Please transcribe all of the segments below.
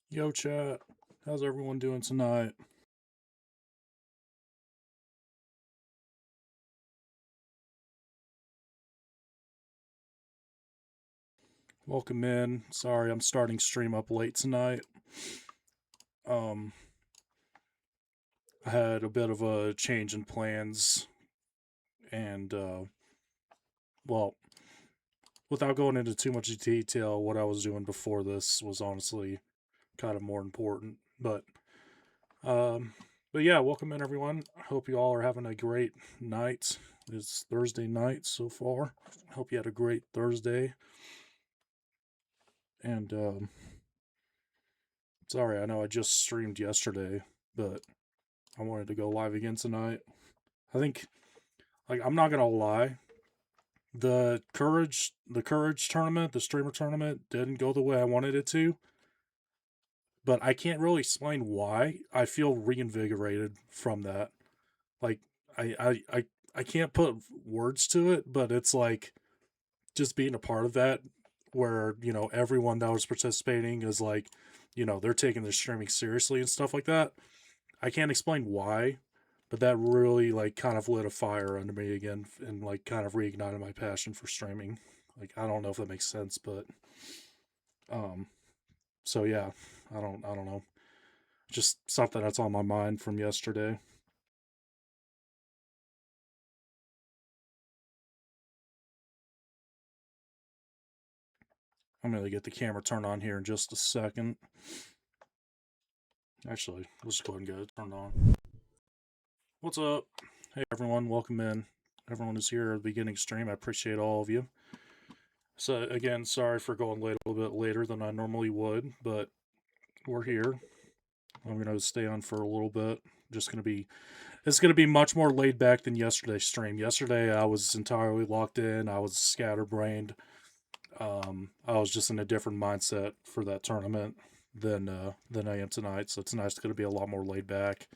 Yo, chat. How's everyone doing tonight? Welcome in. Sorry, I'm starting stream up late tonight. Um, I had a bit of a change in plans, and well, without going into too much detail, what I was doing before this was honestly kind of more important. Um, but yeah, welcome in, everyone. I hope you all are having a great night. It's Thursday night so far. Hope you had a great Thursday. And sorry, I know I just streamed yesterday, but I wanted to go live again tonight. I think, like, I'm not gonna lie, the courage tournament, the streamer tournament, didn't go the way I wanted it to. But I can't really explain why. I feel reinvigorated from that. Like, I can't put words to it, but it's like just being a part of that, where everyone that was participating is like, they're taking their streaming seriously and stuff like that. I can't explain why, but that really like kind of lit a fire under me again and like kind of reignited my passion for streaming. Like, I don't know if that makes sense, but um so yeah, I don't know. Just something that's on my mind from yesterday. I'm gonna get the camera turned on here in just a second. Actually, let's just go ahead and get it turned on. What's up? Hey everyone, welcome in. Everyone who's here at the beginning stream, I appreciate all of you. So again, sorry for going late a little bit later than I normally would, but we're here. I'm gonna stay on for a little bit. Just gonna be It's gonna be much more laid back than yesterday's stream. Yesterday I was entirely locked in. I was scatterbrained. I was just in a different mindset for that tournament than I am tonight. So tonight's gonna be a lot more laid back.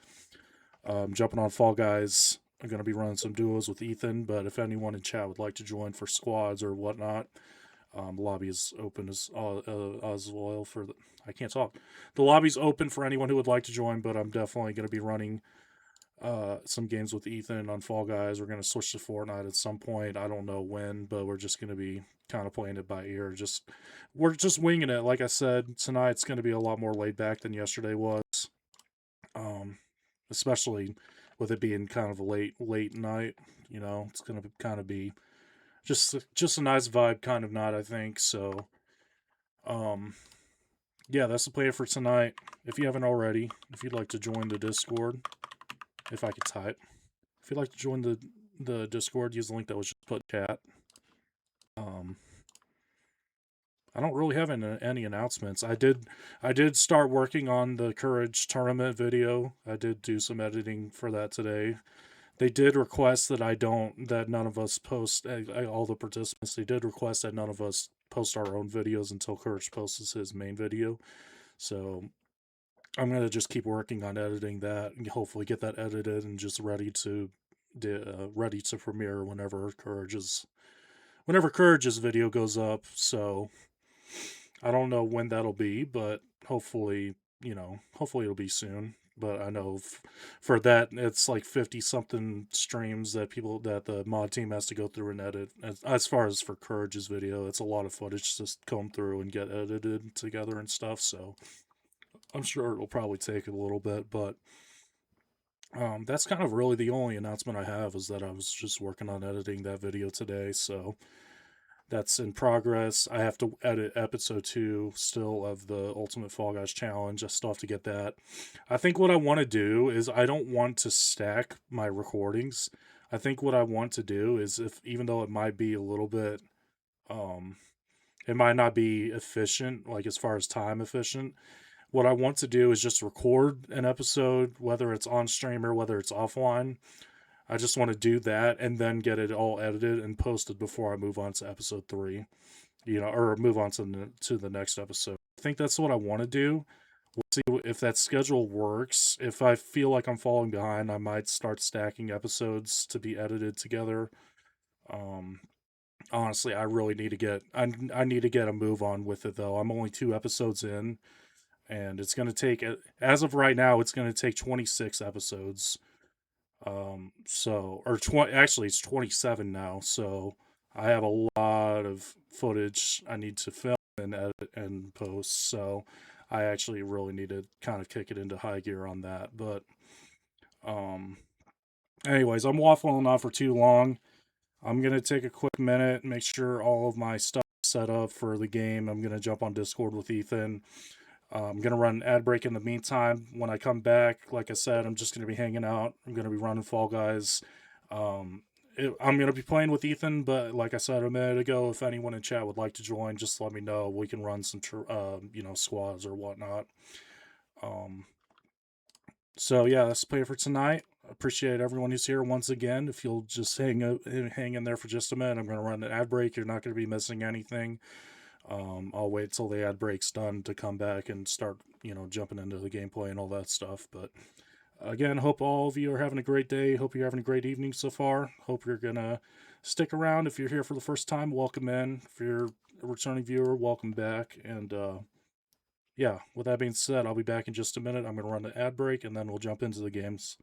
Jumping on Fall Guys. I'm gonna be running some duos with Ethan, but if anyone in chat would like to join for squads or whatnot, the lobby is open as well for the. I can't talk. The lobby's open for anyone who would like to join, but I'm definitely going to be running some games with Ethan on Fall Guys. We're going to switch to Fortnite at some point. I don't know when, but we're just going to be kind of playing it by ear. We're just winging it. Like I said, tonight's going to be a lot more laid back than yesterday was. Um, Especially with it being kind of a late night. It's going to kind of be just a nice vibe kind of night, I think. So, um, yeah, that's the plan for tonight. If you haven't already, if you'd like to join the Discord, if I could type, if you'd like to join the Discord, use the link that was just put in chat. Um, I don't really have any announcements. I did start working on the Courage tournament video. I did do some editing for that today. They did request that none of us post all the participants. They did request that none of us post our own videos until Courage posts his main video. So I'm gonna just keep working on editing that and hopefully get that edited and just ready to premiere whenever Courage's video goes up. So I don't know when that'll be, but hopefully it'll be soon. But I know for that it's like 50 something streams that the mod team has to go through and edit. As far as for Courage's video, it's a lot of footage to comb through and get edited together and stuff. So I'm sure it'll probably take a little bit, but that's kind of really the only announcement I have is that I was just working on editing that video today. So that's in progress. I have to edit episode 2 still of the Ultimate Fall Guys Challenge. I still have to get that. I think what I want to do is I don't want to stack my recordings. I think what I want to do is, if even though it might be a little bit um it might not be efficient, like as far as time efficient, what I want to do is just record an episode, whether it's on stream or whether it's offline. I just want to do that and then get it all edited and posted before I move on to episode 3, or move on to the next episode. I think that's what I want to do. We'll see if that schedule works. If I feel like I'm falling behind, I might start stacking episodes to be edited together. Um, Honestly, I really need to get I need to get a move on with it though. I'm only 2 episodes in, and it's going to take, as of right now, it's going to take 26 episodes. So, or 20, actually, it's 27 now. So I have a lot of footage I need to film and edit and post. So I actually really need to kind of kick it into high gear on that. But, um, anyways, I'm waffling on for too long. I'm gonna take a quick minute, make sure all of my stuff is set up for the game. I'm gonna jump on Discord with Ethan. I'm gonna run an ad break in the meantime. When I come back, like I said, I'm just gonna be hanging out. I'm gonna be running Fall Guys. Um, I'm gonna be playing with Ethan, but like I said a minute ago, if anyone in chat would like to join, just let me know. We can run some, squads or whatnot. Um, so yeah, that's the play for tonight. Appreciate everyone who's here once again. If you'll just hang in there for just a minute, I'm gonna run an ad break. You're not gonna be missing anything. I'll wait till the ad break's done to come back and start, jumping into the gameplay and all that stuff. But again, hope all of you are having a great day. Hope you're having a great evening so far. Hope you're gonna stick around. If you're here for the first time, welcome in. If you're a returning viewer, welcome back. And yeah, with that being said, I'll be back in just a minute. I'm gonna run the ad break and then we'll jump into the games.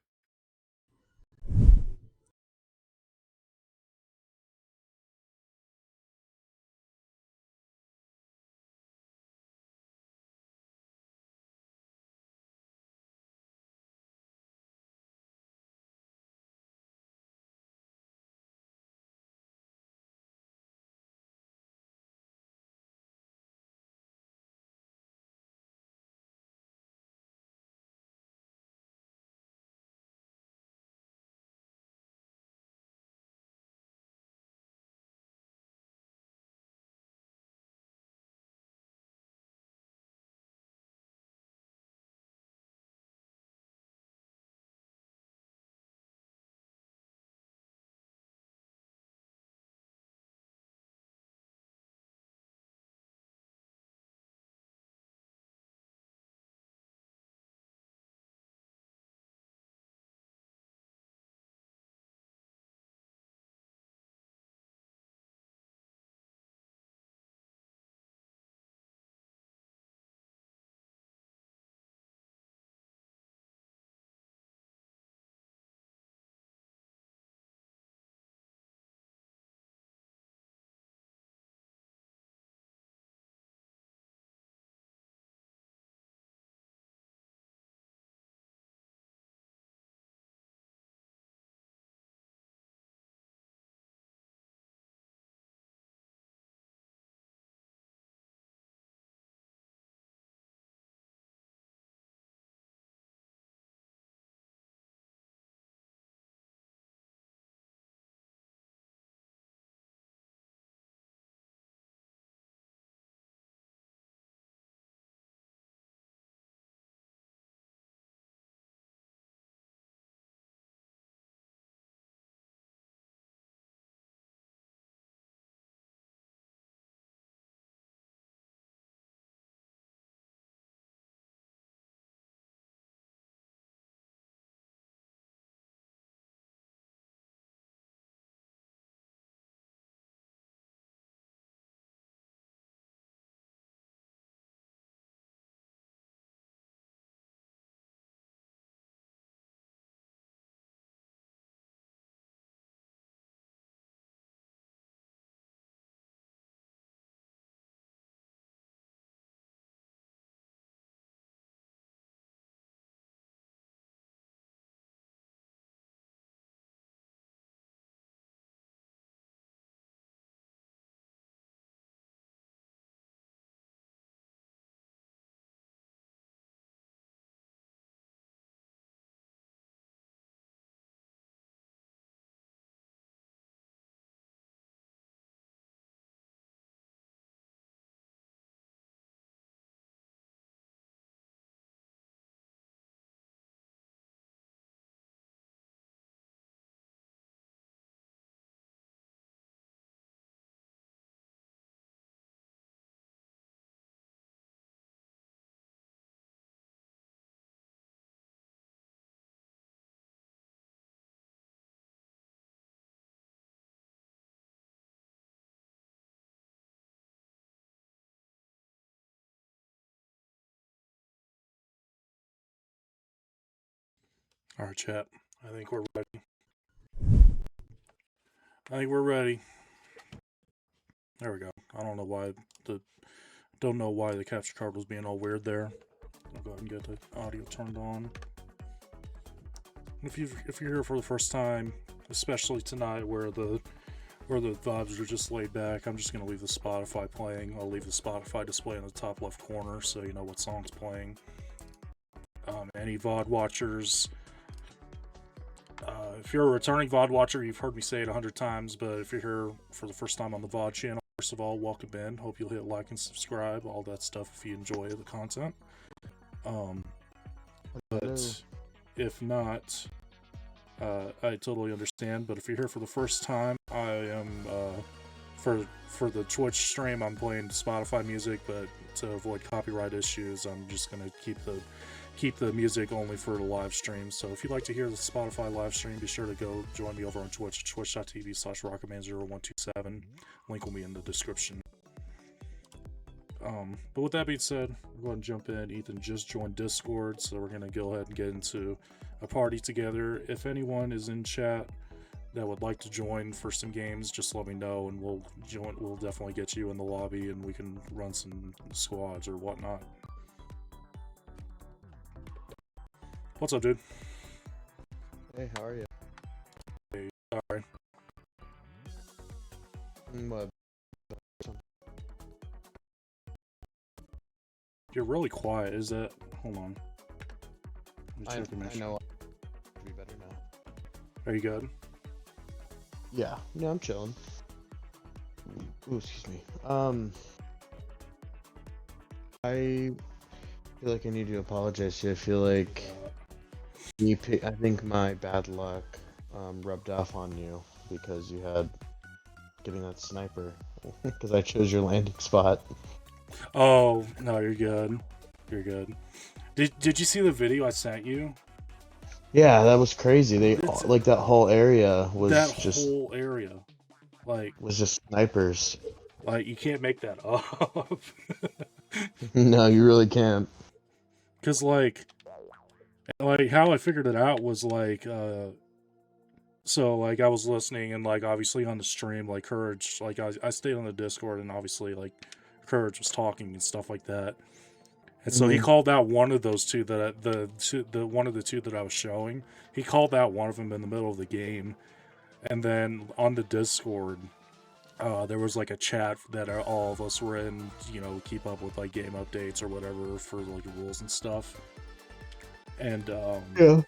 Alright, chat. I think we're ready. There we go. I don't know why the capture card was being all weird there. I'll go ahead and get the audio turned on. If you're here for the first time, especially tonight where the vibes are just laid back, I'm just gonna leave the Spotify playing. I'll leave the Spotify display in the top left corner so you know what song's playing. Any VOD watchers, if you're a returning VOD watcher, you've heard me say it 100 times, but if you're here for the first time on the VOD channel, first of all, welcome in. Hope you'll hit like and subscribe, all that stuff if you enjoy the content. But if not, I totally understand. But if you're here for the first time, I am for the Twitch stream, I'm playing Spotify music, but to avoid copyright issues, I'm just gonna keep the music only for the live stream. So if you'd like to hear the Spotify live stream, be sure to go join me over on Twitch, twitch.tv/rocketman0127. Link will be in the description. But with that being said, we're going to jump in. Ethan just joined Discord, so we're going to go ahead and get into a party together. If anyone is in chat that would like to join for some games, just let me know, and we'll definitely get you in the lobby, and we can run some squads or whatnot. What's up, dude? Hey, how are you? Hey, sorry. What? You're really quiet. Is that? Hold on. I know. It'll be better now. Are you good? Yeah. No, I'm chilling. Ooh, excuse me. I feel like I need to apologize to you. I feel like I think my bad luck rubbed off on you because you had getting that sniper because I chose your landing spot. Oh no, you're good. You're good. Did you see the video I sent you? Yeah, that was crazy. Like that whole area was was just snipers. Like you can't make that up. No, you really can't. Cause like how I figured it out was like so like I was listening and like obviously on the stream like Courage, like I stayed on the Discord and obviously like Courage was talking and stuff like that. And so he called out one of those two that one of the two that I was showing. He called out one of them in the middle of the game, and then on the Discord, there was like a chat that all of us were in, you know, keep up with like game updates or whatever for like rules and stuff. And yeah.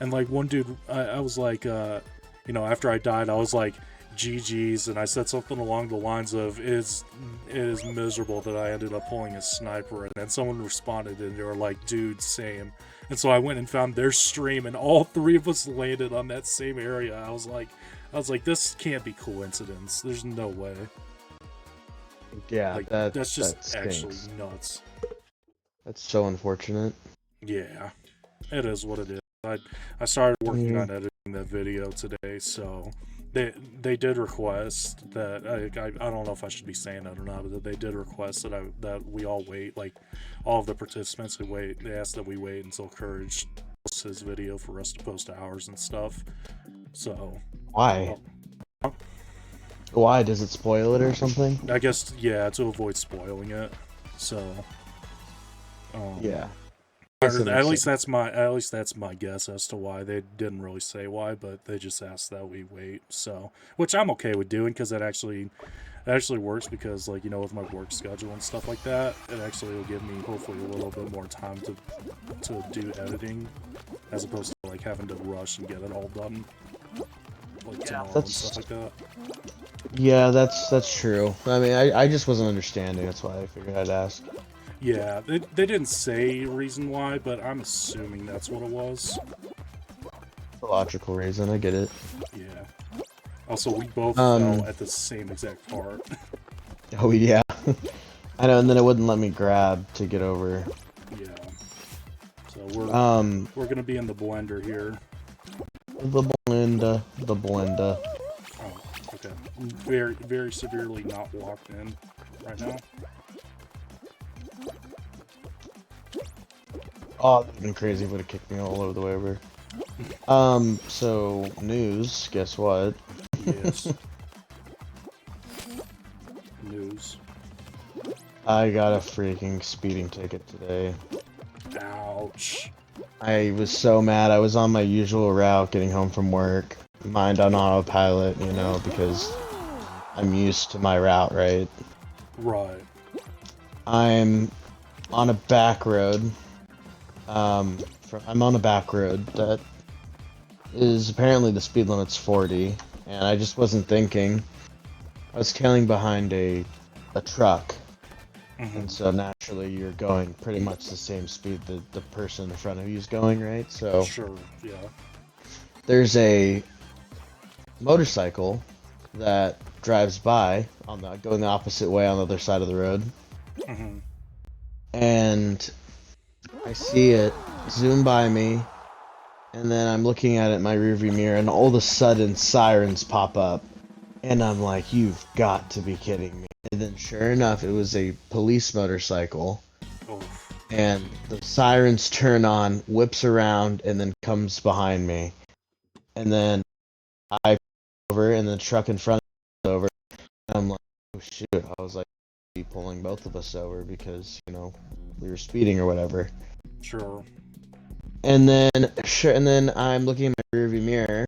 And like one dude, I was like, you know, after I died, I was like, GG's, and I said something along the lines of, it is miserable that I ended up pulling a sniper, and then someone responded and they were like, dude, same. And so I went and found their stream, and all three of us landed on that same area. I was like, this can't be coincidence. There's no way. Yeah, like, that's just actually nuts. That's so unfortunate. Yeah, it is what it is. I started working on editing that video today, so they did request that I don't know if I should be saying that or not, but they did request that we all wait, like all of the participants who wait. They asked that we wait until Courage posts his video for us to post ours and stuff. So why? Why does it spoil it or something? I guess yeah, to avoid spoiling it. So yeah. At least that's my guess as to why. They didn't really say why, but they just asked that we wait. So, which I'm okay with doing because it actually works because, like, you know, with my work schedule and stuff like that, it actually will give me hopefully a little bit more time to do editing as opposed to like having to rush and get it all done like tomorrow and stuff like that. Yeah, that's true. I mean, I just wasn't understanding. That's why I figured I'd ask. Yeah, they didn't say reason why, but I'm assuming that's what it was. A logical reason, I get it. Yeah. Also, we both fell at the same exact part. Oh yeah. I know, and then it wouldn't let me grab to get over. Yeah. So we're gonna be in the blender here. The blender. Oh, okay. Very, very severely not locked in right now. Oh, that would have been crazy if it would have kicked me all over the way over. So, news, guess what? Yes. News. I got a freaking speeding ticket today. Ouch. I was so mad. I was on my usual route getting home from work. Mind on autopilot, you know, because I'm used to my route, right? Right. I'm on a back road. I'm on a back road that is apparently the speed limit's 40, and I just wasn't thinking. I was tailing behind a truck, and so naturally you're going pretty much the same speed that the person in front of you is going, right? So Sure, yeah. there's a motorcycle that drives by going the opposite way on the other side of the road, and I see it zoom by me, and then I'm looking at it in my rearview mirror, and all of a sudden sirens pop up, and I'm like, you've got to be kidding me. And then sure enough, it was a police motorcycle, and the sirens turn on, whips around, and then comes behind me. And then I over, and the truck in front of me over, and I'm like, oh shoot. I was like, be pulling both of us over because, you know, we were speeding or whatever. Sure. And then I'm looking in my rearview mirror,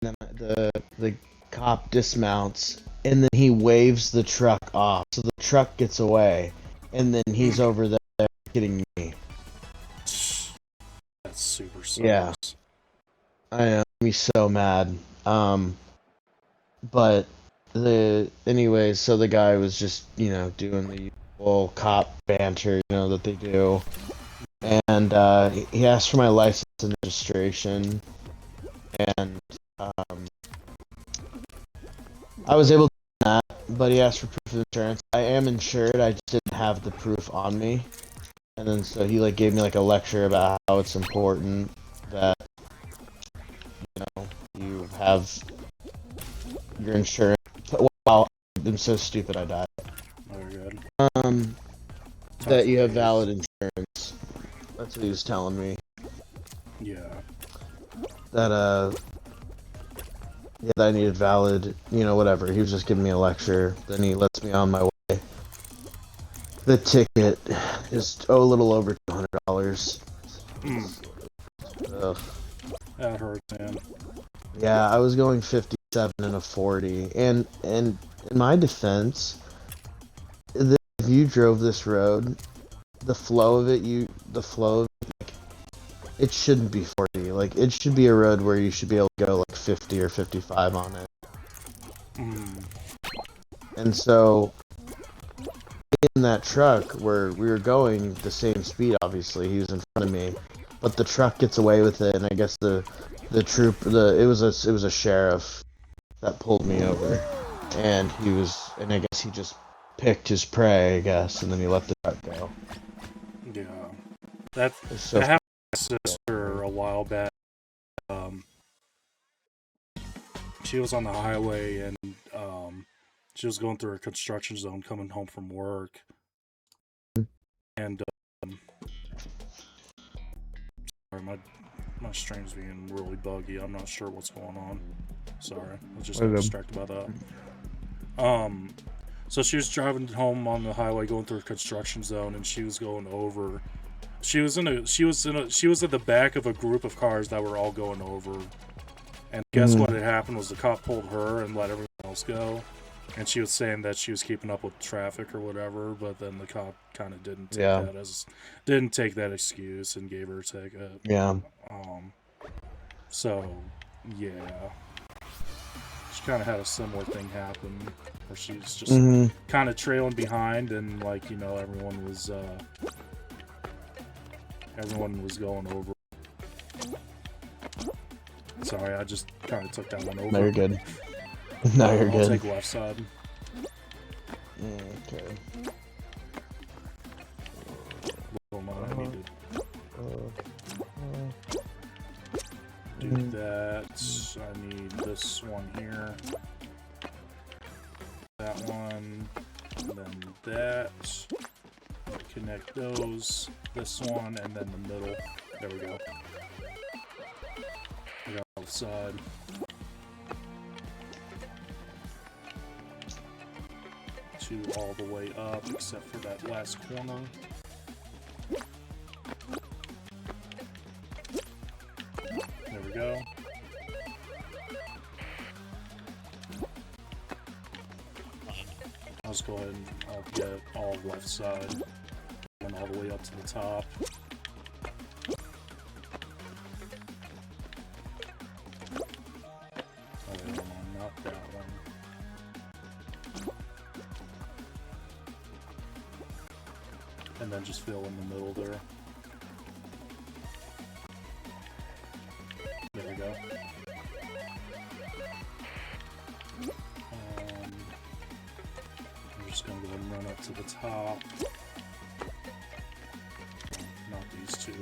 and then the cop dismounts, and then he waves the truck off, so the truck gets away, and then he's over there hitting me. That's super sucks. Yeah, I know, me so mad. But anyways, so the guy was just, you know, doing the usual cop banter, you know, that they do. And he asked for my license and registration, and I was able to do that, but he asked for proof of insurance. I am insured, I just didn't have the proof on me. And then so he like gave me like a lecture about how it's important that, you know, you have your insurance. Wow, I'm so stupid I died. Oh, you're good. That you have valid insurance. That's what he was telling me. Yeah. That that I needed valid, you know, whatever. He was just giving me a lecture. Then he lets me on my way. The ticket is a little over $200. Ugh. That hurts, man. Yeah, I was going 57 and a 40, and in my defense, if you drove this road, the flow of it, like, it shouldn't be 40. Like, it should be a road where you should be able to go like 50 or 55 on it. And so, in that truck where we were going the same speed, obviously, he was in front of me, but the truck gets away with it, and I guess it was a sheriff that pulled me over, and I guess he just picked his prey, I guess, and then he let the truck go. Yeah. That happened to my sister a while back. She was on the highway, and she was going through a construction zone coming home from work. And sorry, my stream's being really buggy. I'm not sure what's going on. Sorry, I was just distracted by that. So she was driving home on the highway, going through a construction zone, and she was going over. She was at the back of a group of cars that were all going over. And guess what had happened was the cop pulled her and let everyone else go. And she was saying that she was keeping up with traffic or whatever, but then the cop kind of didn't take that excuse and gave her a ticket. Yeah. So, yeah. She kind of had a similar thing happen where she was just kind of trailing behind, and like, you know, everyone was going over. Sorry, I just kind of took that one over. No, you're good. No, you're good. I'll take left side. Okay. Hold on, I need to do that. I need this one here. That one. And then that. connect those, this one, and then the middle. There we go. I got both side. Two all the way up, except for that last corner. There we go. I'll just go ahead and I'll get all left side. Going all the way up to the top. Oh, wait, hold on, not that one. And then just fill in the middle there. There we go. I'm just going to go ahead and run up to the top. Not these two.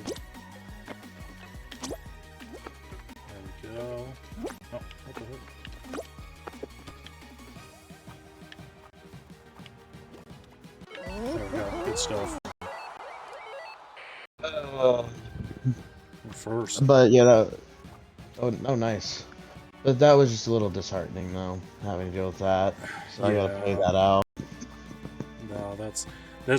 There we go. Oh, what the heck? There we go. Good stuff. First. But yeah, oh, nice. But that was just a little disheartening, though, having to deal with that. So I gotta pay that out. No, that's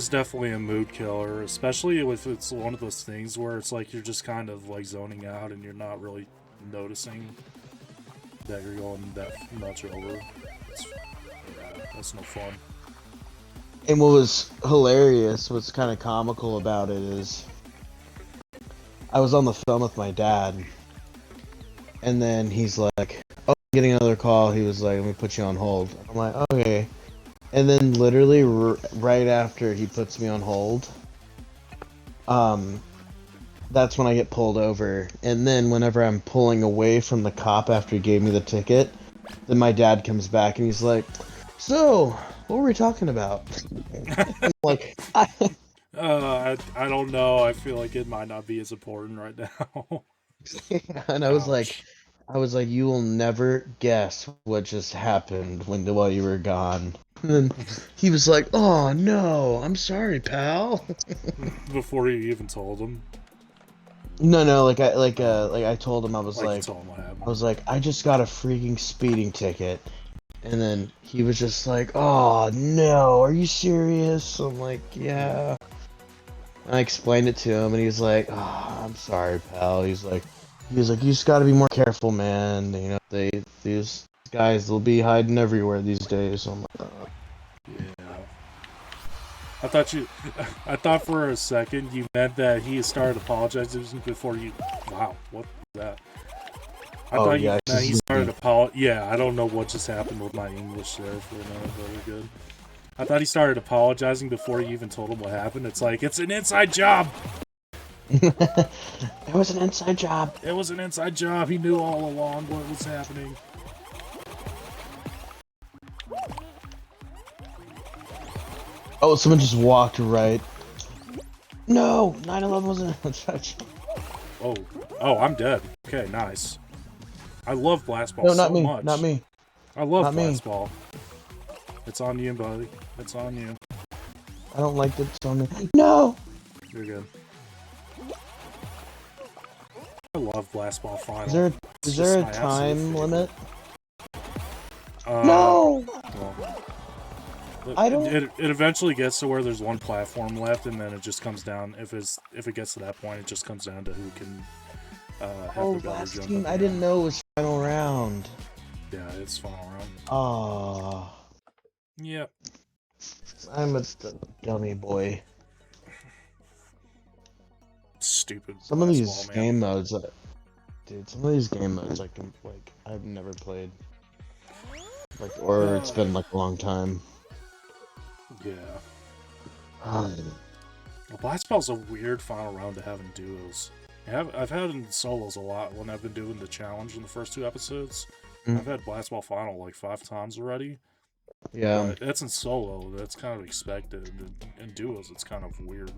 definitely a mood killer, especially if it's one of those things where it's like you're just kind of like zoning out and you're not really noticing that you're going that much over. That's no fun. And what was hilarious, what's kind of comical about it is, I was on the phone with my dad, and then he's like, "Oh, I'm getting another call." He was like, "Let me put you on hold." I'm like, "Okay." And then literally right after he puts me on hold, that's when I get pulled over. And then whenever I'm pulling away from the cop after he gave me the ticket, then my dad comes back and he's like, "So, what were we talking about?" I'm like, I don't know. I feel like it might not be as important right now. and I was like, "You will never guess what just happened while you were gone." And then he was like, "Oh no, I'm sorry, pal." Before you even told him. No, like I told him, I was You like, told him what happened. I was like, "I just got a freaking speeding ticket," and then he was just like, "Oh no, are you serious?" I'm like, "Yeah." I explained it to him, and he was like, "Oh, I'm sorry, pal." He was like, "You just got to be more careful, man. You know, these guys, they'll be hiding everywhere these days." So I'm like, "Oh." Yeah. I thought for a second you meant that he started apologizing before you. Wow, what was that? I thought yeah, he started apologizing. Yeah, I don't know what just happened with my English there for a minute, but we're good. I thought he started apologizing before you even told him what happened. It's like, it's an inside job! It was an inside job. It was an inside job. He knew all along what was happening. Oh, someone just walked right. No, 9/11 wasn't an inside job. Oh, I'm dead. Okay, nice. I love Blast Ball No, not so me. much. Not me. I love Not me. Blast Ball. It's on you, buddy. It's on you. I don't like that it's on me. No! You're good. I love Blast Ball Final. Is there a time limit? No! Well, I don't. It eventually gets to where there's one platform left, and then it just comes down. If it gets to that point, it just comes down to who can have the better last jump. team. I didn't know it was final round. Yeah, it's final round. Oh. Yep. I'm a dummy boy. Stupid. Some of these Ball, game modes, dude. I've never played. Or it's been like a long time. Yeah. Well, Blast Ball's a weird final round to have in duos. I've had in solos a lot when I've been doing the challenge in the first 2 episodes. I've had Blast Ball final like 5 times already. Yeah. But that's in solo. That's kind of expected. In duos, it's kind of weird.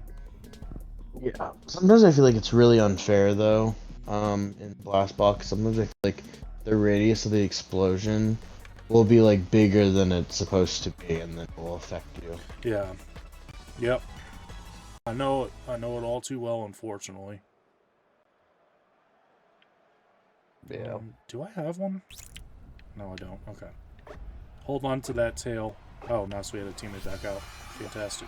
Yeah. Sometimes I feel like it's really unfair though. In Blast Ball, 'cause sometimes I feel like the radius of the explosion will be like bigger than it's supposed to be, and then it will affect you. Yeah. Yep. I know it all too well, unfortunately. Yeah. Do I have one? No, I don't. Okay. Hold on to that tail. Oh, now so we had a teammate back out. Fantastic.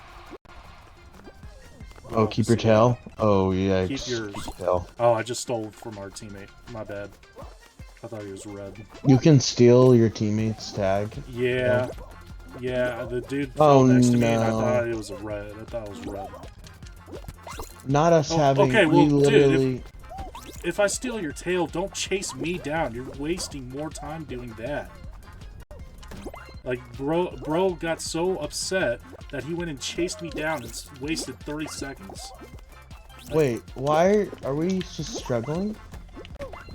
Oh, keep your tail? Oh, yeah. Keep yours. Keep your tail. Oh, I just stole from our teammate. My bad. I thought he was red. You can steal your teammate's tag? Yeah. Yeah, the dude Oh, fell next to me no. and I thought it was a red. I thought it was red. Not us having... Okay, well, we literally... dude, if I steal your tail, don't chase me down. You're wasting more time doing that. Like, bro got so upset that he went and chased me down and wasted 30 seconds. Wait, why are we just struggling?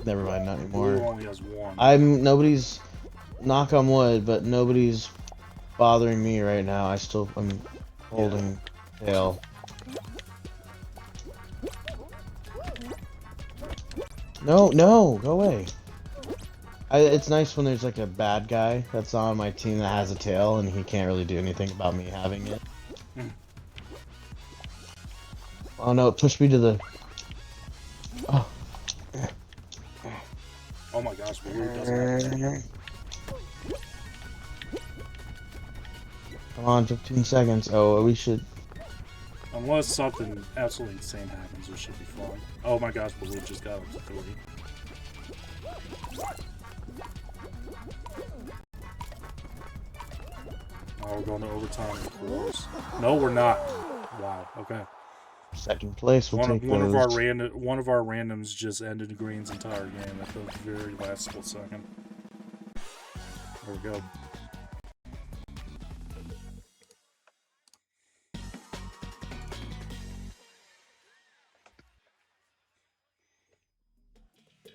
Never mind, not anymore. Blue only has one. Nobody's, knock on wood, but nobody's bothering me right now. I'm holding tail. No, go away. It's nice when there's like a bad guy that's on my team that has a tail and he can't really do anything about me having it. Oh no, it pushed me to the... Oh. Oh my gosh, Blue doesn't have Come on, 15 seconds. Oh, we should... Unless something absolutely insane happens, we should be fine. Oh my gosh, Blue just got up to 30. Oh, we're going to overtime, of course. No, we're not. Wow. Okay. Second place. We'll take one those. One of our randoms just ended Green's entire game at the very last split second. There we go.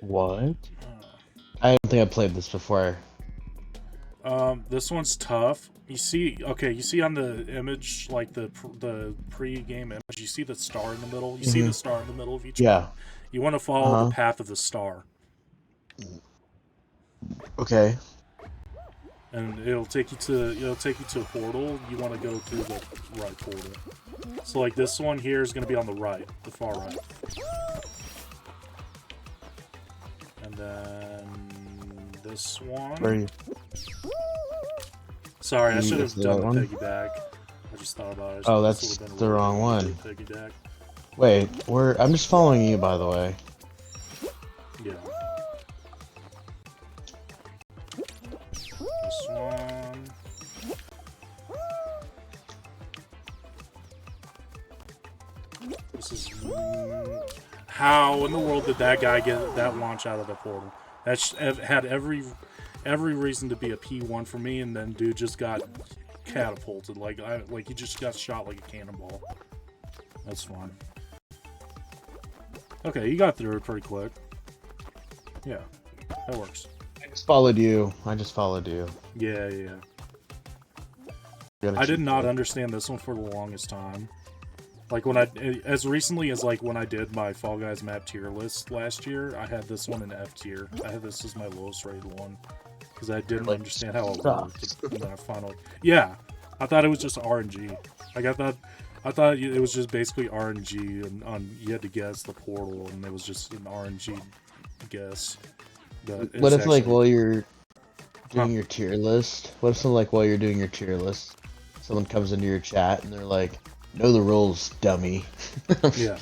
What? I don't think I played this before. This one's tough. You see on the image, like the pre-game image, you see the star in the middle? You see the star in the middle of each one? You want to follow the path of the star. Okay. And it'll take you to a portal. You want to go through the right portal. So like this one here is going to be on the right, the far right. And then this one. Where are you? Sorry, I should have done the piggyback. I just thought about it. Oh, that's the wrong one. Piggyback. Wait, I'm just following you, by the way. Yeah. This one. This is... How in the world did that guy get that launch out of the portal? That had every reason to be a P1 for me, and then dude just got catapulted. Like he just got shot like a cannonball. That's fine. Okay, you got through it pretty quick. Yeah, that works. I just followed you. Yeah. I did not understand this one for the longest time. Like as recently as like when I did my Fall Guys map tier list last year, I had this one in F tier. I had this as my lowest rated one because I didn't understand how it worked. And then I finally, I thought it was just RNG. Like I thought it was just basically RNG, and you had to guess the portal, and it was just an RNG guess. What if like while you're doing your tier list? What if while you're doing your tier list, someone comes into your chat and they're like, "Know the rules, dummy." Yeah.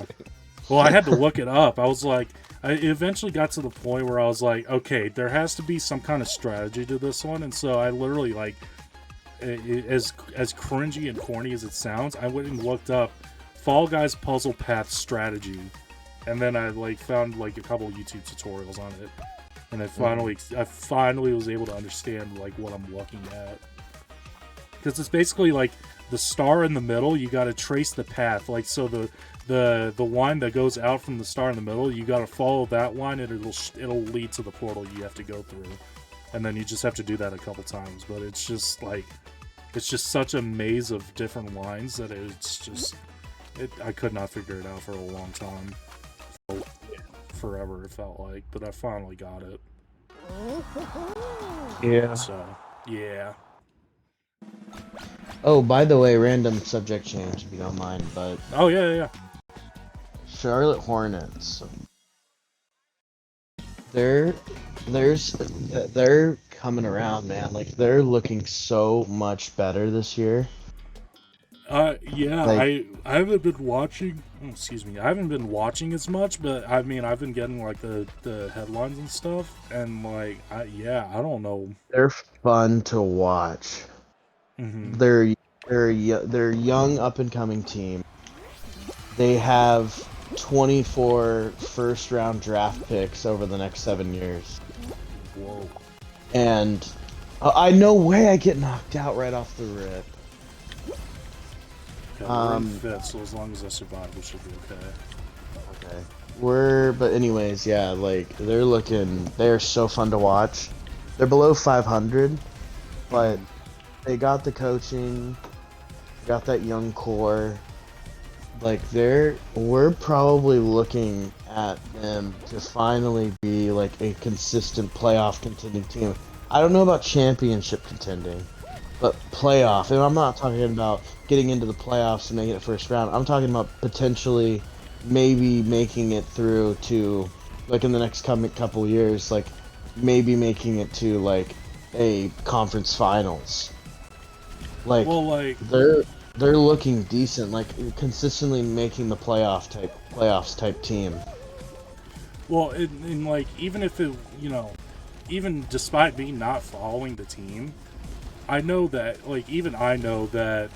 Well, I had to look it up. I was like, I eventually got to the point where I was like, okay, there has to be some kind of strategy to this one, and so I literally like, as cringy and corny as it sounds, I went and looked up Fall Guys puzzle path strategy, and then I like found like a couple of YouTube tutorials on it, and I finally was able to understand like what I'm looking at, because it's basically like the star in the middle. You got to trace the path, like so the line that goes out from the star in the middle, you got to follow that line, and it'll lead to the portal you have to go through, and then you just have to do that a couple times. But it's just such a maze of different lines that I could not figure it out for a long time. Forever it felt like, but I finally got it. Yeah. So yeah. Oh, by the way, random subject change if you don't mind, but Oh yeah. Charlotte Hornets, they're there's they're coming around, man. Like they're looking so much better this year. Yeah, Like I haven't been watching. Excuse me, I haven't been watching as much, but I mean, I've been getting like the headlines and stuff, and like, I don't know. they're fun to watch. Hmm. They're young up and coming team. They have 24 first round draft picks over the next 7 years. Whoa. And I no way I get knocked out right off the rip. Yeah, we're in fifth, so as long as I survive, we should be okay. Okay. But anyways, yeah, like they're so fun to watch. They're below 500, but they got the coaching, got that young core. Like we're probably looking at them to finally be like a consistent playoff contending team. I don't know about championship contending, but playoff. And I'm not talking about getting into the playoffs and making it first round. I'm talking about potentially maybe making it through to like in the next coming couple years, like maybe making it to like a conference finals. Like Well, like, they're looking decent, like consistently making the playoffs type team. well, in like, even if it, even despite me not following the team, I know that, like, even I know that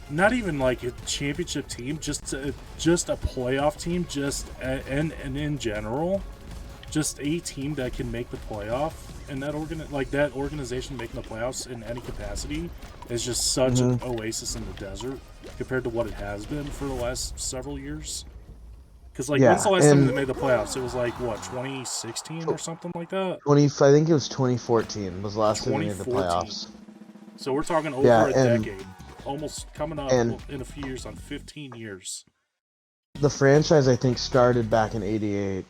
not even like a championship team, just a playoff team, and in general, just a team that can make the playoff, and that organization making the playoffs in any capacity is just such an oasis in the desert compared to what it has been for the last several years. Because like, when's the Yeah, last time they and made the playoffs? It was like what, 2016 or something like that. 20, I think it was 2014 was the last time they made the 2014. playoffs. So we're talking Yeah, over a decade, almost coming up and in a few years on 15 years. the franchise I think started back in '88,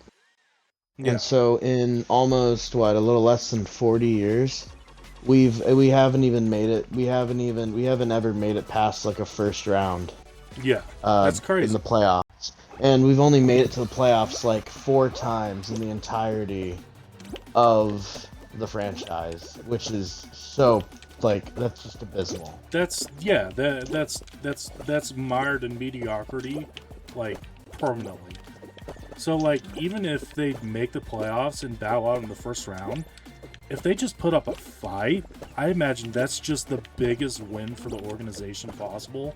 and Yeah, so in almost what a little less than 40 years, we haven't even made it. We haven't ever made it past like a first round yeah, that's in crazy. the playoffs, and we've only made it to the playoffs like 4 times in the entirety of the franchise, which is so like that's just abysmal. That's that's mired in mediocrity, like, permanently. So like, even if they make the playoffs and bow out in the first round, if they just put up a fight, I imagine that's just the biggest win for the organization possible,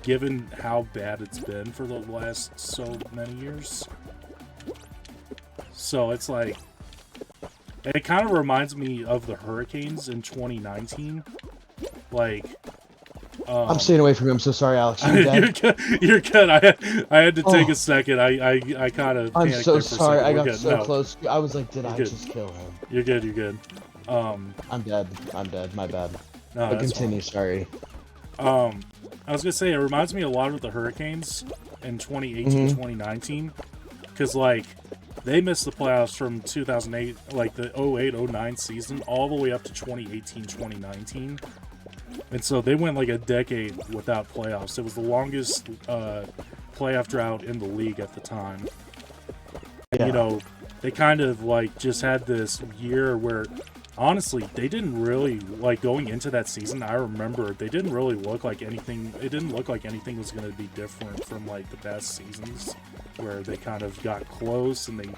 given how bad it's been for the last so many years. So it's like, it kind of reminds me of the Hurricanes in 2019. Like, I'm staying away from him. So sorry, Alex. You dead? you're good. You're good. I had to take a second. I kind of I'm panicked so there for a sorry. second. I We're got good. so No, close. I was like, did you're I good. just kill him? You're good. You're good. I'm dead. I'm dead. My bad. No, But that's continue. Sorry. fine. I was gonna say, it reminds me a lot of the Hurricanes in 2018, 2019, because like, they missed the playoffs from 2008, like the 08-09 season, all the way up to 2018, 2019. And so they went like a decade without playoffs. It was the longest playoff drought in the league at the time. And, Yeah. they kind of like just had this year where, honestly, they didn't really, like, going into that season, I remember they didn't really look like anything. It didn't look like anything was going to be different from like the past seasons, where they kind of got close and they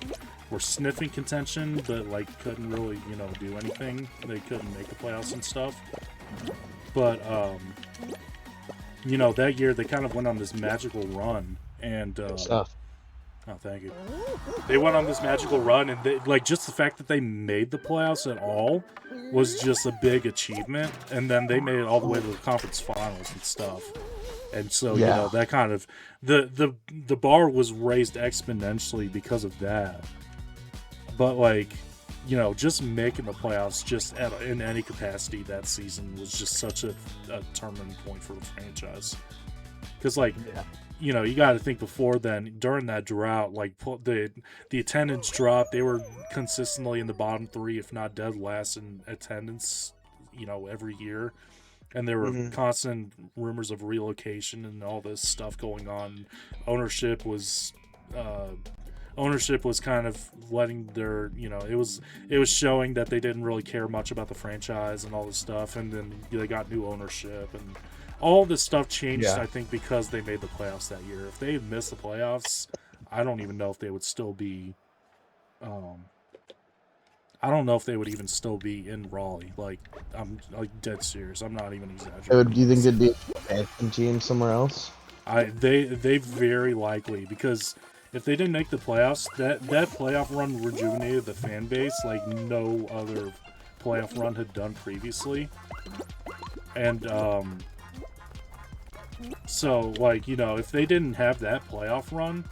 were sniffing contention, but like couldn't really, do anything. They couldn't make the playoffs and stuff. But that year they kind of went on this magical run, and Good stuff. oh, thank you. They went on this magical run, and like, just the fact that they made the playoffs at all was just a big achievement. And then they made it all the way to the conference finals and stuff. And so, Yeah. that kind of the bar was raised exponentially because of that. But like, just making the playoffs just in any capacity that season was just such a turning point for the franchise. Because like, you got to think before then, during that drought, like the attendance dropped. They were consistently in the bottom three, if not dead last in attendance, every year. and there were Mhm. constant rumors of relocation and all this stuff going on. Ownership was kind of letting their, it was showing that they didn't really care much about the franchise and all this stuff, and then they got new ownership, and all this stuff changed, Yeah. I think, because they made the playoffs that year. If they had missed the playoffs, I don't even know if they would still be um, I don't know if they would even still be in Raleigh. Like, I'm like dead serious. I'm not even exaggerating Do when you I think say it'd be that. an expansion team somewhere else? They very likely, because if they didn't make the playoffs, that playoff run rejuvenated the fan base like no other playoff run had done previously. And so like, if they didn't have that playoff run,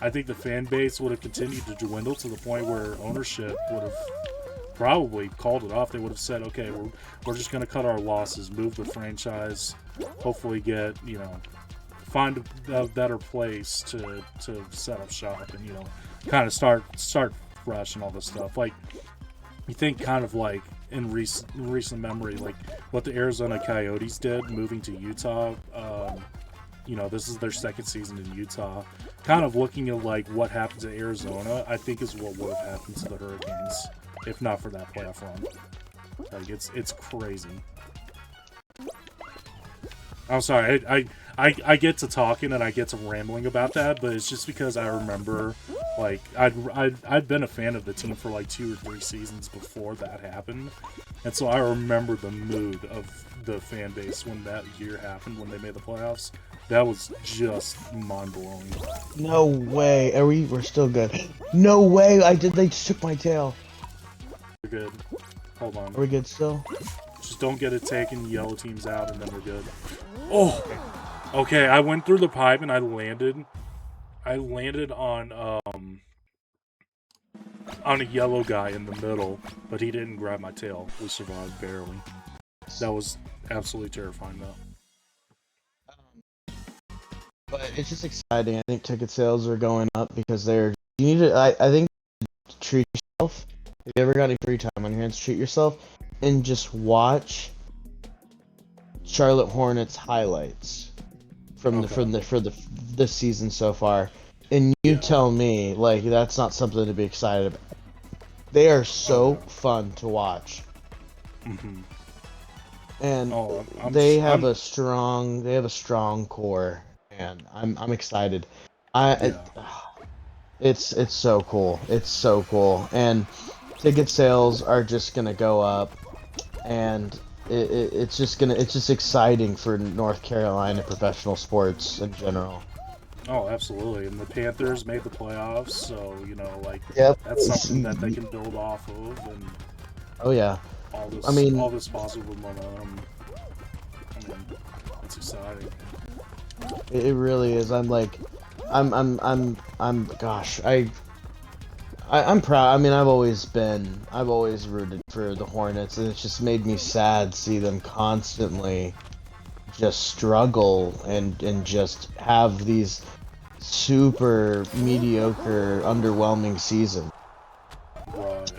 I think the fan base would have continued to dwindle to the point where ownership would have probably called it off. They would have said, okay, we're just going to cut our losses, move the franchise, hopefully get, find a better place to set up shop and, kind of start fresh and all this stuff. Like, you think kind of like in recent memory, like what the Arizona Coyotes did moving to Utah. This is their second season in Utah. Kind of looking at like what happened to Arizona, I think is what would have happened to the Hurricanes if not for that playoff run. Like, it's crazy. I'm sorry, I get to talking and I get to rambling about that, but it's just because I remember, like, I'd been a fan of the team for like 2 or 3 seasons before that happened, and so I remember the mood of the fan base when that year happened, when they made the playoffs. That was just mind blowing. No way. We're still good. No way. They just took my tail. We're good. Hold on. Are we good still? Just don't get it taken. Yellow team's out, and then we're good. Oh, okay. I went through the pipe and I landed. I landed on a yellow guy in the middle, but he didn't grab my tail. We survived barely. That was absolutely terrifying, though. But it's just exciting. I think ticket sales are going up because you need to. I think treat yourself. If you ever got any free time on your hands, treat yourself and just watch Charlotte Hornets highlights from this season so far, and you tell me like that's not something to be excited about. They are so fun to watch, and they have a strong core, and I'm excited. It's so cool. It's so cool, and ticket sales are just gonna go up, and it's just exciting for North Carolina professional sports in general. Oh, absolutely. And the Panthers made the playoffs, so, Yep. that's something that they can build off of, and Oh yeah. all this positive momentum. I mean, it's exciting. It really is. Gosh, I'm proud. I mean, I've always rooted for the Hornets, and it's just made me sad to see them constantly just struggle and just have these super mediocre, underwhelming seasons. Right.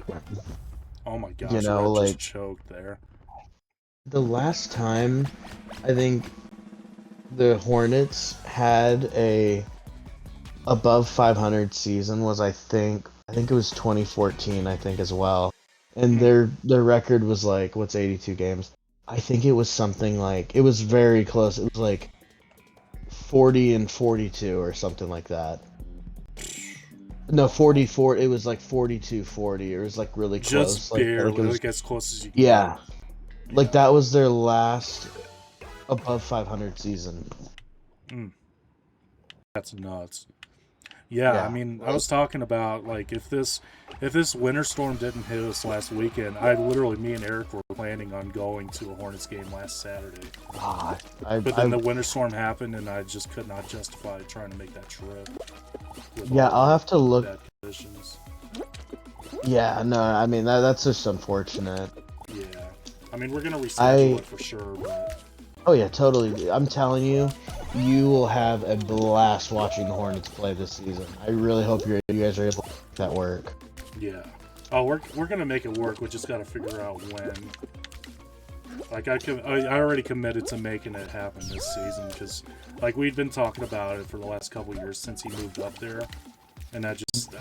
Oh my gosh, You know, Red like just choked there. the last time I think the Hornets had a above 500 season was I think it was 2014 I think as well, and their record was like what's 82 games. I think it was something like it was very close. It was like 40-42 or something like that. No, 44. It was like 42-40. It was like really close. Just barely, like it was, like as close as you can yeah, get. like that was their last above 500 season. That's nuts. Yeah, I mean, I was talking about like if this winter storm didn't hit us last weekend, me and Eric were planning on going to a Hornets game last Saturday. But then the winter storm happened, and I just could not justify trying to make that trip. Yeah, I'll have to look. Bad conditions. Yeah, no, I mean that's just unfortunate. Yeah, I mean we're gonna reschedule it for sure, but. Oh yeah, totally. I'm telling you, you will have a blast watching the Hornets play this season. I really hope you guys are able to make that work. Yeah. Oh, we're gonna make it work. We just gotta figure out when. Like I already committed to making it happen this season because, like, we'd been talking about it for the last couple years since he moved up there, and I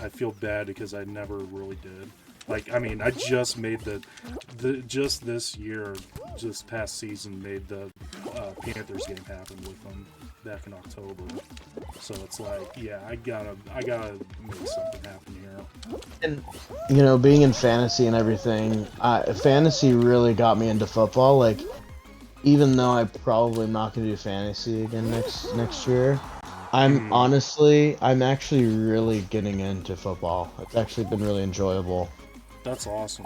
feel bad because I never really did. Like, I mean, I just made just this year, just past season, made the Panthers game happen with them back in October. So it's like, yeah, I gotta make something happen here. And you know, being in fantasy and everything, fantasy really got me into football. Like, even though I probably am not gonna do fantasy again next year, I'm actually really getting into football. It's actually been really enjoyable. That's awesome.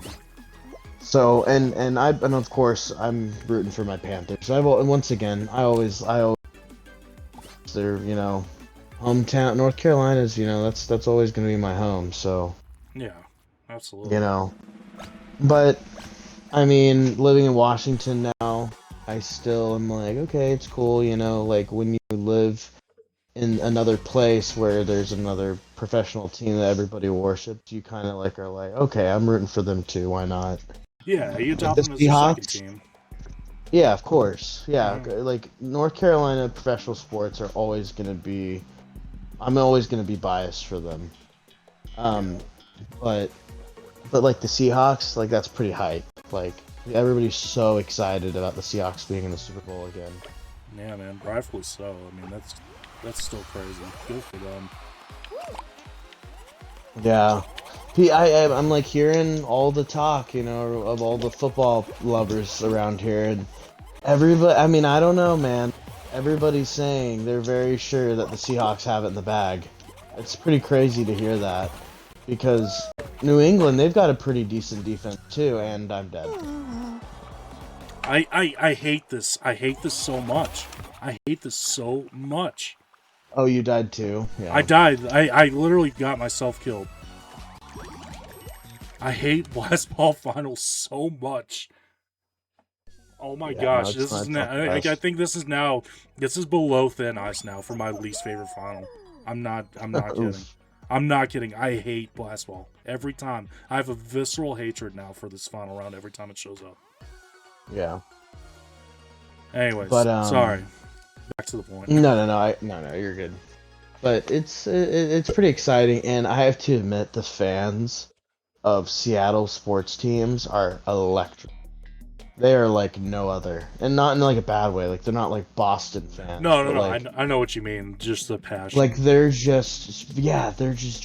So and of course I'm rooting for my Panthers. And once again, I always they're, you know, hometown. North Carolina's, you know, that's always gonna be my home. So yeah, absolutely. You know, but I mean, living in Washington now, I still am like, okay, it's cool. You know, like when you live in another place where there's another professional team that everybody worships, you kind of like are like, okay, I'm rooting for them too. Why not? Yeah, you adopt The them as your second Seahawks. team. Yeah, of course. Yeah, Mhm. like North Carolina professional sports are always gonna be. I'm always gonna be biased for them. But like the Seahawks, like that's pretty hype. Like everybody's so excited about the Seahawks being in the Super Bowl again. Yeah, man, rightfully so. I mean, that's still crazy. Good for them. Yeah. I'm like hearing all the talk, you know, of all the football lovers around here, and everybody. I mean, I don't know, man. Everybody's saying they're very sure that the Seahawks have it in the bag. It's pretty crazy to hear that, because New England, they've got a pretty decent defense too, and I'm dead. I hate this. I hate this so much. I hate this so much. Oh, you died too? Yeah. I died. I literally got myself killed. I hate Blast Ball Finals so much. Oh my gosh, no, this is now. I think this is below Thin Ice now for my least favorite final. I'm not kidding. I'm not kidding. I hate Blast Ball every time. I have a visceral hatred now for this final round every time it shows up. Yeah. Anyways, But sorry. Back to the point. No, you're good. But it's pretty exciting, and I have to admit, the fans of Seattle sports teams are electric. They are like no other, and not in like a bad way. Like they're not like Boston fans. No. Like, I know what you mean. Just the passion. like they're just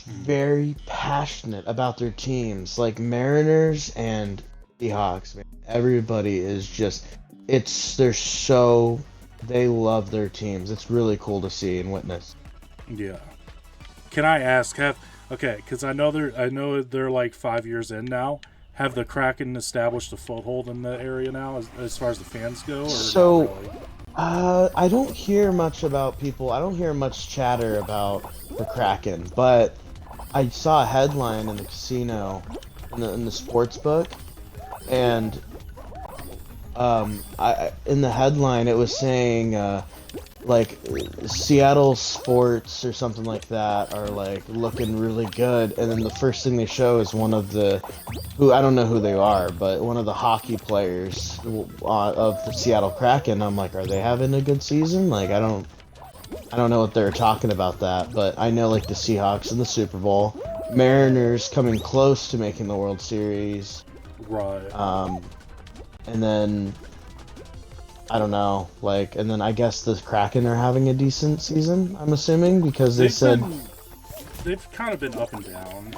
very passionate about their teams. Like Mariners and Seahawks, man. Everybody is just they love their teams. It's really cool to see and witness. Yeah. Can I ask? Because I know they're like 5 years in now. Have the Kraken established a foothold in the area now, as far as the fans go? Or So, not really? I don't hear much about people. I don't hear much chatter about the Kraken, but I saw a headline in the casino, in the sports book, and in the headline it was saying like Seattle sports or something like that are like looking really good, and then the first thing they show is one of the I don't know who they are, but one of the hockey players of the Seattle Kraken. I'm like, are they having a good season? Like, I don't know what they're talking about that, but I know like the Seahawks in the Super Bowl, Mariners coming close to making the World Series, Right. and then I don't know, like, and then I guess the Kraken are having a decent season, I'm assuming, because they've kind of been up and down.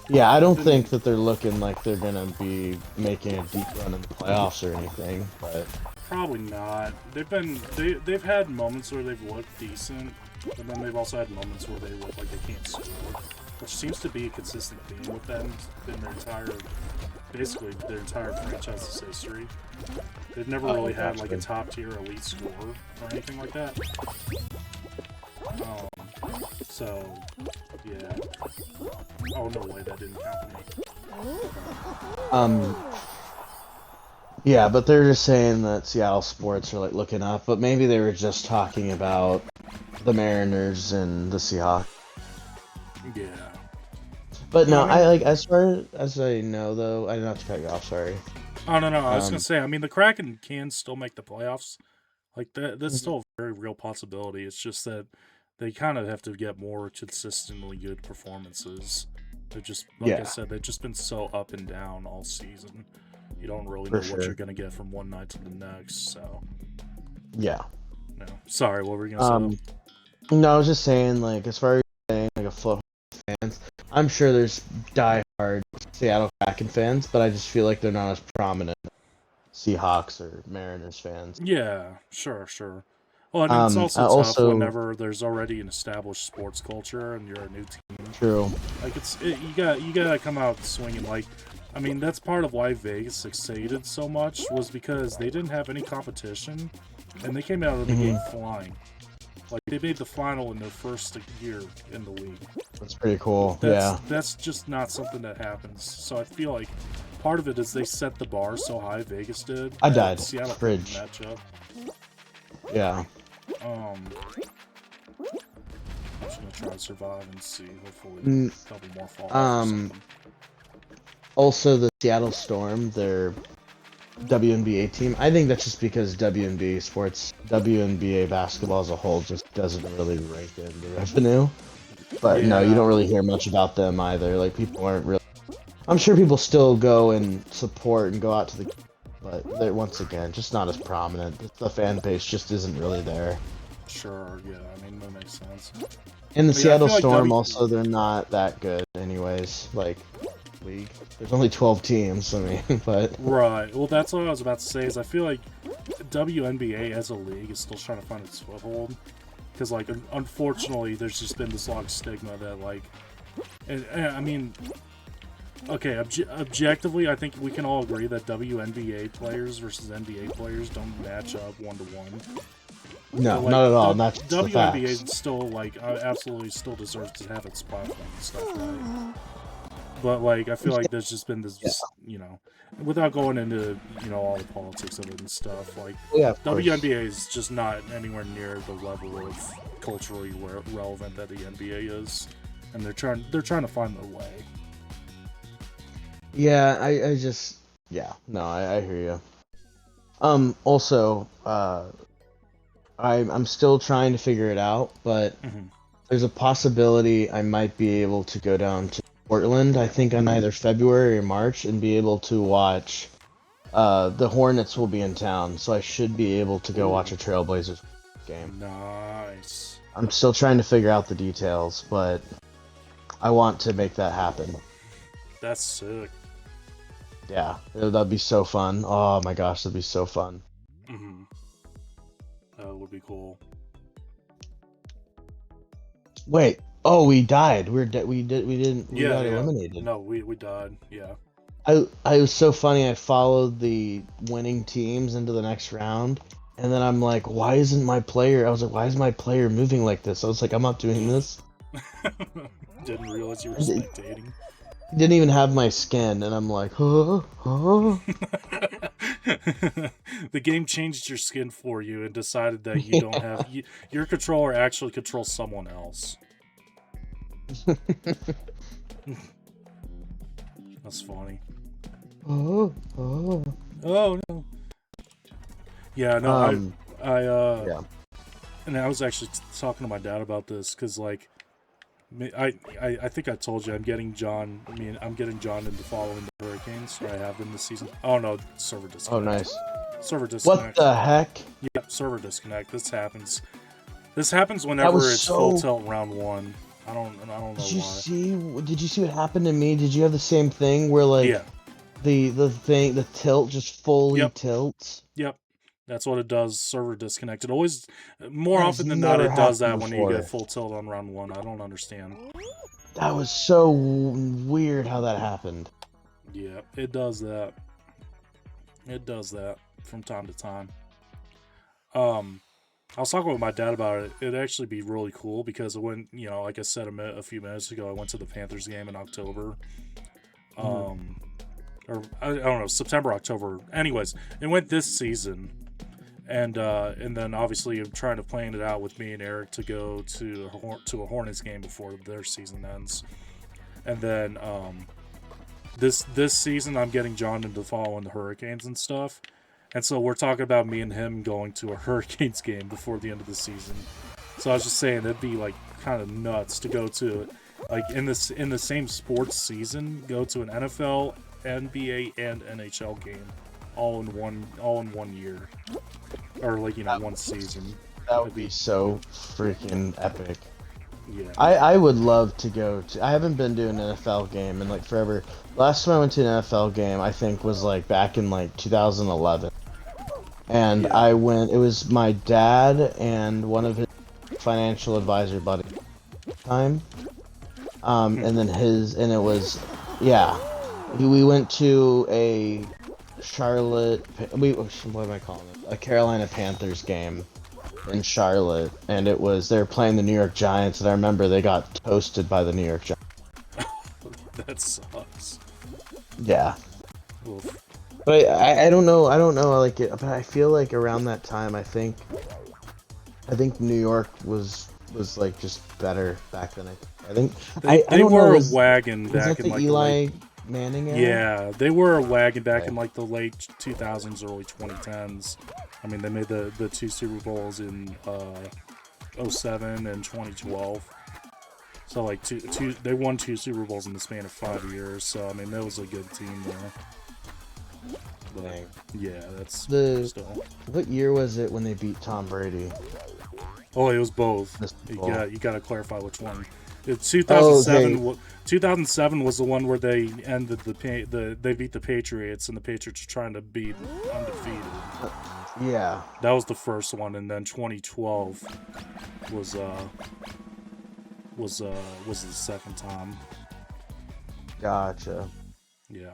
Yeah, I don't think that they're looking like they're gonna be making a deep run in the playoffs or anything, but Probably not. They've had moments where they've looked decent, but then they've also had moments where they look like they can't score, which seems to be a consistent theme with them in basically their entire franchise's history. They've never really had like a top tier elite scorer or anything like that. So yeah. Oh no way, that didn't count for me. Yeah, but they're just saying that Seattle sports are like looking up, but maybe they were just talking about the Mariners and the Seahawks. Yeah. But no, I like, as far as I know though, I didn't have to cut you off, sorry. Oh no, I was gonna Um, say. I mean, the Kraken can still make the playoffs. Like that's Mhm. still a very real possibility. It's just that they kind of have to get more consistently good performances. They just, like I Yeah, said, they've just been so up and down all season. You don't really for know what you're sure. gonna get from one night to the next. So, Yeah. no. Sorry, what were you gonna say though? Um, no, I was just saying, like, as far as saying, like, a flow fans, I'm sure there's diehard Seattle Kraken fans, but I just feel like they're not as prominent Seahawks or Mariners fans. Yeah, sure. Well, and it's I also tough also whenever there's already an established sports culture and you're a new team. true. Like you gotta come out swinging. Like, I mean, that's part of why Vegas succeeded so much was because they didn't have any competition, and they came out of the Hmm. gate flying. Like they made the final in their first year in the league. That's pretty cool. Yeah, That's just not something that happens. So I feel like part of it is they set the bar so high, Vegas did, I that died. Seattle couldn't Fridge. match up. Yeah. Um, I'm just gonna try to survive and see. Hopefully, Mm, there'll be more fall off or Um. something. Also, the Seattle Storm, their WNBA team. I think that's just because WNBA basketball as a whole just doesn't really rake in the revenue. But no, you Yeah, don't really hear much about them either. Like people aren't really. I'm sure people still go and support and go out to the, but they're once again just not as prominent. The fan base just isn't really there. sure. Yeah, I mean that makes sense. And the But yeah, I Seattle feel like Storm also, they're not that good anyways. Like league, there's only 12 teams. I mean, but Right. Well, that's what I was about to say. Is I feel like WNBA as a league is still trying to find its foothold because, like, unfortunately, there's just been this long stigma that, like, and I mean, okay, objectively, I think we can all agree that WNBA players versus NBA players don't match up 1-to-1. no, But like not at all. And that's just the WNBA facts. still like absolutely still deserves to have its platform and stuff, right? But like I feel like there's just been Yeah, this, without going into all the politics of it and stuff. Like yeah, of course. WNBA is just not anywhere near the level of culturally relevant that the NBA is, and they're trying to find their way. Yeah, I just, yeah, no, I hear you. Also, I'm still trying to figure it out, but Hmm. there's a possibility I might be able to go down to Portland, I think on either February or March, and be able to watch. The Hornets will be in town, so I should be able to go watch Ooh, a Trailblazers game. nice. I'm still trying to figure out the details, but I want to make that happen. That's sick. Yeah, that'd be so fun. Oh my gosh, that'd be so fun. Hmm. That would be cool. Wait. Oh, we died. We didn't. We Yeah, got yeah. eliminated. No, we died. Yeah. I was so funny. I followed the winning teams into the next round, and then I'm like, why isn't my player? I was like, why is my player moving like this? I was like, I'm not doing this. Didn't realize you were And spectating. he didn't even have my skin, and I'm like, huh, huh. The game changed your skin for you and decided that you don't have your controller actually controls someone else. That's funny. Oh, oh. Oh no. Yeah, no, Um, I yeah. and I was actually talking to my dad about this because like I think I told you I'm getting John into following the Hurricanes. Or I have been this season. Oh no, server Oh, disconnect. nice. Server What disconnect. the heck? Yep, server disconnect. This happens. This happens That whenever was it's full so. tilt round one. I don't know Did you why. see? Did you see what happened to me? Did you have the same thing where like Yeah. the tilt just fully Yep. tilts? Yep. That's what it does. Server disconnect. It always, more That has often than not, never it does happened that when you get before. full tilt on round one. I don't understand. That was so weird how that happened. Yeah, it does that. It does that from time to time. I was talking with my dad about it. It'd actually be really cool because when like I said a few minutes ago, I went to the Panthers game in October. Mhm. Or I don't know, September, October. Anyways, it went this season, and then obviously I'm trying to plan it out with me and Eric to go to a Hornets game before their season ends, and then this season I'm getting John into following the Hurricanes and stuff, and so we're talking about me and him going to a Hurricanes game before the end of the season. So I was just saying it'd be like kind of nuts to go to, like in the same sports season, go to an NFL, NBA, and NHL game, all in one year, or like one season. That would be so freaking epic. Yeah. I would love to go to. I haven't been to an NFL game in like forever. Last time I went to an NFL game, I think was like back in like 2011, and Yeah. I went. It was my dad and one of his financial advisor buddies at the time, and then and it was, yeah, we went to a Charlotte. What am I calling it? A Carolina Panthers game in Charlotte, and it was they were playing the New York Giants, and I remember they got toasted by the New York Giants. That sucks. Yeah. Oof. But I don't know like it, but I feel like around that time I think New York was like just better back then. I think they don't were know, a wagon back in like Eli the late, Manning era? yeah, they were a wagon back in like the late 2000s, early 2010s. I mean, they made the 2 Super Bowls in 07 and 2012. So like they won 2 Super Bowls in the span of 5 years. So I mean, that was a good team there. But, yeah, that's still. What year was it when they beat Tom Brady? Oh, it was both. You got to clarify which one. 2007. Oh, okay. 2007 was the one where they ended they beat the Patriots, and the Patriots were trying to be undefeated. Yeah. That was the first one, and then 2012 was the second time. Gotcha. Yeah.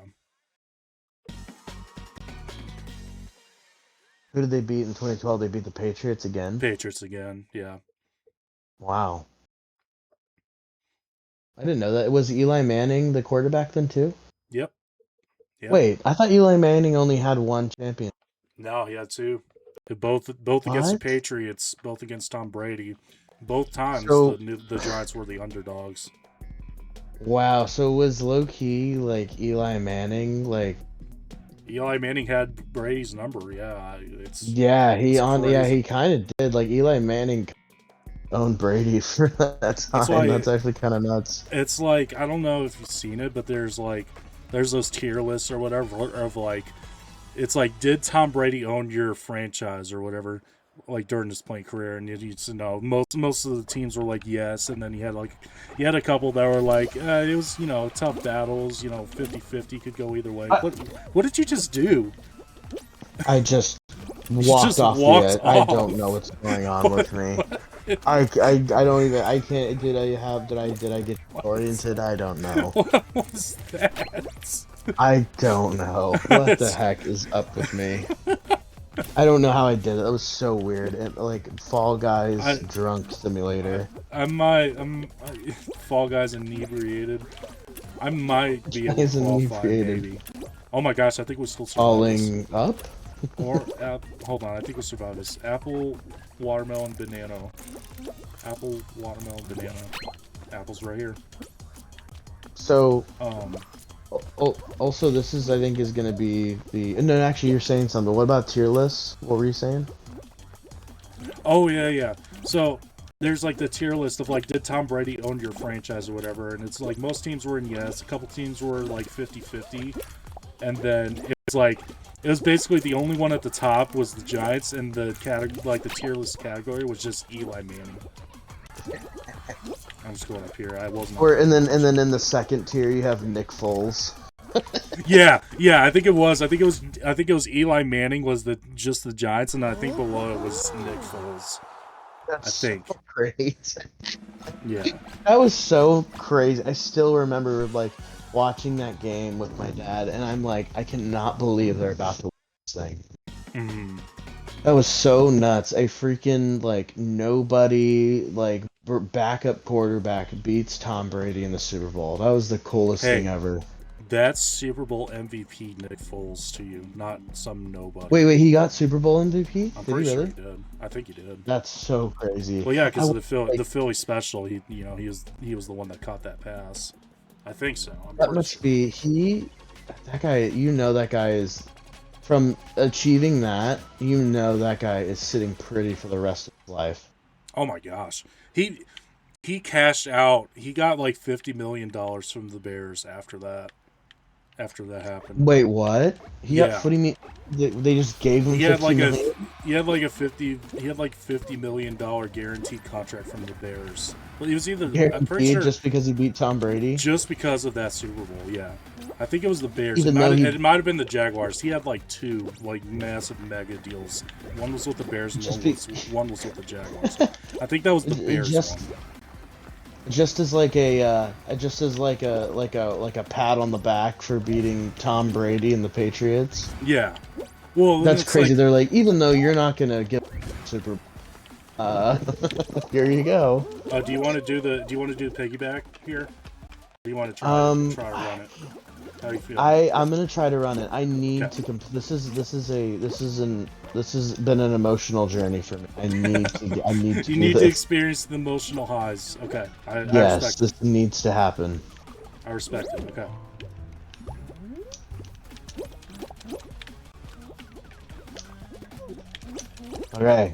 Who did they beat in 2012? They beat the Patriots again? Patriots again, yeah. Wow. I didn't know that. Was Eli Manning the quarterback then too? Yep. Wait, I thought Eli Manning only had one champion. No, he had 2. Both against the Patriots, both against Tom Brady. Both times the Giants were the underdogs. Wow, so was low key like Eli Manning like? Eli Manning had Brady's number. Yeah, he kind of did. Like Eli Manning owned Brady for that time. That's actually kind of nuts. It's like, I don't know if you've seen it, but there's those tier lists or whatever of like, it's like, did Tom Brady own your franchise or whatever, like during his playing career? And you know, most of the teams were like yes, and then you had a couple that were like it was tough battles, 50-50, could go either way. What did you just do? I just walked off the edge. I don't know what's going on with me. I don't even. I can't. Did I get oriented? I don't know. What was that? I don't know. What the heck is up with me? I don't know how I did it. That was so weird. And like Fall Guys drunk simulator. I'm Fall Guys inebriated. I might be able to qualify, maybe. Oh my gosh, I think we still survive Falling this. up? Or hold on, I think we'll survive this. Apple, watermelon, banana. Apple, watermelon, banana. Apple's right here. So also this is, I think, is gonna be the no, actually you're saying something. What about tier lists? What were you saying? Oh yeah. So there's like the tier list of like, did Tom Brady own your franchise or whatever, and it's like most teams were in yes, a couple teams were like 50-50, and then it's like, it was basically the only one at the top was the Giants, and the tier list category was just Eli Manning. I'm just going up here. I wasn't. And then in the second tier you have Nick Foles. yeah. I think it was Eli Manning was just the Giants, and I think below it was Nick Foles. That's so crazy. Yeah. That was so crazy. I still remember like watching that game with my dad, and I'm like, I cannot believe they're about to win this thing. Mm-hmm. That was so nuts. A freaking like nobody like backup quarterback beats Tom Brady in the Super Bowl. That was the coolest thing ever. That's Super Bowl MVP Nick Foles to you, not some nobody. Wait, he got Super Bowl MVP? I'm pretty sure he did. I think he did. That's so crazy. Well, yeah, because of the Philly special, he was the one that caught that pass. I think so. I'm That pretty must sure. be that guy. You know that guy is from achieving that. You know that guy is sitting pretty for the rest of his life. Oh my gosh, he cashed out. He got like $50 million from the Bears after that. After that happened. Wait, what? He got Yeah, footy me. They just gave him he had 50 like a million. he had like a 50 he had like $50 million guaranteed contract from the Bears. Well, he was either I'm pretty Guaranteed sure just because he beat Tom Brady. just because of that Super Bowl. Yeah, I think it was the Bears. Even though he It might have been the Jaguars. He had like two like massive mega deals. One was with the Bears and one was with the Jaguars. I think that was the Bears just one. just as like a like a pat on the back for beating Tom Brady and the Patriots. Yeah. Well, That's it's crazy. like, They're like, even though you're not gonna get Super, here you go. do you want to do the piggyback here? Or do you want to Um, try to run it? How do you feel? I'm gonna try to run it. I need Okay. to This has been an emotional journey for me. I need to You do need to this. experience the emotional highs. Okay, I Yes, respect this it. needs to happen. I respect it. Okay. Okay.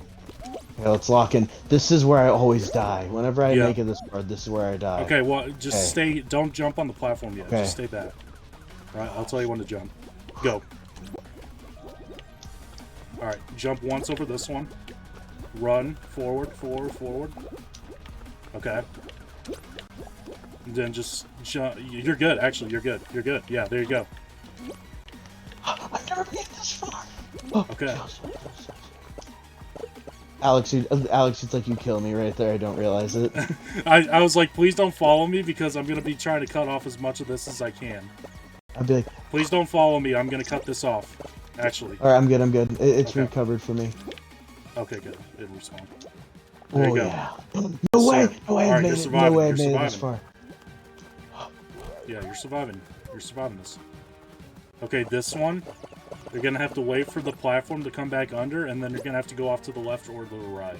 Okay, let's lock in. This is where I always die. Whenever I Yeah. make it this far, this is where I die. Okay. Well, just Okay. stay. Don't jump on the platform yet. Okay. Just stay back. All right. I'll tell you when to jump. Go. All right. Jump once over this one. Run forward, forward, forward. Okay. And then just jump. You're good. Actually, you're good. You're good. Yeah. There you go. I've never made this far. Oh, Okay. Alex, it's like you kill me right there. I don't realize it. I was like, please don't follow me because I'm gonna be trying to cut off as much of this as I can. I'd be like, Please don't follow me. I'm gonna cut this off. Actually. all right, I'm good. I'm good. It's Okay. recovered for me. Okay, good. It respawned. There Oh you go. yeah. Yes, No way. sir. No way. All I've right, made you're it. No surviving. way. You're I've made it this surviving. far. Yeah, you're surviving. You're surviving this. Okay, this one, you're gonna have to wait for the platform to come back under, and then you're gonna have to go off to the left or the right.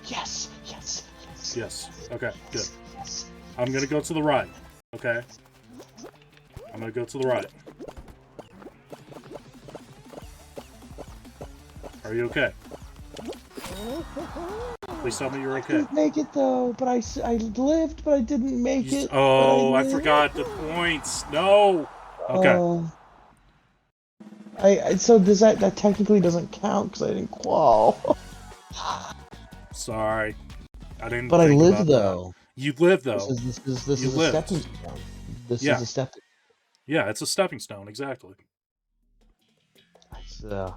Yes. Yes. Yes. Yes. Okay, good. Yes. I'm gonna go to the right. Okay. I'm gonna go to the right. Are you okay? Please tell me you're I okay. didn't make it though, but I lived, but I didn't make it. Oh, but I lived. forgot the points. No. Okay. Oh. So does that technically doesn't count because I didn't qual. Sorry. I didn't But I think lived about though. that. You live though. This You is a lived. stepping stone. This Yeah. is a stepping. Yeah, it's a stepping stone, exactly. So,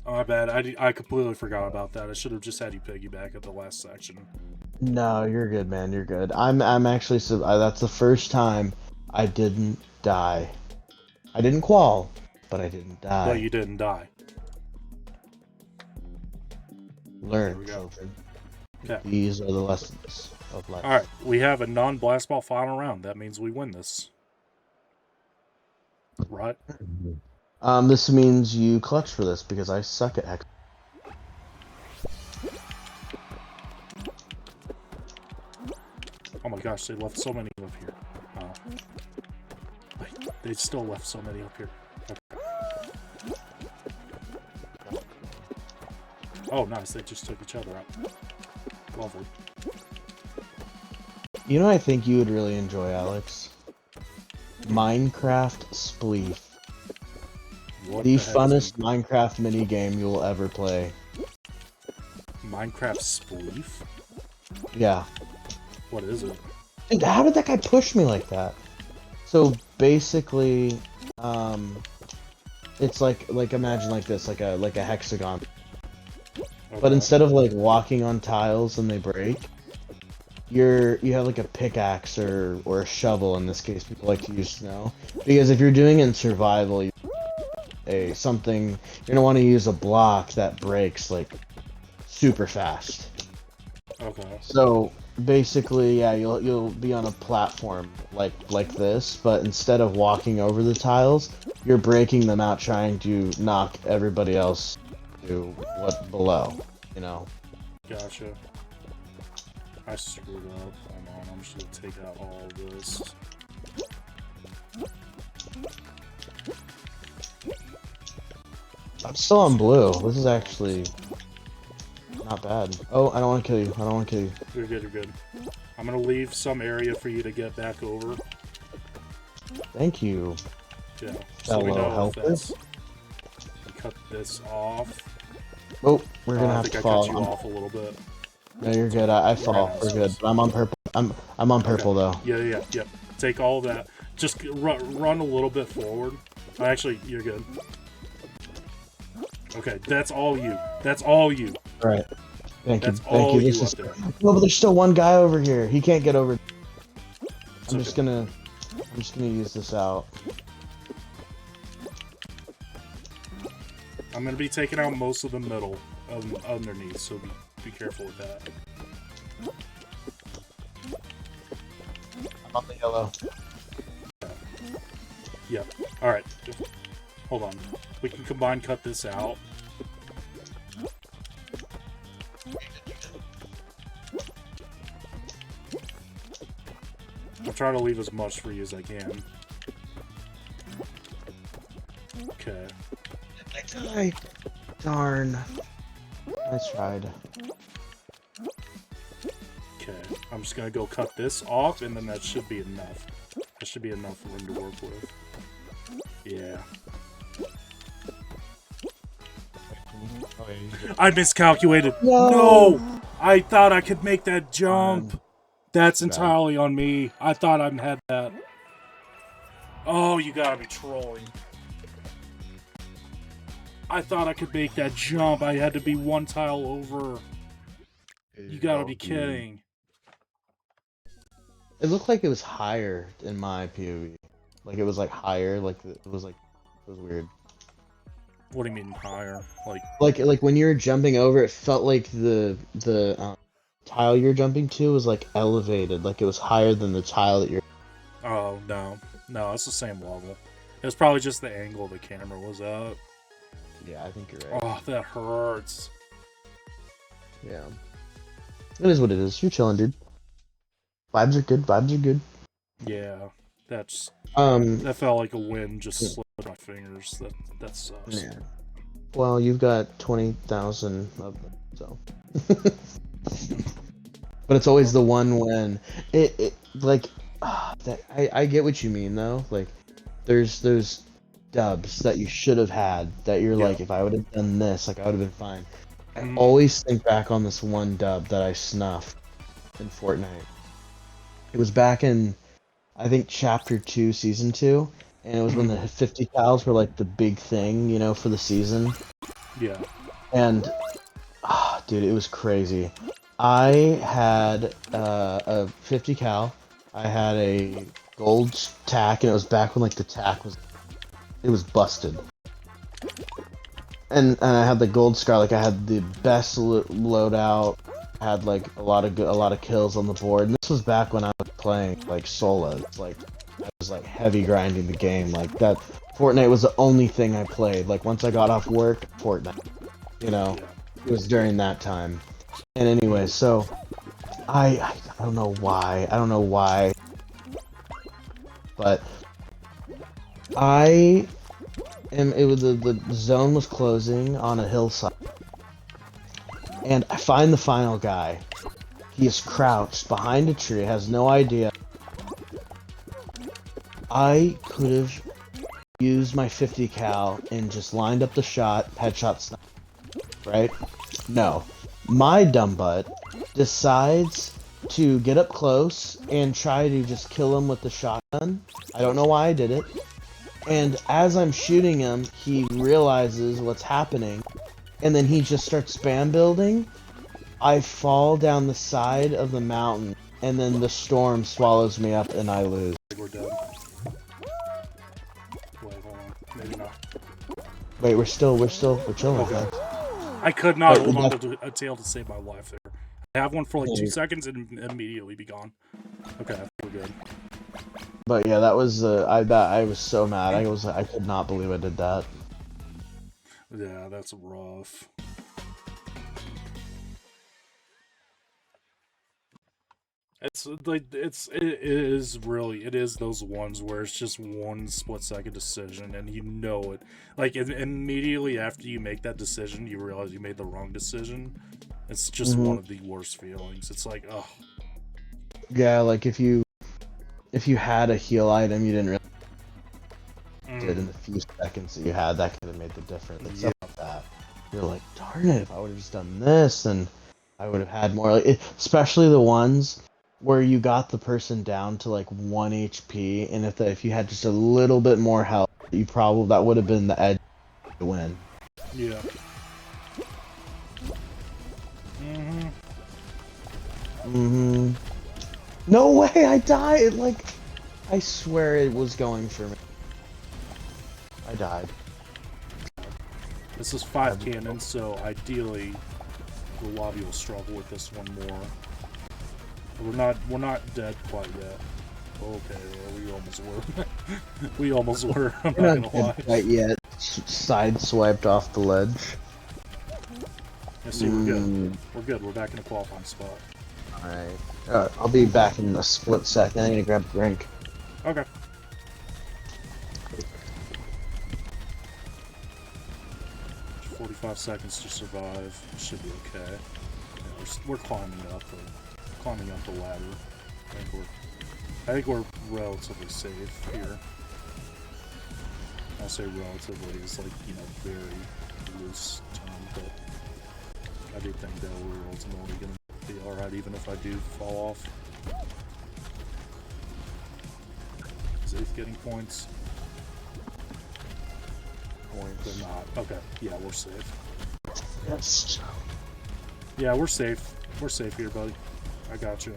Oh, my bad. I completely forgot about that. I should have just had you piggyback at the last section. no, you're good, man. You're good. I'm actually that's the first time I didn't die. I didn't qual, but I didn't die. But you didn't die. There Learn, we go. children. Okay. These are the lessons of life. Alright, we have a non-blast ball final round. That means we win this. Right? This means you clutch for this because I suck at hex. Oh my gosh, they left so many up here. Oh. Wait, they still left so many up here. Okay. Oh, nice. They just took each other out. Lovely. You know what I think you would really enjoy, Alex? Minecraft Spleef. What The heck is funnest Minecraft minigame you will ever play. Minecraft Spleef? Yeah. What is it? Dude, how did that guy push me like that? So basically, it's like imagine like this, like a hexagon. Okay. But instead of like walking on tiles and they break, you have like a pickaxe or a shovel. In this case, people like to use snow because if you're doing it in survival, you're gonna want to use a block that breaks like super fast. Okay. So basically, yeah, you'll be on a platform like this, but instead of walking over the tiles, you're breaking them out, trying to knock everybody else to what below, you know. Gotcha. I screwed up. Hold on. I'm just gonna take out all of this. I'm still on blue. This is actually not bad. Oh, I don't want to kill you. I don't want to kill you. You're good, you're good. I'm gonna leave some area for you to get back over. Thank you. Yeah, so we know helper. that's... Cut this off. Oh, we're gonna have to fall. I cut you off a little bit. No, you're good. I fall. We're good. But I'm on purple. I'm on purple though. Yeah. Take all that. Just run a little bit forward. Actually, you're good. Okay, that's all you. That's all you. All right. Thank you. That's all you up there. No, but there's still one guy over here. He can't get over. I'm just gonna use this out. I'm gonna be taking out most of the middle underneath, so be careful with that. I'm on the yellow. Yep. All right. Hold on. We can combine cut this out. I'm trying to leave as much for you as I can. Okay. I darn. I tried. Okay. I'm just gonna go cut this off, and then that should be enough. That should be enough room to work with. Yeah. I miscalculated. No! I thought I could make that jump. That's entirely on me. I thought I had that. Oh, you gotta be trolling. I thought I could make that jump. I had to be one tile over. You gotta be kidding. It looked like it was higher in my POV. Like it was like higher. Like it was weird. What do you mean higher? Like when you were jumping over, it felt like the tile you're jumping to was like elevated. Like it was higher than the tile that you're. Oh no, it's the same level. It was probably just the angle the camera was at. Yeah, I think you're right. Oh, that hurts. Yeah. It is what it is. You're chilling, dude. Vibes are good. Vibes are good. Yeah, that's that felt like a win. Just slipped my fingers. That sucks. Yeah. Well, you've got 20,000 of them, so. But it's always the one when it like that. I get what you mean though. Like, there's those dubs that you should have had that you're like, if I would have done this, like I would have been fine. I always think back on this one dub that I snuffed in Fortnite. It was back in, I think, Chapter 2, Season 2, and it was when the 50 cals were like the big thing, you know, for the season. Yeah. And, dude, it was crazy. I had a 50 cal, I had a gold tack, and it was back when like the tack was, it was busted. And I had the gold scar, like I had the best loadout, had like a lot of kills on the board. And this was back when I was playing like solos, like I was like heavy grinding the game, like that. Fortnite was the only thing I played. Like once I got off work, Fortnite, you know, it was during that time. And anyway, so I don't know why, but the zone was closing on a hillside, and I find the final guy. He is crouched behind a tree, has no idea. I could have used my 50 cal and just lined up the shot, headshot snipe, right? No. My dumb butt decides to get up close and try to just kill him with the shotgun. I don't know why I did it. And as I'm shooting him, he realizes what's happening, and then he just starts spam building. I fall down the side of the mountain, and then the storm swallows me up, and I lose. We're dead. Wait, hold on. Maybe not. Wait, we're chilling. Okay. I could not hold on to a tail to save my life there. I have one for like 2 seconds and immediately be gone. Okay, we're good. But yeah, that was I was so mad. I could not believe I did that. Yeah, that's rough. It's like it is those ones where it's just one split second decision and you know it. Like immediately after you make that decision, you realize you made the wrong decision. It's just one of the worst feelings. It's like, oh. Yeah, like if you had a heal item you didn't really did in the few seconds that you had, that could have made the difference. Like stuff like that. You're like, darn it, if I would have just done this, and I would have had more. Like, especially the ones where you got the person down to like 1 HP, and if you had just a little bit more health, that would have been the edge to win. Yeah. No way, I died! Like, I swear it was going for me. I died. This is 5 cannons, so ideally the lobby will struggle with this one more. We're not dead quite yet. Okay, well, we almost were. We almost were. I'm not gonna lie. Quite yet. Sideswiped off the ledge. Yeah, see, we're good. We're good. We're back in a qualifying spot. Alright. I'll be back in a split second. I need to grab a drink. Okay. Just 45 seconds to survive. Should be okay. Yeah, we're climbing up the ladder. I think we're relatively safe here. I'll say relatively is like, very loose term, but I do think that we're ultimately gonna be alright even if I do fall off. Is Eighth getting points? They're not. Okay, yeah, we're safe. Yes. Yeah, we're safe. We're safe here, buddy. I got you.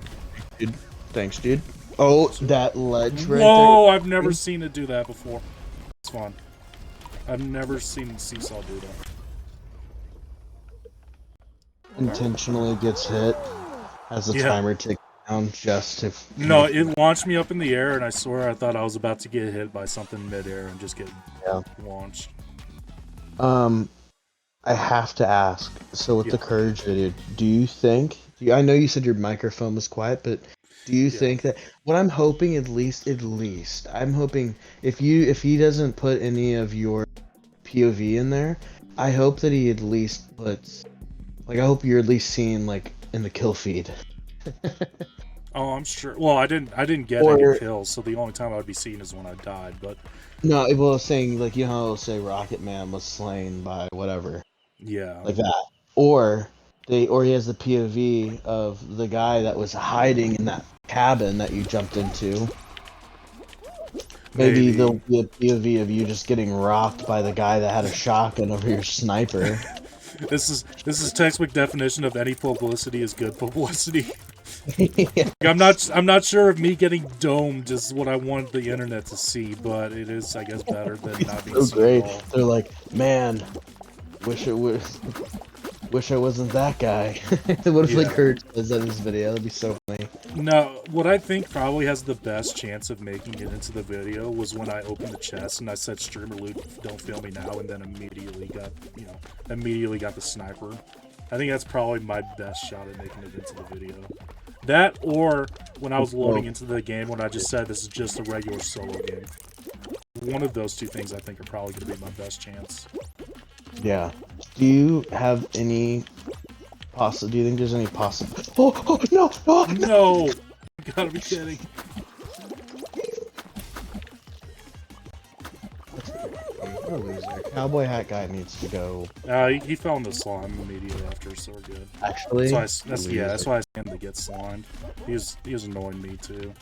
Dude. Thanks, dude. Oh, that ledge right there. Whoa, I've never seen it do that before. It's fun. I've never seen Seesaw do that. Intentionally gets hit as the timer ticks down just to... No, it launched me up in the air, and I swear I thought I was about to get hit by something midair and just get launched. I have to ask, so with the Courage video, do you think... I know you said your microphone was quiet, but do you think that... What I'm hoping, at least, I'm hoping if he doesn't put any of your POV in there, I hope that he at least puts... Like, I hope you're at least seeing, like, in the kill feed. Oh, I'm sure. Well, I didn't get any kills, so the only time I would be seeing is when I died, but... No, it was saying, like, you know how it'll say Rocket Man was slain by whatever. Yeah. Like that. Or he has the POV of the guy that was hiding in that cabin that you jumped into. Maybe there'll be a POV of you just getting rocked by the guy that had a shotgun over your sniper. This is textbook definition of any publicity is good publicity. Like, I'm not sure if me getting domed is what I want the internet to see, but it is, I guess, better than not being seen great. at all. They're like, man, wish I wasn't that guy. What if like Kurt says that in this video? That'd be so funny. No, what I think probably has the best chance of making it into the video was when I opened the chest and I said streamer loot, don't fail me now, and then immediately got the sniper. I think that's probably my best shot at making it into the video. That, or when I was loading into the game when I just said this is just a regular solo game. One of those two things I think are probably going to be my best chance. Yeah. Do you have any do you think there's any possible... Oh, no! Oh, no! You gotta be kidding. What a loser. Cowboy hat guy needs to go. He fell in the slime immediately after, so we're good. Actually? That's why I sent him to get slimed. He was annoying me too.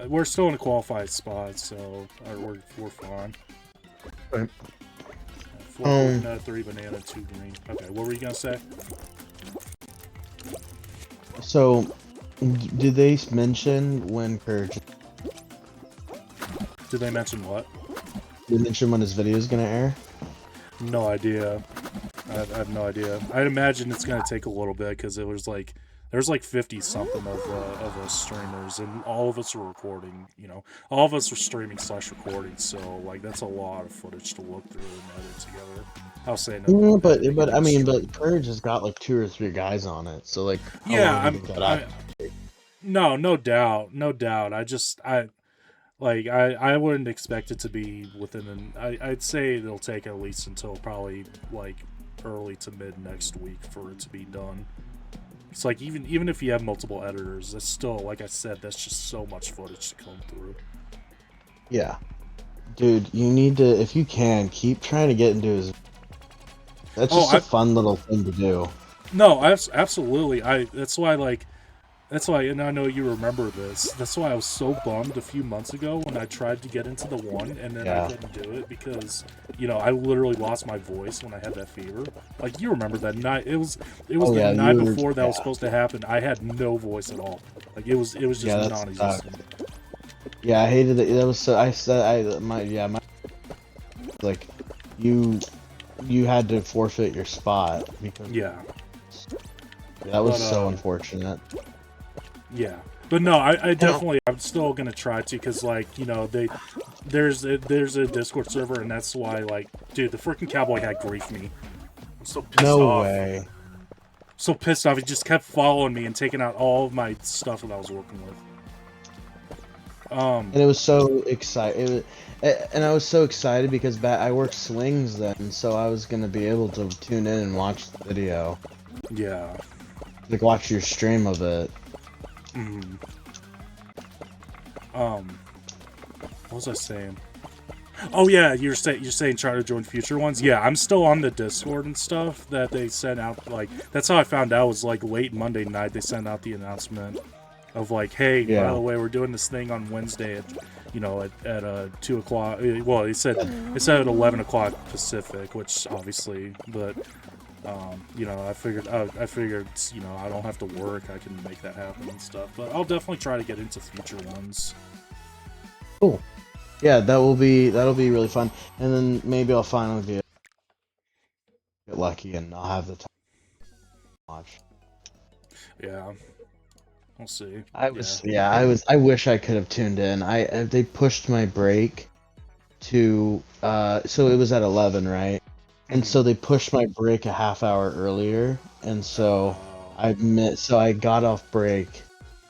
We're still in a qualified spot, so we're fine. Right. 4 coconut, 3 banana, 2 green. Okay, what were you gonna say? So, did they mention when Courage... Did they mention what? Did they mention when his video is gonna air? No idea. I have no idea. I'd imagine it's gonna take a little bit because it was like there's like 50 something of us streamers, and all of us are recording. All of us are streaming / recording. So like that's a lot of footage to look through and edit together. I'll say no. But Courage has got like 2 or 3 guys on it. So like yeah, No, no doubt, no doubt. I wouldn't expect it to be within I'd say it'll take at least until probably like early to mid next week for it to be done. It's like even if you have multiple editors, that's still, like I said, that's just so much footage to comb through. Yeah, dude, you need to, if you can, keep trying to get into his. That's Oh, just a I fun little thing to do. no, absolutely. That's why, and I know you remember this. That's why I was so bummed a few months ago when I tried to get into the one and then I Yeah. couldn't do it because, I literally lost my voice when I had that fever. Like, you remember that night? It was Oh the yeah, night you were. before that was Yeah, supposed to happen. I had no voice at all. Like, it was just yeah, that's non-existent. yeah. I hated it. That was so. I said my like, you you had to forfeit your spot because Yeah, that was but so unfortunate. yeah. But no, I I don't. definitely, I'm still gonna try to, because there's a Discord server, and that's why, like, dude, the freaking cowboy hat griefed me. I'm so pissed No off. way. So pissed off. He just kept following me and taking out all of my stuff that I was working with. And it was so excited. And I was so excited because I worked swings then, so I was gonna be able to tune in and watch the video, Yeah. like watch your stream of it. Mm. What was I saying? Oh yeah, you're saying try to join future ones. Yeah, I'm still on the Discord and stuff that they sent out. Like, that's how I found out, was like late Monday night. They sent out the announcement of like, hey, by Yeah. the way, we're doing this thing on Wednesday at 2 o'clock. Well, it said at 11 o'clock Pacific, which obviously, but I figured I don't have to work. I can make that happen and stuff. But I'll definitely try to get into future ones. Cool. Yeah, that'll be really fun. And then maybe I'll finally get lucky and I'll have the time to watch. Yeah, we'll see. I wish I could have tuned in. They pushed my break to so it was at 11, right? And so they pushed my break a half hour earlier, and so I got off break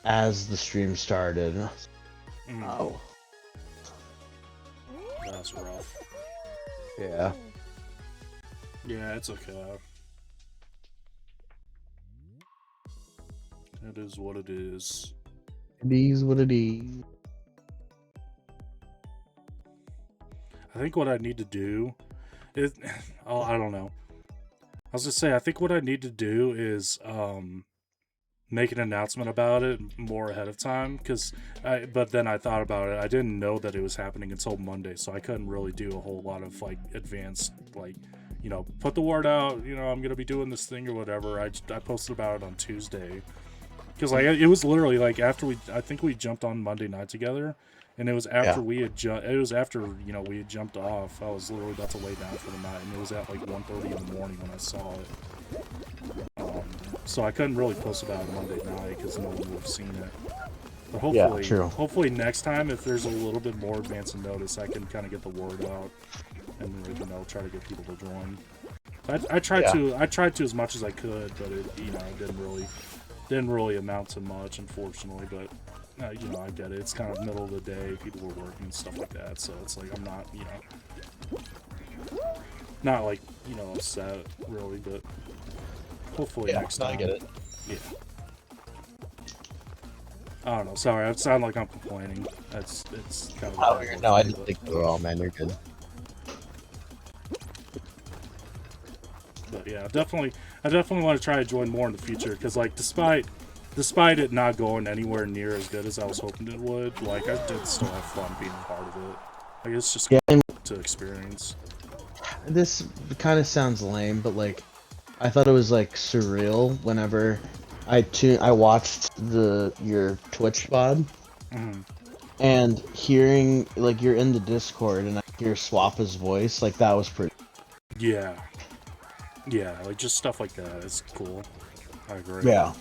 as the stream started. Oh. That's rough. Yeah. Yeah, it's okay. It is what it is. It is what it is. I think what I need to do is, I don't know. I was just say, I think what I need to do is make an announcement about it more ahead of time, but then I thought about it. I didn't know that it was happening until Monday, so I couldn't really do a whole lot of like advanced, like, put the word out. I'm gonna be doing this thing or whatever. I posted about it on Tuesday, because like it was literally like after I think we jumped on Monday night together, and it was after we had we had jumped off. I was literally about to lay down for the night, and it was at like 1:30 in the morning when I saw it. So I couldn't really post about it Monday night because no one would have seen it. But hopefully next time, if there's a little bit more advance and notice, I can kind of get the word out and try to get people to join. I tried to as much as I could, but it didn't really amount to much, unfortunately. But I get it. It's kind of middle of the day, people were working and stuff like that, so it's like I'm not not like upset really, but hopefully next time. I get it. Yeah. I don't know. Sorry, I sound like I'm complaining. It's kind of. Oh, no, I didn't think you were all, man. You're good. But yeah, I definitely want to try to join more in the future, because like despite it not going anywhere near as good as I was hoping it would, like I did still have fun being a part of it. Like it's just cool to experience. This kind of sounds lame, but like I thought it was like surreal whenever I watched your Twitch VOD, and hearing like you're in the Discord and I hear Swappa's voice, like that was pretty. Yeah, like just stuff like that. It's cool. I agree. Yeah.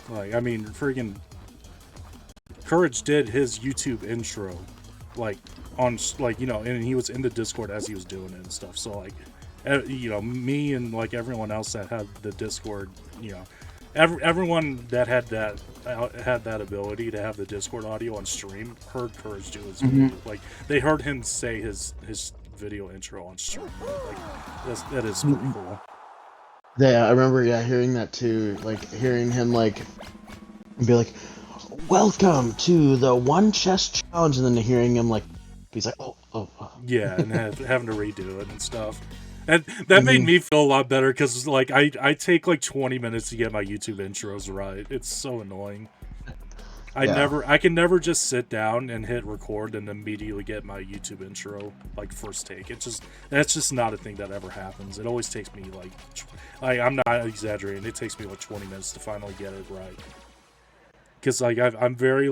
Like, I mean, freaking Courage did his YouTube intro, like on and he was in the Discord as he was doing it and stuff. So like, me and like everyone else that had the Discord, everyone that had that ability to have the Discord audio on stream heard Courage do his video. Like they heard him say his video intro on stream. Like that is pretty cool. Yeah, I remember hearing that too. Like hearing him like be like, "Welcome to the one chest challenge," and then hearing him like, he's like, "Oh." Yeah, and having to redo it and stuff. And that made me feel a lot better because like I take like 20 minutes to get my YouTube intros right. It's so annoying. I can never just sit down and hit record and immediately get my YouTube intro like first take. That's just not a thing that ever happens. It always takes me like I'm not exaggerating. It takes me like 20 minutes to finally get it right. Because like I'm very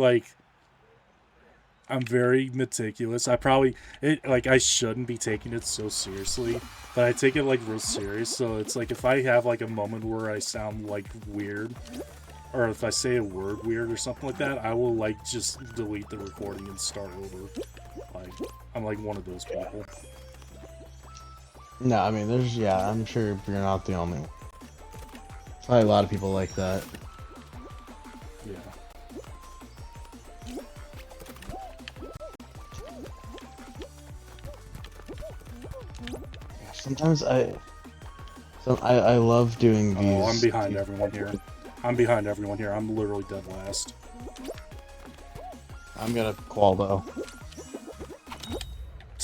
meticulous. I shouldn't be taking it so seriously, but I take it like real serious. So it's like if I have like a moment where I sound like weird, or if I say a word weird or something like that, I will like just delete the recording and start over. Like I'm like one of those people. No, I mean I'm sure you're not the only one. Probably a lot of people like that. Yeah. Sometimes I love doing these. Oh, I'm behind everyone here. I'm literally dead last. I'm gonna qual though.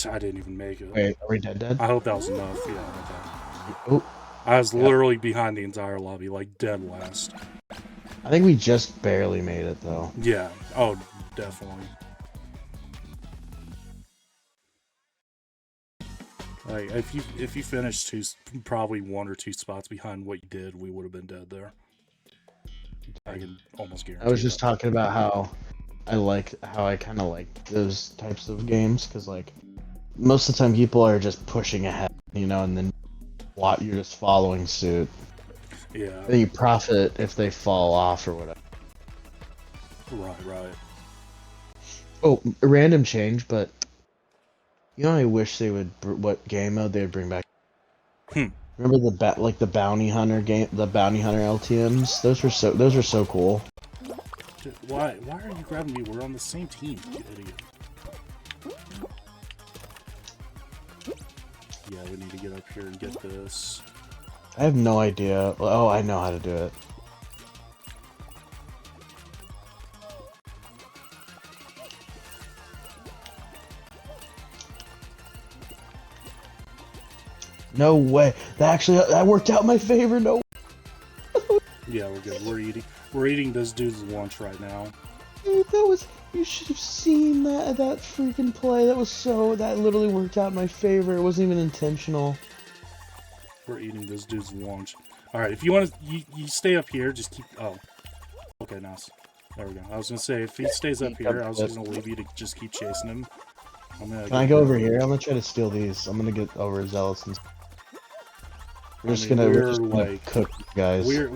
I didn't even make it. Wait, are we dead? I hope that was enough. Yeah, okay. Oh. I was literally behind the entire lobby, like dead last. I think we just barely made it though. Yeah. Oh, definitely. Like if you finished probably 1 or 2 spots behind what you did, we would have been dead there. I can almost guarantee. I was just talking about how I kind of like those types of games because like most of the time people are just pushing ahead, and then you're just following suit. Yeah. Then you profit if they fall off or whatever. Right. Oh, a random change, but I wish they would what game mode they would bring back. Remember the bounty hunter game, the bounty hunter LTMs? Those were so cool. Dude, why are you grabbing me? We're on the same team, you idiot. Yeah, we need to get up here and get this. I have no idea. Oh, I know how to do it. No way. That worked out in my favor. No. Yeah, we're good. We're eating this dude's lunch right now. Dude, you should have seen that freaking play. That literally worked out in my favor. It wasn't even intentional. We're eating this dude's lunch. All right, if you want to, you stay up here. Just keep. Oh, okay, nice. There we go. I was gonna say if he stays up here, I was just gonna leave you to just keep chasing him. Can I go over here? I'm gonna try to steal these. I'm gonna get over zealots and. We're just gonna cook, guys. We're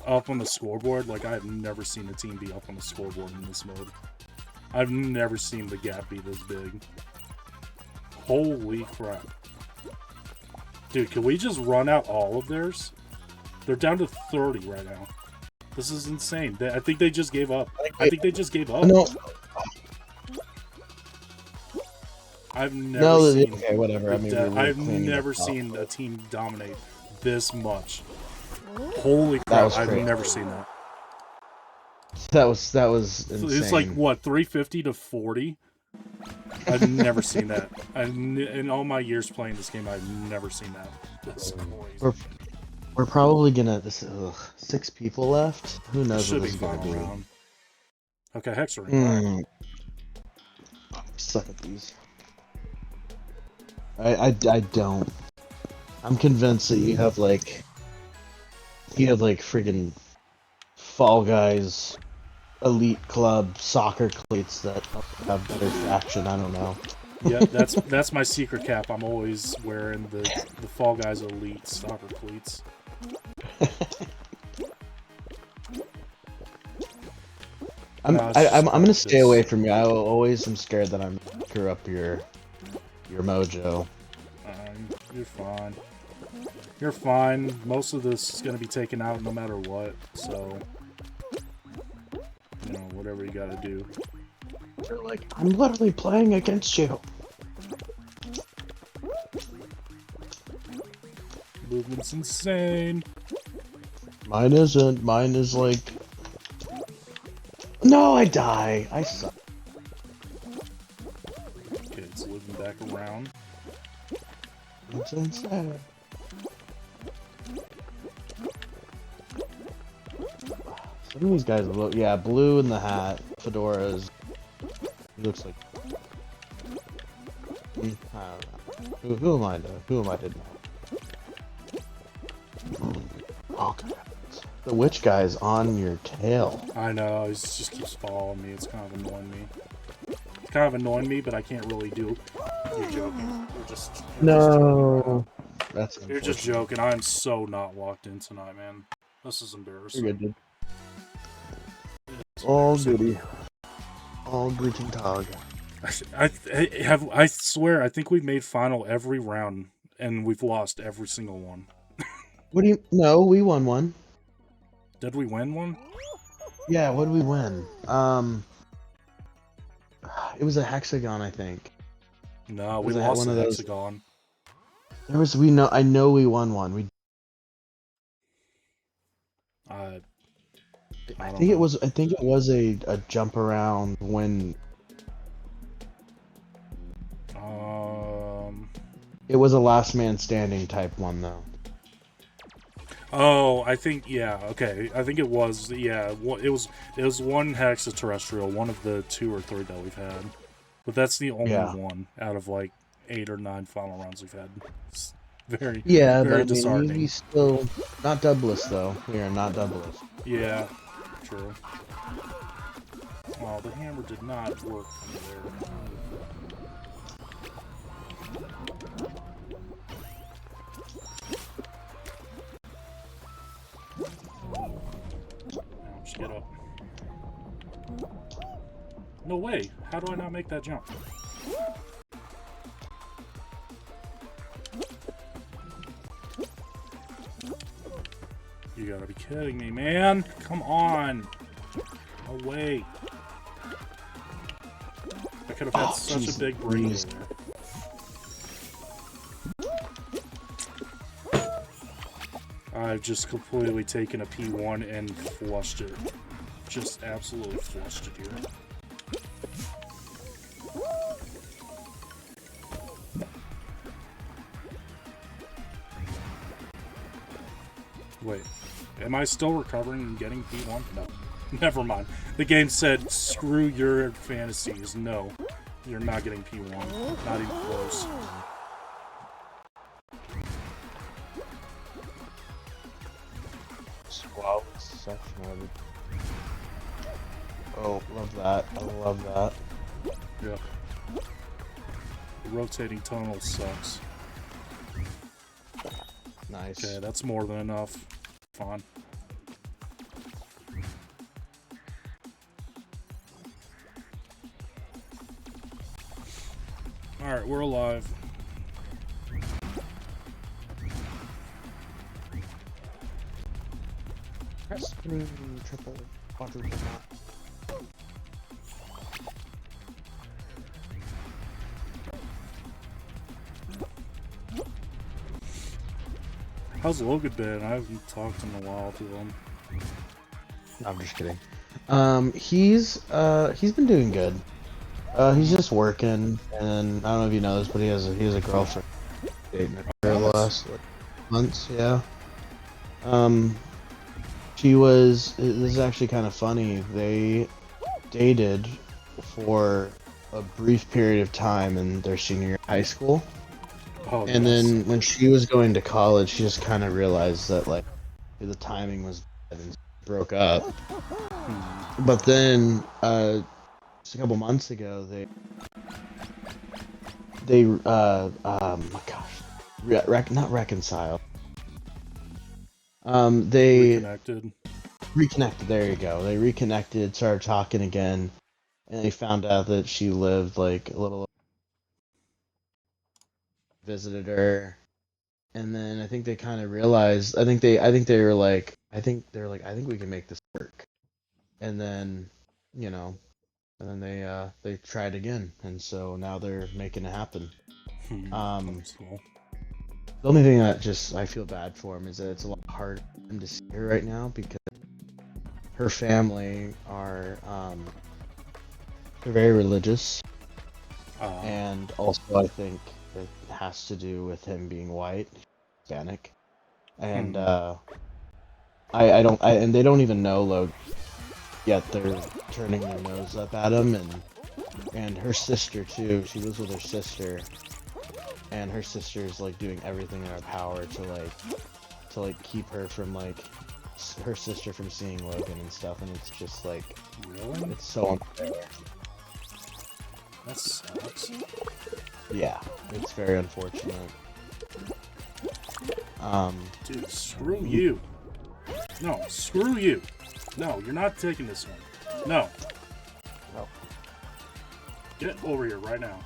up on the scoreboard. Like I've never seen a team be up on the scoreboard in this mode. I've never seen the gap be this big. Holy crap. Dude, can we just run out all of theirs? They're down to 30 right now. This is insane. I think they just gave up. No. I've never seen. Okay, whatever. I mean, I've never seen a team dominate this much. Holy crap! I've never seen that. That was insane. It's like what 350 to 40. I've never seen that. In all my years playing this game, I've never seen that. That's crazy. We're probably gonna 6 people left. Who knows what this is gonna be? Round. Okay, Hex ring. I suck at these. I don't. I'm convinced that you have freaking Fall Guys, Elite Club, soccer cleats that have better traction. I don't know. Yeah, that's my secret cap. I'm always wearing the Fall Guys Elite soccer cleats. I'm gonna stay away from you. I always am scared that I'm screw up your mojo. You're fine. You're fine. Most of this is gonna be taken out no matter what, so you know, whatever you gotta do. You're like, I'm literally playing against you. Movement's insane. Mine isn't. Mine is like... No, I die. I suck. Okay, it's looping back around. It's insane. Some of these guys look... Yeah, blue in the hat. Fedoras. He looks like... I don't know. Who am I to... Who am I to know? Oh, God. The witch guy's on your tail. I know, he just keeps following me. It's kind of annoying me. It's kind of annoying me, but I can't really do. You're joking. No. That's You're just joking. I'm so not locked in tonight, man. This is embarrassing. You're good, dude. All goody. All greeting tog. I swear, I think we've made final every round, and we've lost every single one. What do you... No, we won one. Did we win one? Yeah, what did we win? It was a hexagon, I think. No, we lost the hexagon. There was... We know... I know we won one. We... I think it was... I think it was a jump around when... It was a last man standing type one, though. Oh, I think, yeah, okay. I think it was, yeah, it was one hexaterrestrial, one of the 2 or 3 that we've had. But that's the only one out of, like, 8 or 9 final rounds we've had. It's very, very disheartening. We still... Not doubleless, though. We are not doubleless. Yeah, true. Oh, the hammer did not work from there. Just get up. No way! How do I not make that jump? You gotta be kidding me, man! Come on! No way! I could have had such a big break there. I've just completely taken a P1 and flushed it. Just absolutely flushed it here. Wait, am I still recovering and getting P1? No. Never mind. The game said, screw your fantasies. No, you're not getting P1. Not even close. Wow, section of it. Oh, love that. I love that. Yeah. The rotating tunnel sucks. Nice. Okay, that's more than enough. Fine. Alright, we're alive. Press triple, quadruple. How's Logan been? I haven't talked in a while to him. I'm just kidding. He's been doing good. He's just working, and I don't know if you know this, but he has a girlfriend dating her for the last months. Yeah. This is actually kind of funny. They dated for a brief period of time in their senior year of high school. Oh, and then when she was going to college, she just kind of realized that like the timing was bad and broke up. But then just a couple months ago, they my gosh, not reconciled. They reconnected. There you go. They reconnected, started talking again, and they found out that she lived like a little. Visited her, and then I think they kind of realized. I think we can make this work. And then, you know, and then they tried again, and so now they're making it happen. That's cool. The only thing that just I feel bad for him is that it's a lot harder for him to see her right now because her family are they're very religious, and also I think it has to do with him being white, Hispanic, and and they don't even know Logan yet. They're turning their nose up at him, and her sister too. She lives with her sister, and her sister's like doing everything in her power to keep her from her sister from seeing Logan and stuff, and it's just like Really? it's so unfair. That sucks. Yeah, it's very unfortunate. Dude, screw you. No, screw you. No, you're not taking this one. No. No. Get over here right now.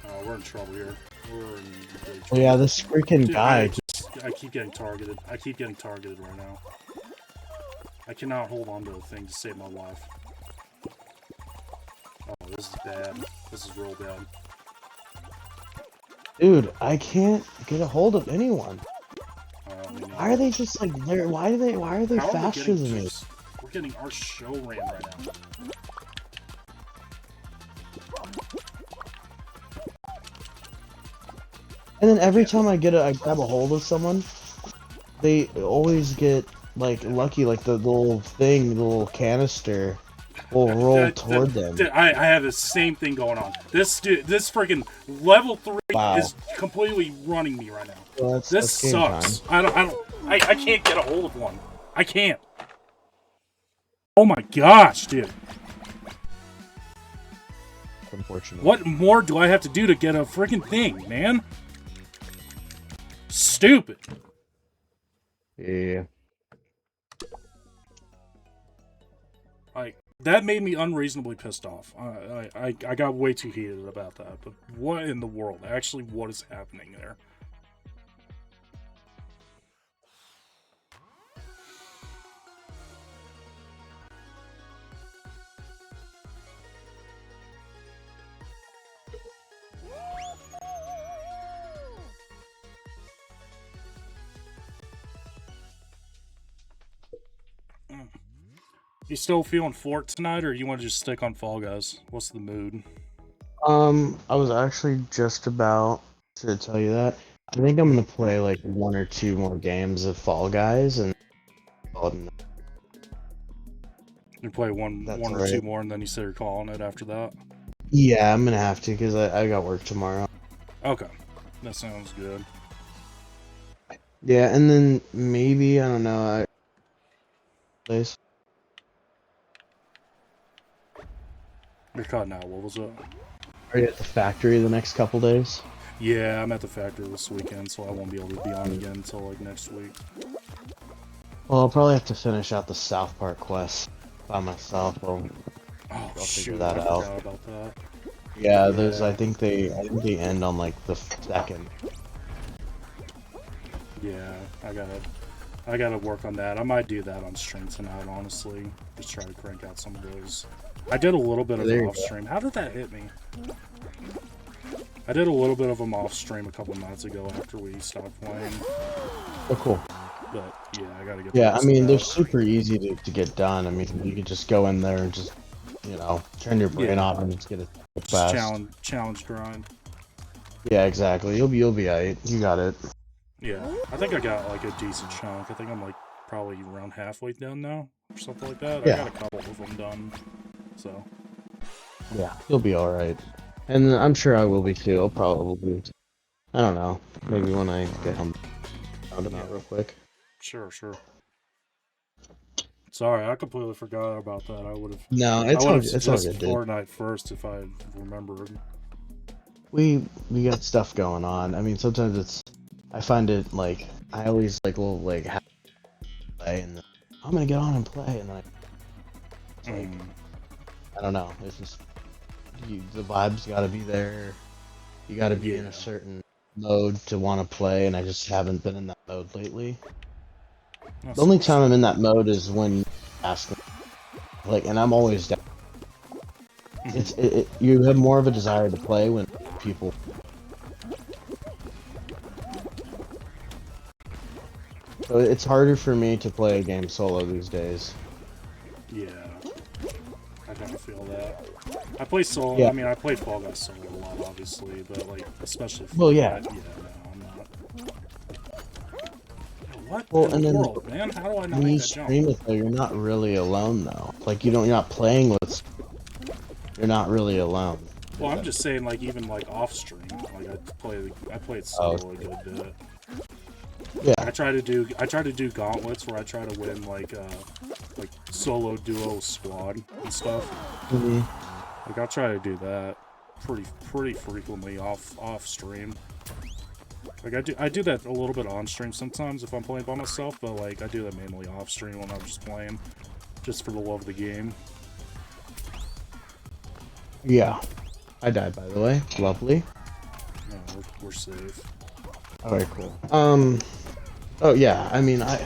Oh, we're in trouble here. We're in big trouble. Well, yeah, this freaking guy. I keep getting targeted. I keep getting targeted right now. I cannot hold on to a thing to save my life. Oh, this is bad. This is real bad. Dude, I can't get a hold of anyone. Why are they just like there? Why are they faster than me? We're getting our show ran right now. And then every time I grab a hold of someone, they always get like lucky, like the little thing, the little canister will roll toward them. I have the same thing going on. This freaking level 3 is completely running me right now. Well, this sucks. I can't get a hold of one. I can't. Oh my gosh, dude. Unfortunate. What more do I have to do to get a freaking thing, man? Stupid. Yeah. Like, that made me unreasonably pissed off. I got way too heated about that. But what in the world? Actually, what is happening there? You still feeling fort tonight, or you want to just stick on Fall Guys? What's the mood? I was actually just about to tell you that. I think I'm gonna play like 1 or 2 more games of Fall Guys and. You play one or 2 more, and then you say you're calling it after that. Yeah, I'm gonna have to because I got work tomorrow. Okay, that sounds good. Yeah, and then maybe I don't know. Place. You're cutting out. What was it? Are you at the factory the next couple days? Yeah, I'm at the factory this weekend, so I won't be able to be on again until like next week. Well, I'll probably have to finish out the South Park quest by myself. I'll figure that out. Forgot about that. Yeah, there's. I think they end on like the 2nd. Yeah, I gotta work on that. I might do that on stream tonight, honestly. Just try to crank out some of those. I did a little bit of them off stream. How did that hit me? I did a little bit of them off stream a couple nights ago after we stopped playing. Oh, cool. But yeah, I gotta get. Yeah, I mean they're super easy to get done. I mean you can just go in there and just turn your brain off and just get it fast. Challenge grind. Yeah, exactly. You'll be alright. You got it. Yeah, I think I got like a decent chunk. I think I'm like probably around halfway done now, or something like that. Yeah. I got a couple of them done, so. Yeah, you'll be alright. And I'm sure I will be too. I'll probably, I don't know, maybe when I get home, out of out real quick. Sure. Sorry, I completely forgot about that. I would have. No, it's all good, dude. Fortnite first if I remembered. We got stuff going on. I mean, sometimes I find it like I always will have to play and I'm gonna get on and play and then I don't know. It's just the vibes gotta be there. You got to be in Yeah. a certain mode to want to play, and I just haven't been in that mode lately. That's The only time I'm in understandable. that mode is when you ask me, like, and I'm always down. You have more of a desire to play when people. So it's harder for me to play a game solo these days. Yeah, I kind of feel that. I play solo. Yeah. I mean, I play Fall Guys solo a lot, obviously, but like, especially. Well, yeah. Yeah, no, I'm not. What Well, in the and then world, man? How do I not when make you that jump? stream it though, you're not really alone though. Like you're not playing with. You're not really alone. Well, I'm just saying, like, even like off stream, like I play it Oh, solo a good bit. yeah. I try to do gauntlets where I try to win like solo duo squad and stuff. Hmm. Like I'll try to do that pretty frequently off stream. Like I do that a little bit on stream sometimes if I'm playing by myself, but like I do that mainly off stream when I'm just playing, just for the love of the game. Yeah. I died, by the way. Lovely. No, we're safe. Alright, cool. Oh yeah. I mean, I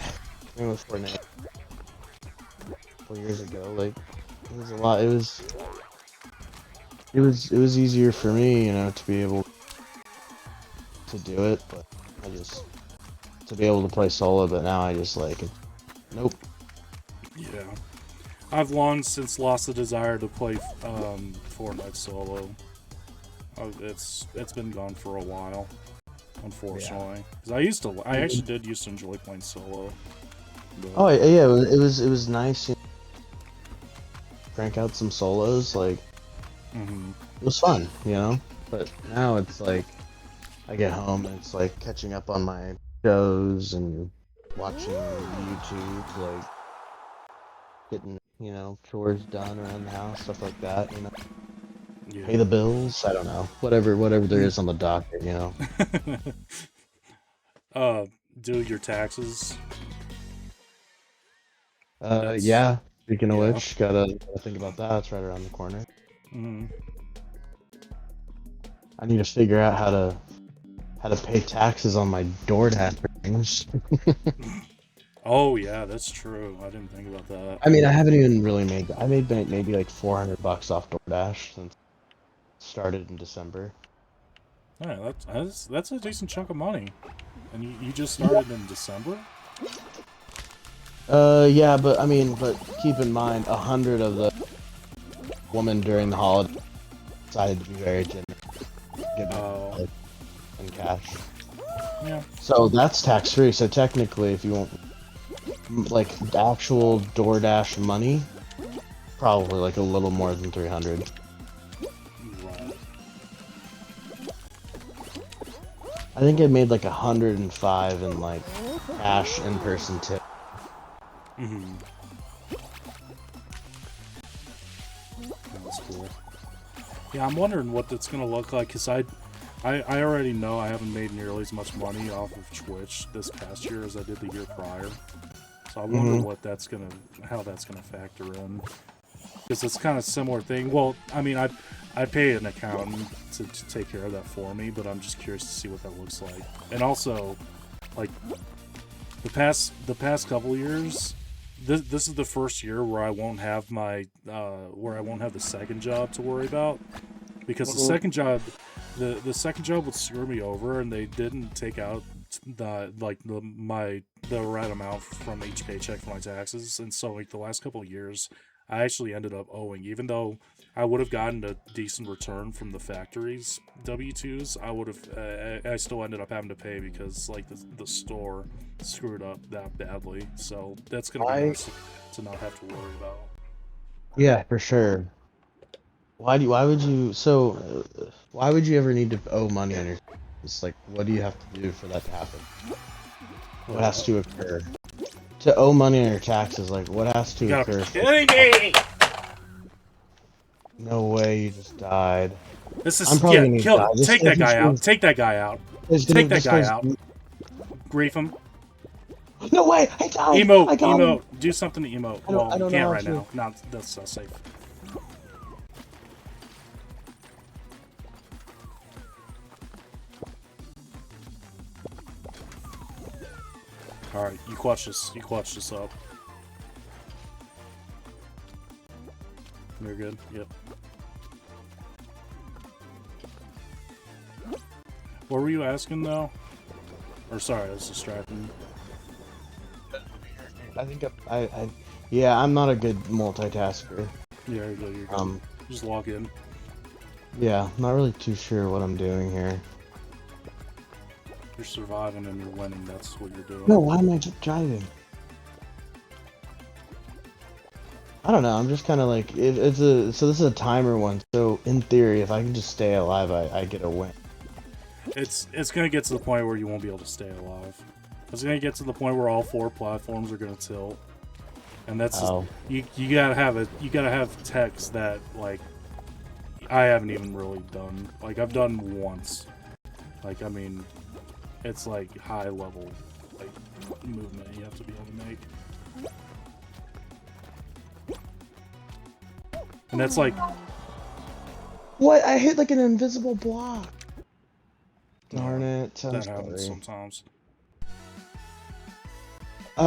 was Fortnite a couple years ago. Like, it was a lot. It was easier for me, you know, to be able to do it, but I just to be able to play solo. But now I just like, nope. Yeah, I've long since lost the desire to play Fortnite solo. It's been gone for a while, unfortunately. Because I actually did used to enjoy playing solo. But... Oh yeah, it was nice. You know, crank out some solos, like it was fun, you know. But now it's like I get home and it's like catching up on my shows and watching YouTube, like getting chores done around the house, stuff like that. You know, Yeah. pay the bills. I don't know, whatever there is on the docket, you know. Do your taxes. Yeah. Speaking of Yeah. which, gotta think about that. It's right around the corner. I need to figure out how to pay taxes on my DoorDash things. Oh yeah, that's true. I didn't think about that. I mean, I haven't even really made that. I made maybe like $400 off DoorDash since it started in December. Yeah, that's a decent chunk of money. And you just started in December? Yeah, but I mean, keep in mind, 100 of the woman during the holiday decided to be very generous, give me in cash. Yeah. So that's tax free. So technically, if you want like actual DoorDash money, probably like a little more than 300. Right. I think I made like 105 in like cash in-person tip. That's cool. Yeah, I'm wondering what that's gonna look like, because I already know I haven't made nearly as much money off of Twitch this past year as I did the year prior. So I wonder what how that's gonna factor in. Because it's kind of similar thing. Well, I mean, I pay an accountant to take care of that for me, but I'm just curious to see what that looks like. And also, like the past couple years, this is the first year where I won't have my the second job to worry about, because the second job would screw me over, and they didn't take out the right amount from each paycheck for my taxes, and so like the last couple of years I actually ended up owing, even though I would have gotten a decent return from the factory's W-2s. I still ended up having to pay because like the store screwed up that badly. So that's gonna be nice to not have to worry about. Yeah, for sure. Why would you ever need to owe money on your? It's like, what do you have to do for that to happen? What has to occur? To owe money on your taxes, like, what has to occur? Kidding me! No way, you just died. This is I'm probably gonna kill. die. Take that guy out. Take that guy out. Take that guy out. Grief him. No way! I died! Emote. Do something to emote. I don't you can't know right now. No, that's not safe. Alright, you clutch this. You clutch this up. You're good? Yep. What were you asking, though? Or sorry, I was distracting. I think yeah, I'm not a good multitasker. Yeah, you're good. You're good. Just log in. Yeah, I'm not really too sure what I'm doing here. You're surviving and you're winning. That's what you're doing. No, why am I driving? I don't know. I'm just kind of like so this is a timer one. So in theory, if I can just stay alive, I get a win. It's gonna get to the point where you won't be able to stay alive. It's gonna get to the point where all 4 platforms are gonna tilt, and that's you gotta have techs that like I haven't even really done. Like I've done once. Like I mean, it's like high level like movement you have to be able to make, and that's like what? I hit like an invisible block. Darn it! That happens sometimes. I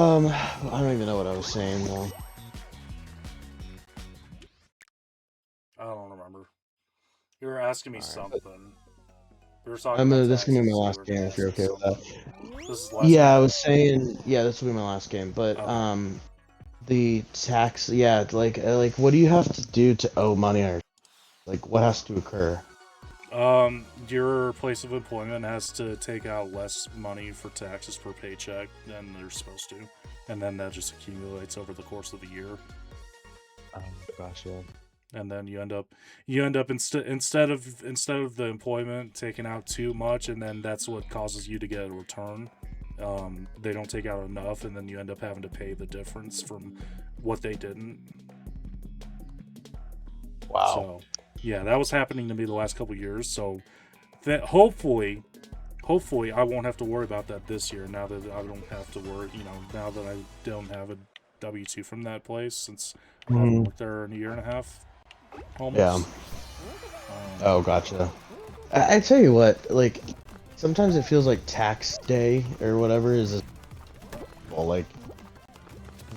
don't even know what I was saying though. I don't remember. You were asking me something. We were This talking is gonna be my last game if you're okay with that. This is the last yeah, game? I was saying, yeah, this will be my last game. But the tax, yeah, like what do you have to do to owe money, or like what has to occur? Your place of employment has to take out less money for taxes per paycheck than they're supposed to, and then that just accumulates over the course of the year. Gosh, yeah. And then you end up instead of the employment taking out too much, and then that's what causes you to get a return. They don't take out enough, and then you end up having to pay the difference from what they didn't. Wow. So, yeah, that was happening to me the last couple years. So, that hopefully, I won't have to worry about that this year. Now that I don't have to worry, now that I don't have a W-2 from that place, since I haven't worked there in a year and a half. Almost. Yeah. Oh, gotcha. I tell you what, like, sometimes it feels like tax day or whatever is, well, like,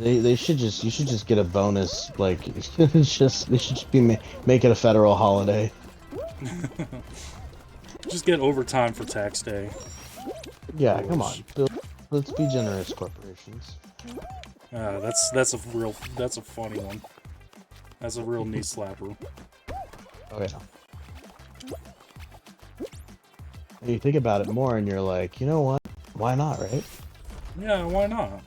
you should just get a bonus, like, they should just make it a federal holiday. Just get overtime for tax day. Yeah, come on, let's be generous, corporations. That's a funny one. That's a real knee slapper. Oh yeah. And you think about it more, and you're like, you know what? Why not, right? Yeah, why not?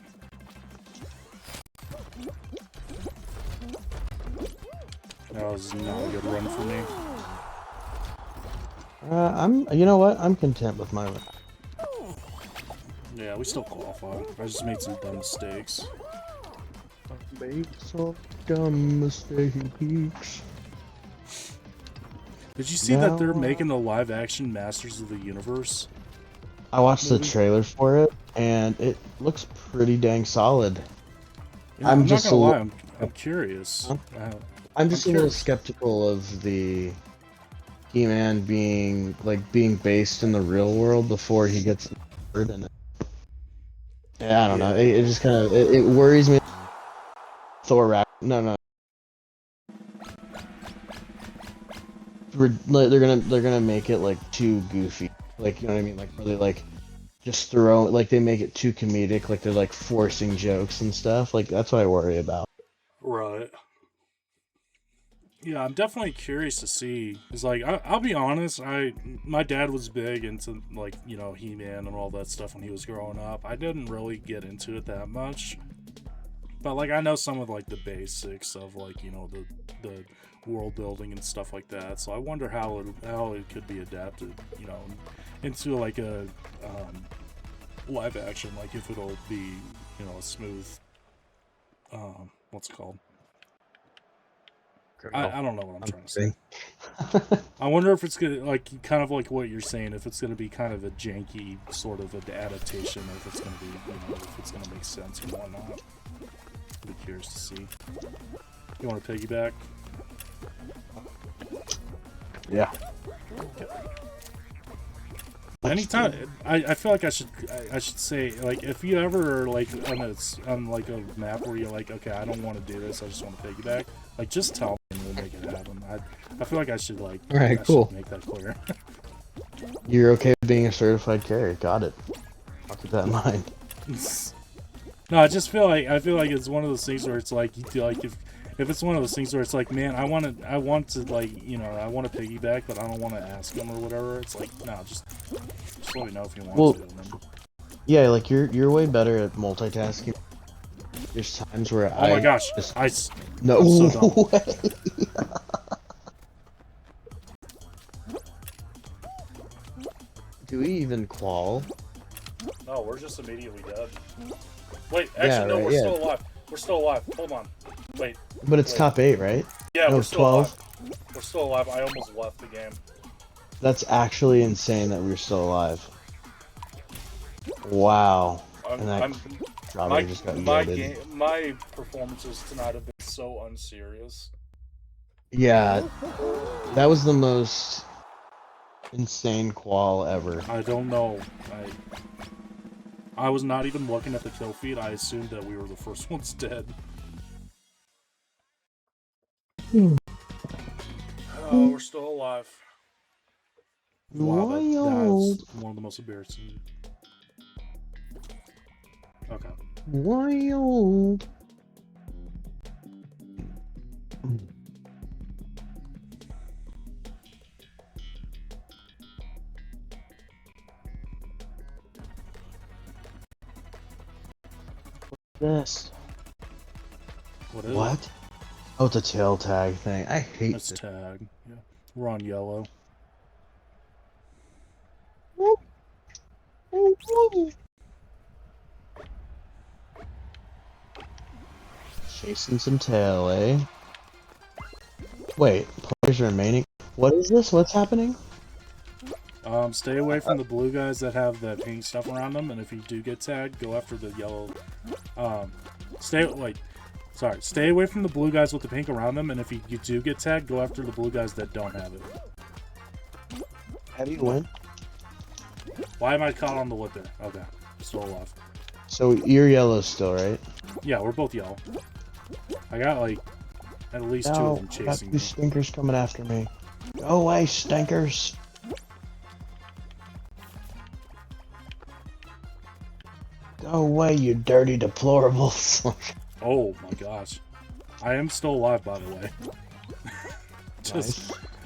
That was not a good run for me. You know what? I'm content with my run. Yeah, we still qualify. I just made some dumb mistakes. Make some dumb mistakes. Did you see that they're making the live-action Masters of the Universe? I watched the trailer for it, and it looks pretty dang solid. Yeah, I'm just not gonna lie, I'm curious. Huh? I'm just a little skeptical of the He-Man being based in the real world before he gets hurt in it. Yeah, I don't know. It just kind of it worries me. Thor no. They're gonna make it like too goofy, like, you know what I mean, like really like just they make it too comedic, like they're like forcing jokes and stuff. Like that's what I worry about. Right. Yeah, I'm definitely curious to see. It's like I'll be honest, my dad was big into like He-Man and all that stuff when he was growing up. I didn't really get into it that much, but like I know some of like the basics of like the world building and stuff like that. So I wonder how it could be adapted, into like a live action. Like if it'll be a smooth what's it called? I don't know what I'm trying to say. I wonder if it's gonna like kind of like what you're saying. If it's gonna be kind of a janky sort of an adaptation, or if it's gonna be if it's gonna make sense and whatnot. I'd be curious to see. You want to piggyback? Yeah. Anytime, I feel like I should say, like, if you ever are like on like a map where you're like, okay, I don't want to do this, I just want to piggyback, like, just tell me and we'll make it happen. I feel like I should, like, Alright, cool. should make that clear. You're okay with being a certified carrier? Got it. I'll keep that in mind. No, I just feel like it's one of those things where it's like, you feel like if it's one of those things where it's like, man, I want to like, you know, I want to piggyback, but I don't want to ask him or whatever. It's like, no, just let me know if you want to. Then... Yeah, like you're way better at multitasking. There's times where oh my gosh, no I'm so dumb. way. Do we even qual? No, we're just immediately dead. Wait, actually, no, we're still alive. We're still alive. Hold on. Wait. But it's top 8, right? Yeah, no, we're still 12. Alive. We're still alive. I almost left the game. That's actually insane that we're still alive. Wow. My performances tonight have been so unserious. Yeah, that was the most insane qual ever. I don't know. I was not even looking at the kill feed. I assumed that we were the first ones dead. Oh, we're still alive. Wow, that's one of the most embarrassing. Okay. Wild. This. What is what? it? Oh, it's a tail tag thing. I hate this. Tag. Yeah. We're on yellow. Chasing some tail, eh? Wait, players remaining. What is this? What's happening? Stay away from the blue guys that have the pink stuff around them, and if you do get tagged, go after the yellow. Stay away from the blue guys with the pink around them, and if you do get tagged, go after the blue guys that don't have it. How do you win? Why am I caught on the wood there? Okay, still alive. So you're yellow still, right? Yeah, we're both yellow. I got like at least 2 of them chasing me. Stinkers coming after me. Go away, stinkers! Go away, you dirty deplorables! Oh my gosh, I am still alive, by the way.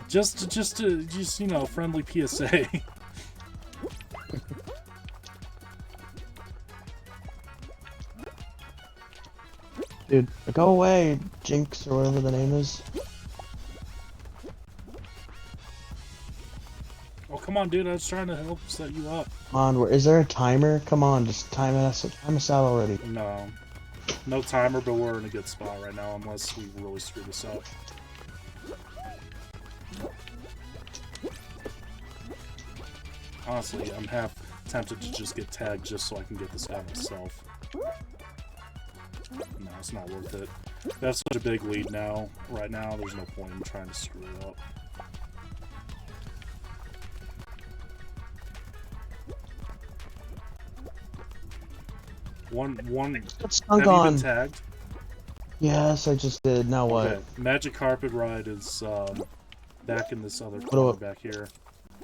just you know, friendly PSA. Dude, go away, Jinx, or whatever the name is. Oh, come on, dude, I was trying to help set you up. Come on, is there a timer? Come on, just time us out already. No timer, but we're in a good spot right now, unless we really screw this up. Honestly, I'm half tempted to just get tagged just so I can get this guy myself. No, it's not worth it. They have such a big lead now. Right now, there's no point in trying to screw it up. One. Have you been tagged? Yes, I just did. Now what? Okay. Magic Carpet Ride is back in this other corner back here.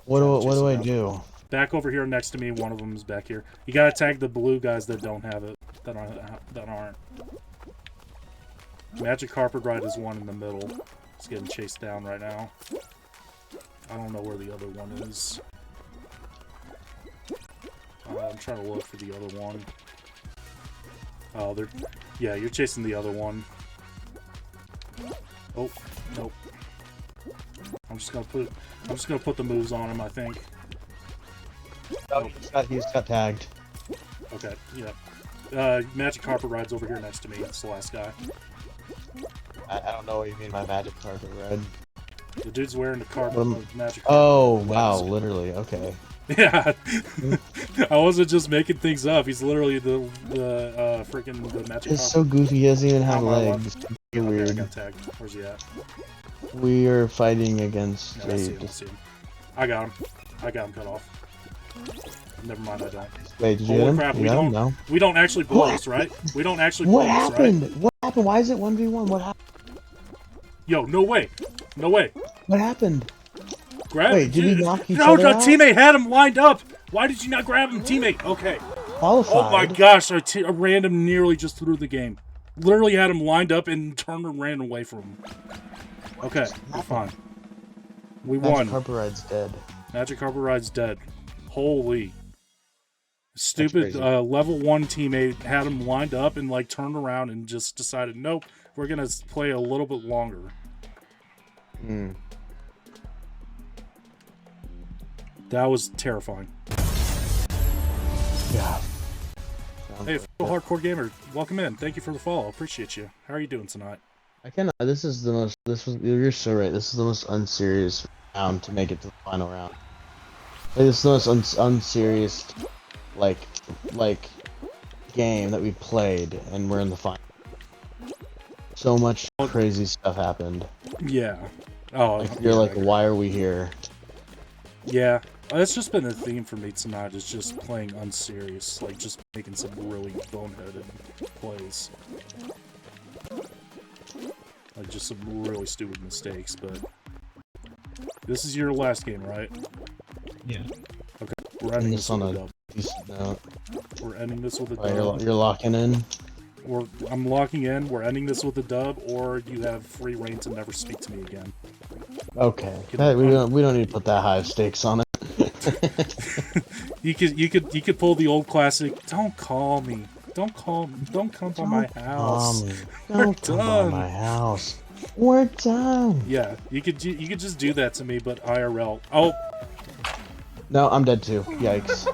What do I do? Back over here next to me. One of them is back here. You gotta tag the blue guys that don't have it. That aren't. Magic Carpet Ride is one in the middle. It's getting chased down right now. I don't know where the other one is. I'm trying to look for the other one. Oh, yeah, you're chasing the other one. Oh, nope. I'm just gonna put the moves on him, I think. Oh, he's got tagged. Okay, yeah. Magic Carpet Ride's over here next to me. It's the last guy. I don't know what you mean by Magic Carpet Ride. The dude's wearing the carpet magic carpet. Oh, wow, literally, okay. Yeah. I wasn't just making things up. He's literally the freaking magic carpet. It's so goofy, he doesn't even have legs. Okay, weird. I got tagged. Where's he at? We are fighting against I see him. I got him. I got him cut off. Never mind, I don't. Wait, did you hit Holy him? crap, You got him? No. we don't actually blow What? this, right? We don't actually What blow this, happened? right? What happened? Why is it 1v1? What happened? Yo, no way. No way. What happened? Grab Wait, did we knock each No, other the out? teammate had him lined up. Why did you not grab him, teammate? Okay. Qualified. Oh my gosh, a random nearly just threw the game. Literally had him lined up and turned and ran away from him. Okay, we're fine. We won. Magic Carpet Ride's dead. Magic Carpet Ride's dead. Holy. Stupid level 1 teammate had him lined up and like turned around and just decided, nope, we're going to play a little bit longer. Hmm. That was terrifying. Yeah. Hey, Hardcore Gamer, welcome in. Thank you for the follow. Appreciate you. How are you doing tonight? I cannot. This is the most. You're so right. This is the most unserious round to make it to the final round. Like, this is the most unserious, like game that we played, and we're in the final. So much crazy stuff happened. Yeah. Oh, like, you're like, why are we here? Yeah. That's just been a theme for me tonight, is just playing unserious, like just making some really boneheaded plays. Like just some really stupid mistakes, but this is your last game, right? Yeah. Okay, we're ending this with a dub. No. We're ending this with a dub. You're locking in? I'm locking in, we're ending this with a dub, or you have free reign to never speak to me again. Okay. Hey, we don't need to put that high of stakes on it. you could pull the old classic. Don't call me. Don't come by my house. Don't come by my house. We're done. Yeah, you could just do that to me, but IRL. Oh. No, I'm dead too. Yikes.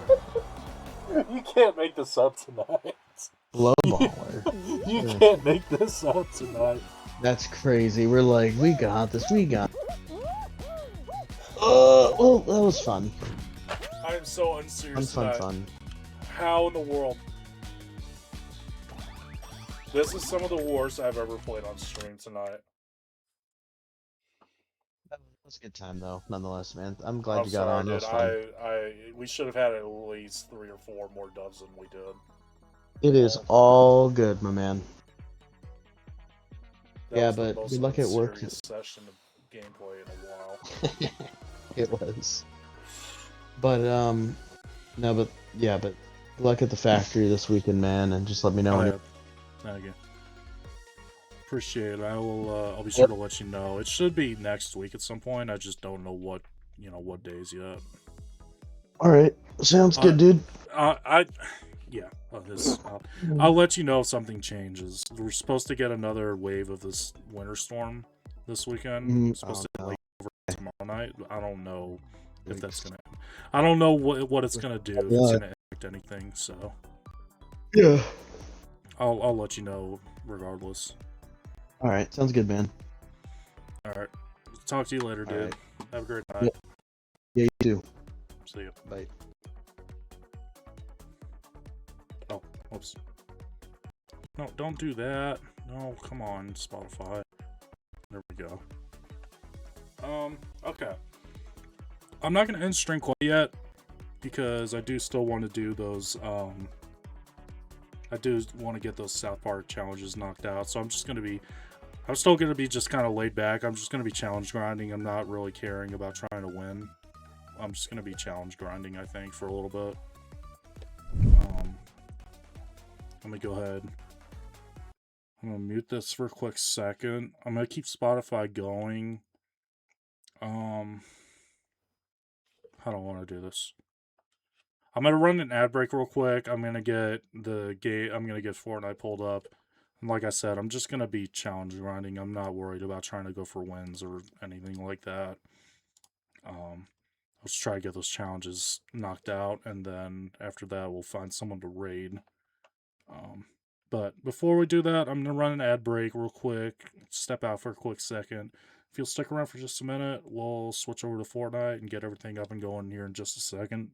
You can't make this up tonight. Blowballer. You can't make this up tonight. That's crazy. We're like, we got this. We got. Well, that was fun. I am so unserious tonight. Fun. How in the world? This is some of the worst I've ever played on stream tonight. That was a good time though, nonetheless, man. I'm glad you got on. It was fun. We should have had at least 3 or 4 more dubs than we did. It is all good, my man. That yeah, was but good luck at work. Session of gameplay in a while. It was. But no, but yeah, but good luck at the factory this weekend, man, and just let me know when you're. Thank you. Appreciate it. I'll be sure to let you know. It should be next week at some point. I just don't know what days yet. All right, sounds good, dude. I'll let you know if something changes. We're supposed to get another wave of this winter storm this weekend. It's supposed to be over tomorrow night. I don't know if that's gonna. I don't know what it's gonna do. If it's gonna affect anything. So yeah, I'll let you know regardless. All right, sounds good, man. All right, talk to you later, dude. Right. Have a great night. Yeah, you too. See you. Bye. Oh, whoops. No, don't do that. No, come on, Spotify. There we go. Okay. I'm not gonna end stream quite yet because I do still want to do those. I do want to get those South Park challenges knocked out. So I'm still gonna be just kind of laid back. I'm just gonna be challenge grinding. I'm not really caring about trying to win. I'm just gonna be challenge grinding, I think, for a little bit. Let me go ahead. I'm gonna mute this for a quick second. I'm gonna keep Spotify going. How do I want to do this? I'm gonna run an ad break real quick. I'm gonna get Fortnite pulled up. And like I said, I'm just gonna be challenge grinding. I'm not worried about trying to go for wins or anything like that. Let's try to get those challenges knocked out, and then after that, we'll find someone to raid. But before we do that, I'm going to run an ad break real quick, step out for a quick second. If you'll stick around for just a minute, we'll switch over to Fortnite and get everything up and going here in just a second.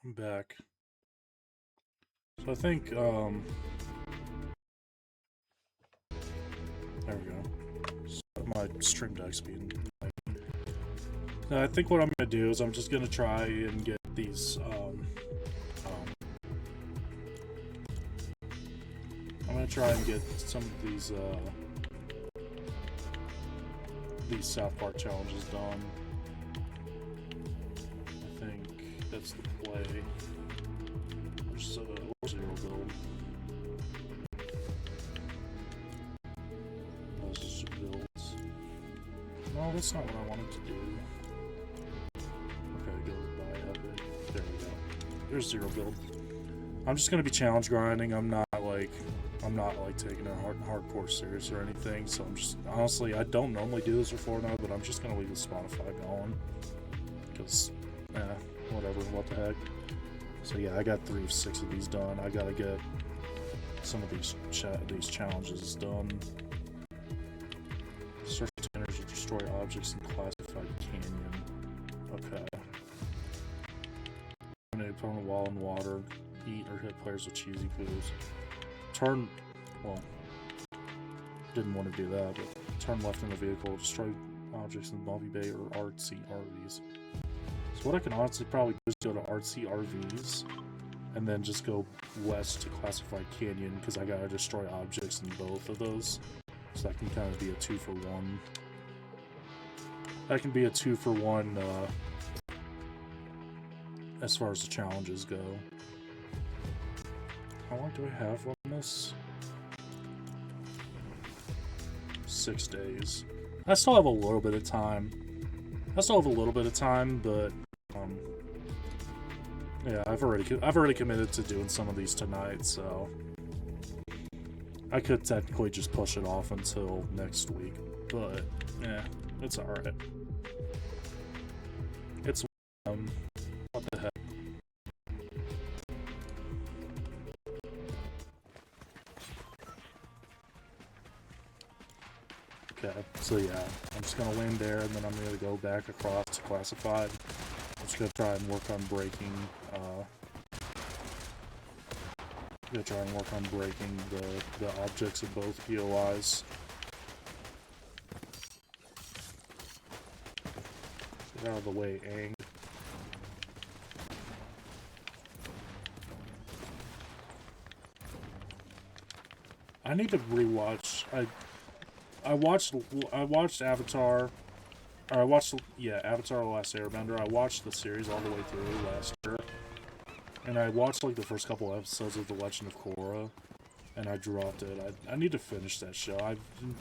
I'm back. So I think, there we go. Set my stream deck speed. I think what I'm gonna do is I'm just gonna try and get these, I'm gonna try and get some of these South Park challenges done. I think that's the play. Where's Zero Build? Those are just builds. No, that's not what I wanted to do. Okay, go buy Epic. There we go. There's Zero Build. I'm just gonna be challenge grinding. I'm not like taking it hardcore serious or anything. So I'm just honestly, I don't normally do this for Fortnite, but I'm just gonna leave the Spotify going because, whatever. What the heck. So yeah, I got 3 of 6 of these done. I gotta get some of these challenges done. Search containers to destroy objects in classified canyon. Okay. Eliminate opponent while in water. Eat or hit players with cheesy foods. Turn, well, didn't want to do that, but turn left in the vehicle. Destroy objects in Bumpy Bay or Artsy RVs. So what I can honestly probably do is go to Artsy RVs and then just go west to Classified Canyon because I gotta destroy objects in both of those. So that can kind of be a 2-for-1. That can be a 2-for-1 as far as the challenges go. How long do I have on this? 6 days. I still have a little bit of time. But yeah, I've already committed to doing some of these tonight, so I could technically just push it off until next week. But yeah, it's all right. It's what the heck. Okay, so yeah, I'm just gonna land there, and then I'm gonna go back across to Classified. I'm just gonna try and work on breaking. The objects of both POIs. Get out of the way, Aang. I need to rewatch. I watched Avatar. Or Avatar: The Last Airbender. I watched the series all the way through last year, and I watched like the first couple episodes of The Legend of Korra, and I dropped it. I need to finish that show.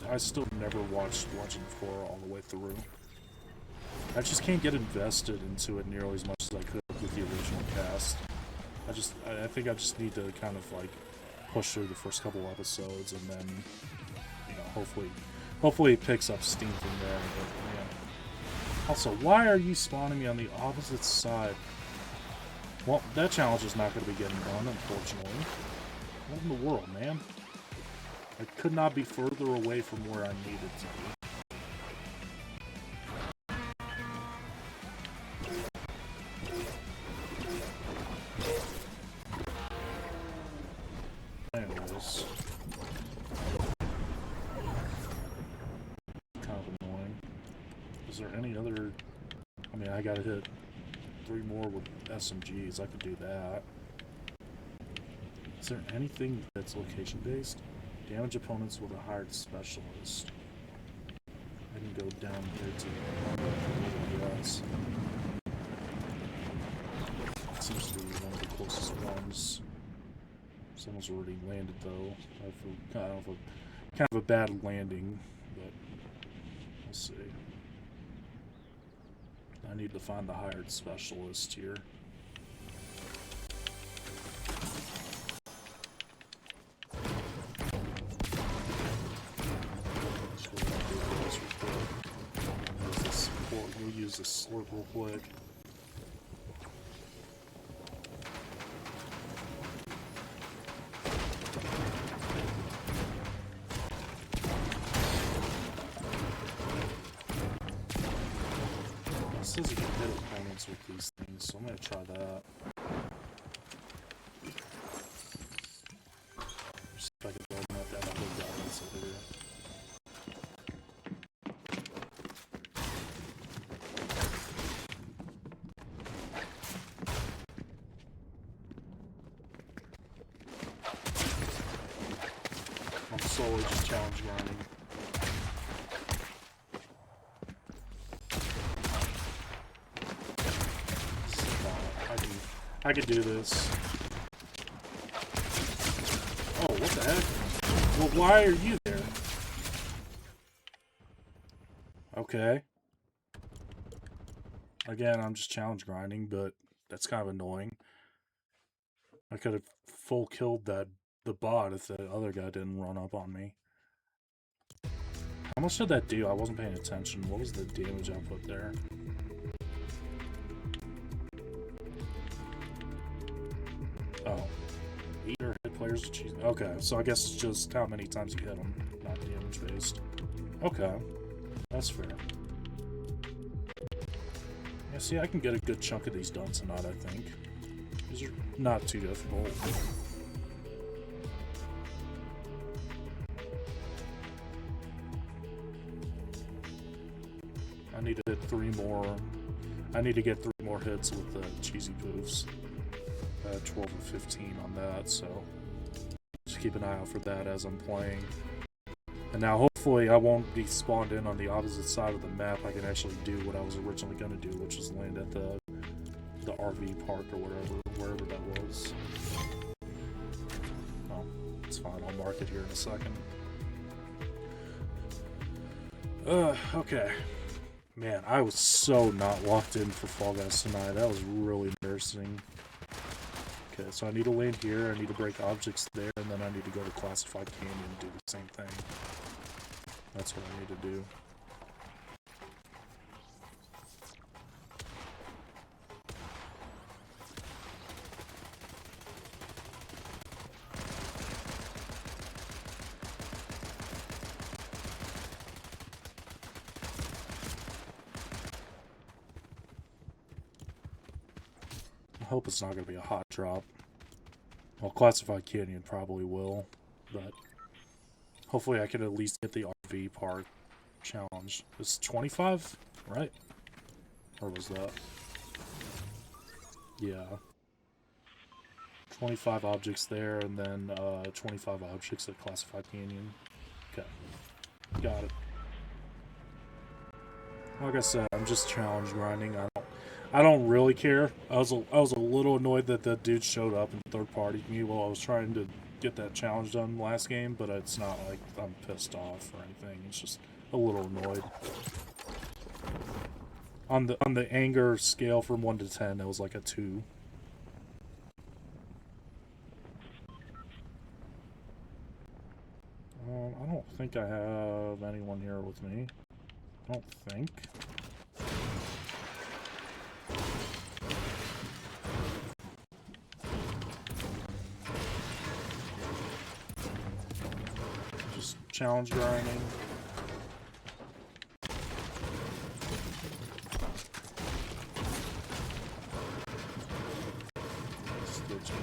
I still never watched Legend of Korra all the way through. I just can't get invested into it nearly as much as I could with the original cast. I think I just need to kind of like push through the first couple episodes, and then, you know, hopefully it picks up steam from there. But, yeah. Also, why are you spawning me on the opposite side? Well, that challenge is not going to be getting done, unfortunately. What in the world, man? I could not be further away from where I needed to be. Anyways. Kind of annoying. Is there any other... I mean, I gotta hit 3 more with SMGs. I could do that. Is there anything that's location-based? Damage opponents with a hired specialist. I can go down here to yes. It seems to be one of the closest ones. Someone's already landed though. I feel kind of a bad landing, but we'll see. I need to find the hired specialist here. We'll use this slurp real quick. It says you can hit opponents with these things, so I'm gonna try that. slowly just challenge grinding. I can do this. Oh, what the heck? Well, why are you there? Okay. Again, I'm just challenge grinding, but that's kind of annoying. I could have full killed the bot if the other guy didn't run up on me. How much did that do? I wasn't paying attention. What was the damage output there? Oh. 8 or hit players. Okay, so I guess it's just how many times you hit them, not damage based. Okay. That's fair. Yeah, see, I can get a good chunk of these done tonight, I think. These are not too difficult. I need to hit 3 more. I need to get 3 more hits with the cheesy poofs. 12 or 15 on that, so just keep an eye out for that as I'm playing. And now hopefully I won't be spawned in on the opposite side of the map. I can actually do what I was originally going to do, which was land at the RV park or wherever that was. Oh, it's fine. I'll mark it here in a second. Okay. Man, I was so not locked in for Fall Guys tonight. That was really embarrassing. Okay, so I need to land here, I need to break objects there, and then I need to go to Classified Canyon and do the same thing. That's what I need to do. I hope it's not going to be a hot drop. Well, Classified Canyon probably will, but hopefully I can at least get the RV park challenge. It's 25, right? Or was that? Yeah. 25 objects there, and then 25 objects at Classified Canyon. Okay. Got it. Like I said, I'm just challenge grinding. I don't really care. I was a little annoyed that that dude showed up and third-partied me while I was trying to get that challenge done last game, but it's not like I'm pissed off or anything. It's just a little annoyed. On the anger scale from 1 to 10, it was like a 2. I don't think I have anyone here with me. I don't think. Just challenge grinding. It's 13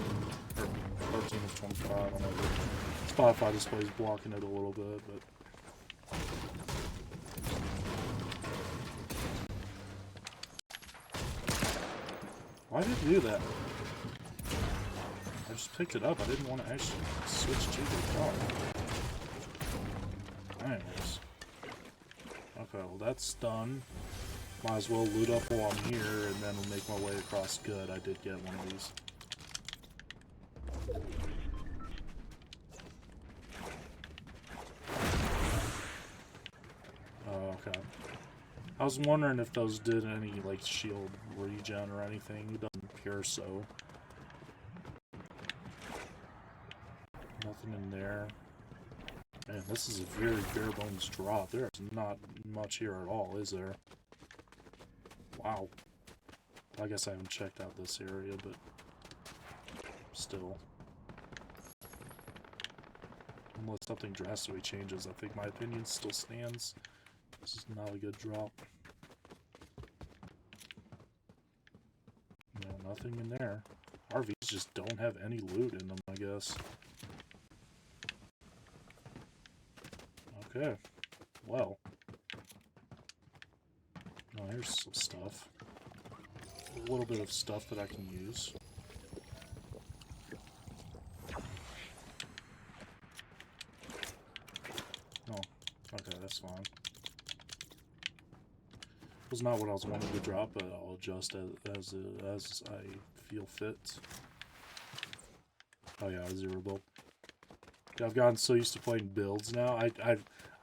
of 25. I know Spotify display's blocking it a little bit, but why did it do that? I just picked it up. I didn't want to actually switch to the car. Anyways. Okay, well that's done. Might as well loot up while I'm here and then make my way across. Good, I did get one of these. Oh, okay. I was wondering if those did any, like, shield regen or anything. It doesn't appear so. Nothing in there. Man, this is a very bare bones drop. There's not much here at all, is there? Wow. I guess I haven't checked out this area, but still. Unless something drastically changes, I think my opinion still stands. This is not a good drop. No, nothing in there. RVs just don't have any loot in them, I guess. Okay. Well. Oh, here's some stuff. A little bit of stuff that I can use. That's fine. Was not what I was wanting to drop, but I'll adjust as I feel fit. Oh yeah, 0 build. Yeah, I've gotten so used to playing builds now.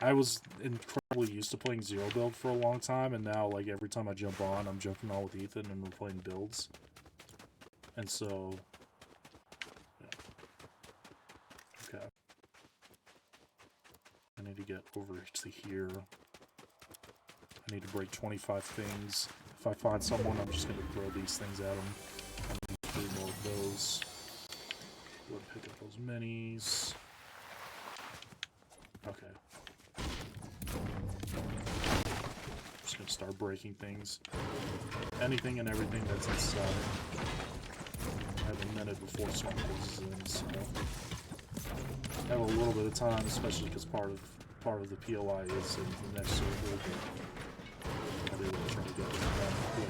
I was incredibly used to playing 0 build for a long time, and now like every time I jump on, I'm jumping on with Ethan and we're playing builds. And so, yeah. Okay. I need to get over to here. I need to break 25 things. If I find someone, I'm just going to throw these things at them. I need 3 more of those. Go and pick up those minis. Okay. Just going to start breaking things. Anything and everything that's inside. I have a minute before storm closes in, so I have a little bit of time, especially because part of the POI is in the next circle, but I really want to try to get it done quick.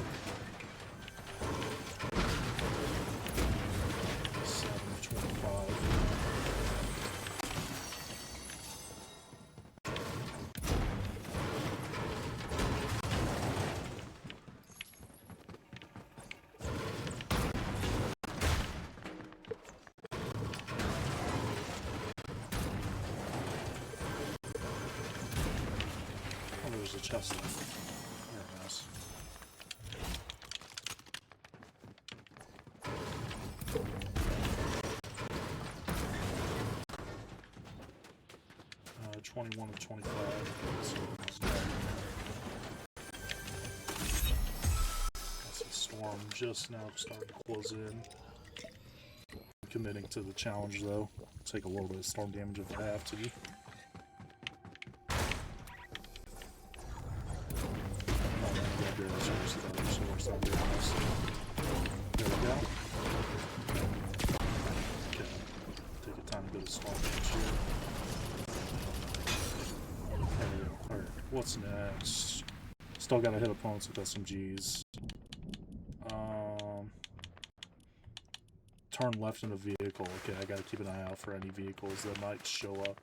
7:25. Oh, there's a chest there. Very nice. 21 of 25. So I see Storm just now starting to close in. I'm committing to the challenge though. Take a little bit of storm damage if I have to. There we go. Okay. Take a tiny bit of storm damage here. Alright, what's next? Still gotta hit opponents with SMGs. Turn left in a vehicle. Okay, I gotta keep an eye out for any vehicles that might show up.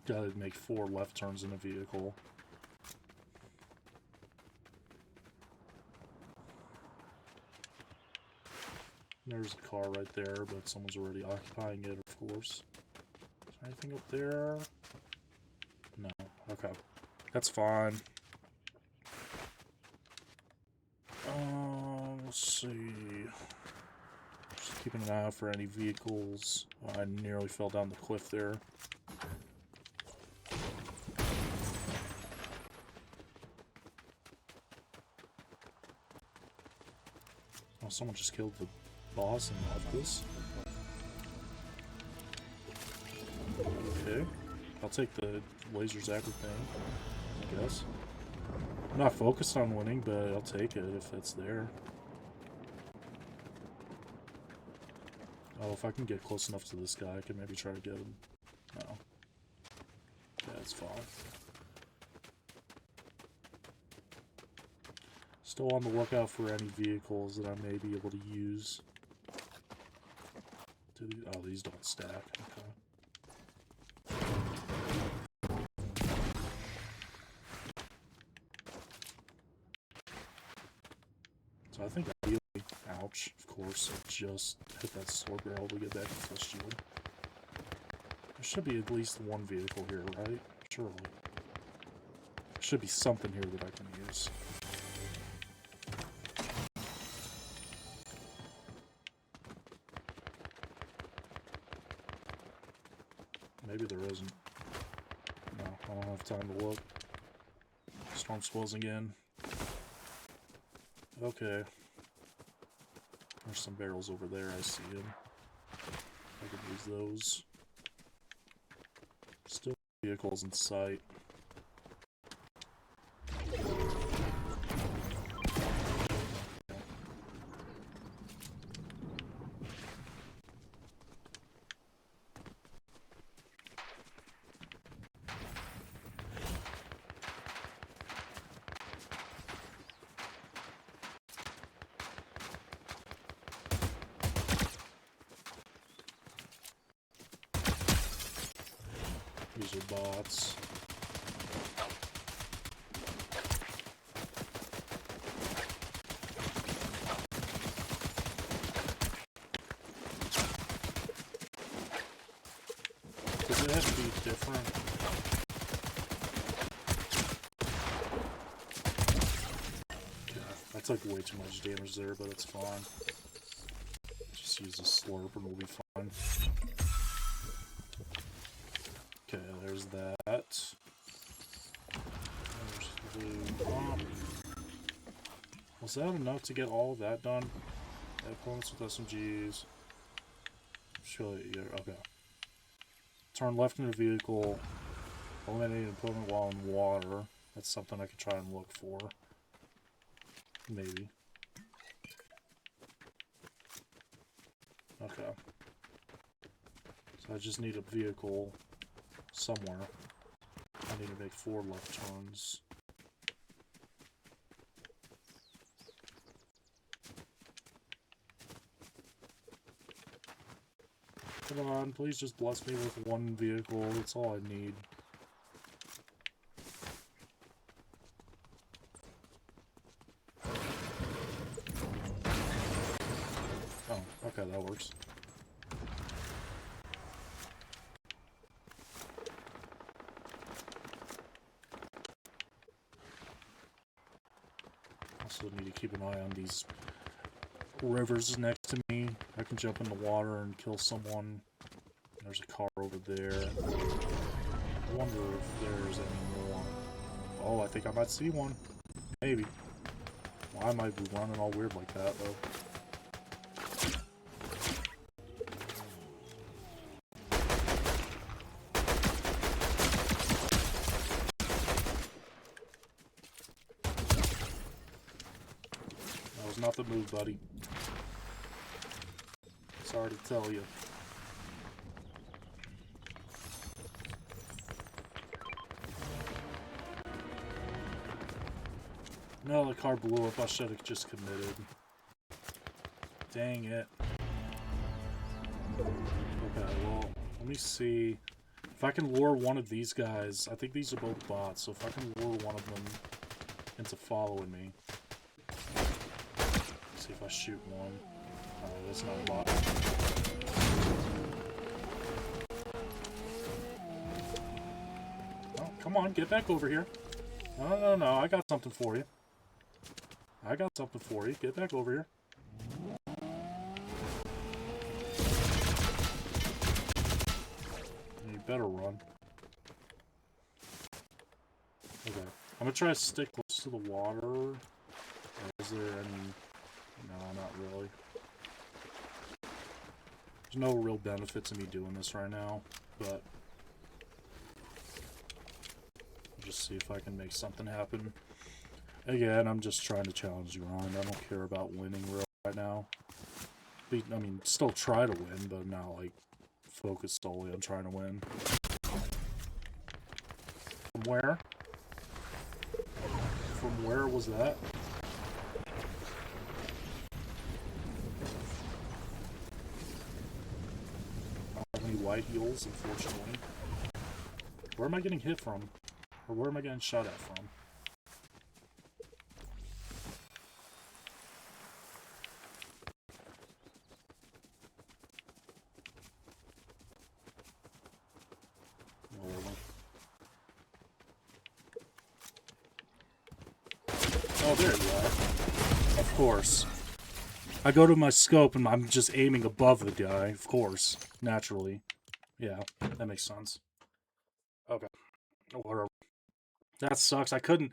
Gotta make 4 left turns in a vehicle. There's a car right there, but someone's already occupying it, of course. Is there anything up there? No. Okay. That's fine. Let's see. Just keeping an eye out for any vehicles. I nearly fell down the cliff there. Oh, someone just killed the boss and left this. Okay. I'll take the laser zapper thing, I guess. I'm not focused on winning, but I'll take it if it's there. Oh, if I can get close enough to this guy, I can maybe try to get him. No. Yeah, it's fine. Still on the lookout for any vehicles that I may be able to use. Oh, these don't stack. Okay. So I think ideally, ouch, of course, I just hit that sword barrel to get back into the shield. There should be at least one vehicle here, right? Surely. There should be something here that I can use. Maybe there isn't. No, I don't have time to look. Storm's closing in. Okay. There's some barrels over there, I see them. I could use those. Still vehicles in sight. These are bots. Does it have to be different? Yeah, I took way too much damage there, but it's fine. Just use a slurp and we'll be fine. Okay, there's that. There's the bomb. Was that enough to get all of that done? Opponents with SMGs. Surely, yeah, okay. Turn left in the vehicle. Eliminate an opponent while in water. That's something I could try and look for. Maybe. Okay. So I just need a vehicle somewhere. I need to make 4 left turns. Come on, please just bless me with 1 vehicle. That's all I need. Oh, okay, that works. Also need to keep an eye on these rivers next to me. I can jump in the water and kill someone. There's a car over there. I wonder if there's any more. Oh, I think I might see one. Maybe. Why am I running all weird like that, though? That was not the move, buddy. Sorry to tell you. No, the car blew up. I should have just committed. Dang it. Okay, well, let me see. If I can lure one of these guys, I think these are both bots, so if I can lure one of them into following me. Let's see if I shoot one. Oh, that's not a bot. Oh, come on, get back over here. No, I got something for you. I got something for you. Get back over here. You better run. Okay. I'm gonna try to stick close to the water. Is there any... No, not really. There's no real benefit to me doing this right now, but... I'll just see if I can make something happen. Again, I'm just trying to challenge you on. I don't care about winning right now. I mean, still try to win, but I'm not, like, focused solely on trying to win. From where? From where was that? I don't have any white heels, unfortunately. Where am I getting hit from? Or where am I getting shot at from? Oh, there you are. Of course. I go to my scope and I'm just aiming above the guy, of course. Naturally. Yeah, that makes sense. Okay. Whatever. That sucks. I couldn't...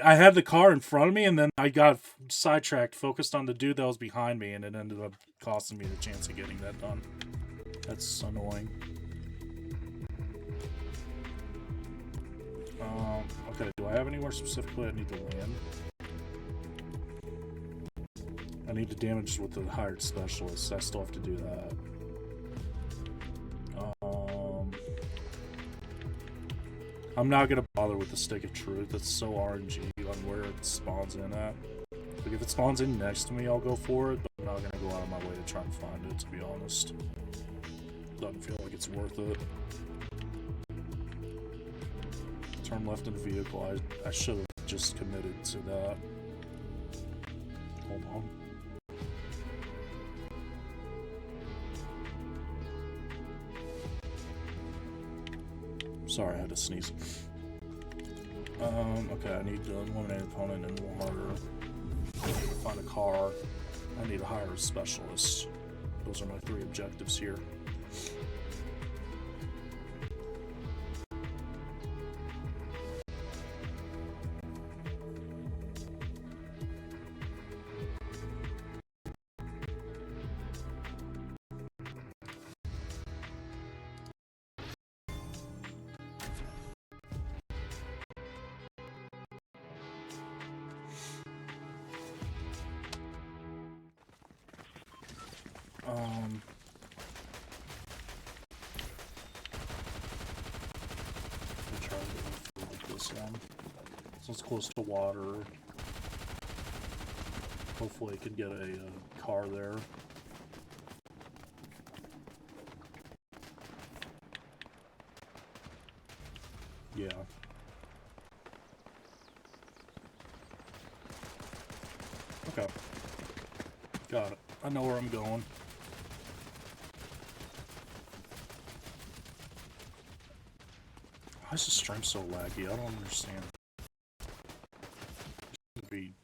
I had the car in front of me and then I got sidetracked, focused on the dude that was behind me, and it ended up costing me the chance of getting that done. That's annoying. Okay, do I have anywhere specifically I need to land? I need to damage with the hired specialist. I still have to do that. I'm not gonna bother with the Stick of Truth. It's so RNG on where it spawns in at. Like, if it spawns in next to me, I'll go for it, but I'm not gonna go out of my way to try and find it, to be honest. Doesn't feel like it's worth it. Turn left in the vehicle. I should have just committed to that. Hold on. Sorry, I had to sneeze. Okay, I need to eliminate an opponent in water. I need to find a car. I need to hire a specialist. Those are my 3 objectives here. Try to go with this one. So it's close to water. Hopefully I can get a car there. Yeah. Okay. Got it. I know where I'm going. Why is the stream so laggy? I don't understand. It shouldn't be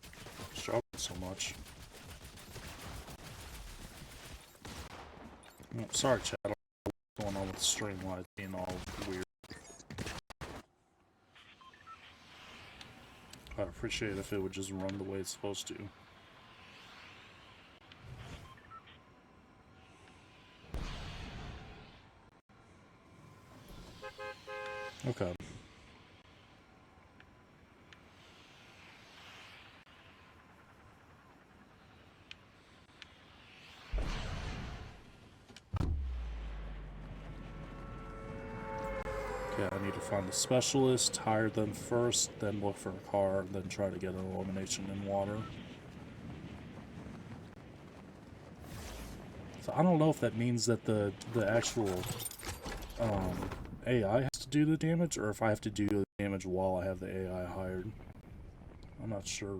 struggling so much. Oh, sorry, chat. I don't know what's going on with the stream, why it's being all weird. I'd appreciate it if it would just run the way it's supposed to. Okay. Okay, I need to find a specialist, hire them first, then look for a car, then try to get an elimination in water. So I don't know if that means that the actual AI has to do the damage, or if I have to do the damage while I have the AI hired. I'm not sure.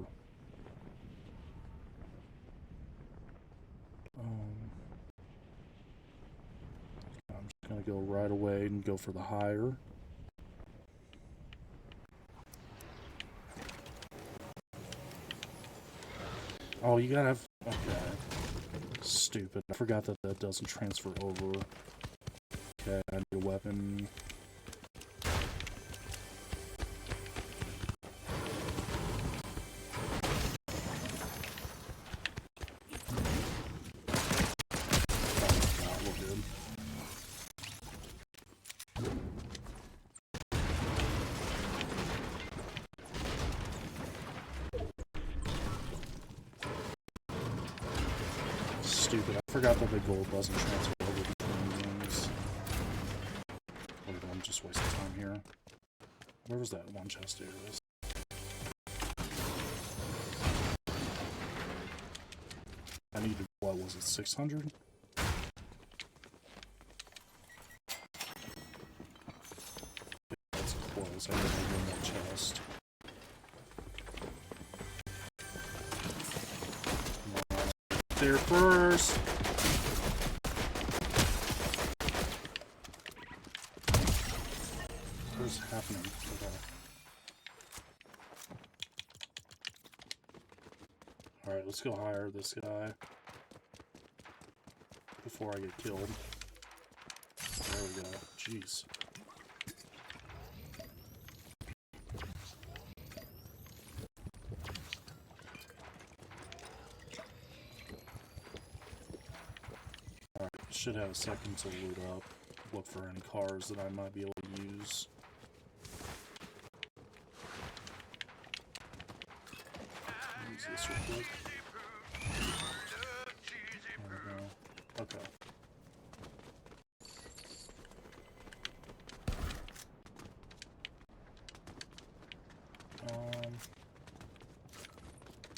I'm just gonna go right away and go for the hire. Oh, you gotta have... Okay. Stupid. I forgot that that doesn't transfer over. Okay, I need a weapon. Stupid. I forgot that the gold doesn't transfer over between rooms. Hold on, I'm just wasting time here. Where was that one chest here? I needed, what was it, 600? That's close. I need to win that chest. There first. What's happening? Okay. Alright, let's go hire this guy before I get killed. There we go. Jeez. Should have a second to loot up, look for any cars that I might be able to use. Use this real quick. There we go. Okay.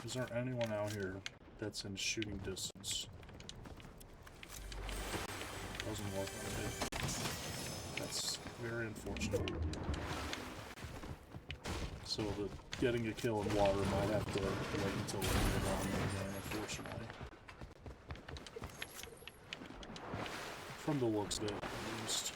Is there anyone out here that's in shooting distance? Doesn't work on it. That's very unfortunate. So getting a kill in water might have to wait until later on in the game, unfortunately. From the looks of it, at least.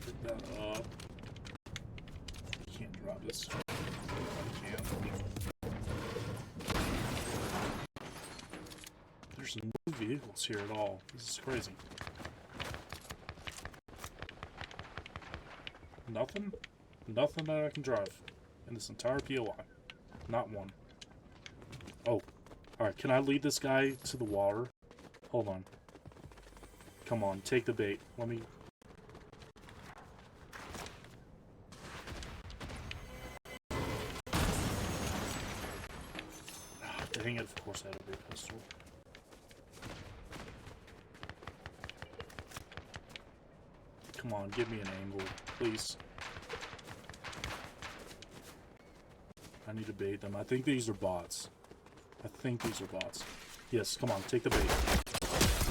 Pick that up. You can't drop this. I can't. There's no vehicles here at all. This is crazy. Nothing? Nothing that I can drive in this entire POI. Not one. Oh. Alright, can I lead this guy to the water? Hold on. Come on, take the bait. Let me... Dang it, of course I had a big pistol. Come on, give me an angle, please. I need to bait them. I think these are bots. I think these are bots. Yes, come on, take the bait.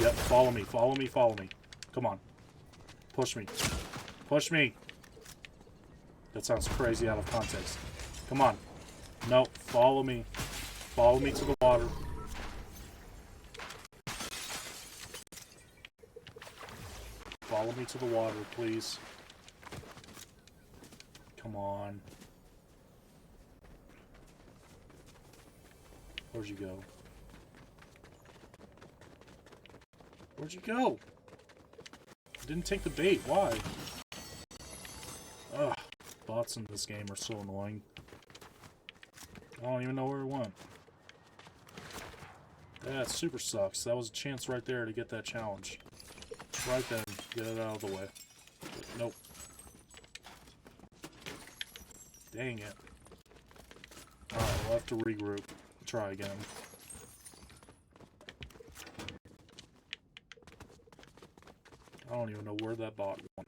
Yep, follow me, follow me, follow me. Come on. Push me. Push me! That sounds crazy out of context. Come on. No, follow me. Follow me to the water. Follow me to the water, please. Come on. Where'd you go? Where'd you go? I didn't take the bait. Why? Ugh. Bots in this game are so annoying. I don't even know where it went. That super sucks. That was a chance right there to get that challenge. Right then. Get it out of the way. But nope. Dang it. Alright, we'll have to regroup. Try again. I don't even know where that bot went.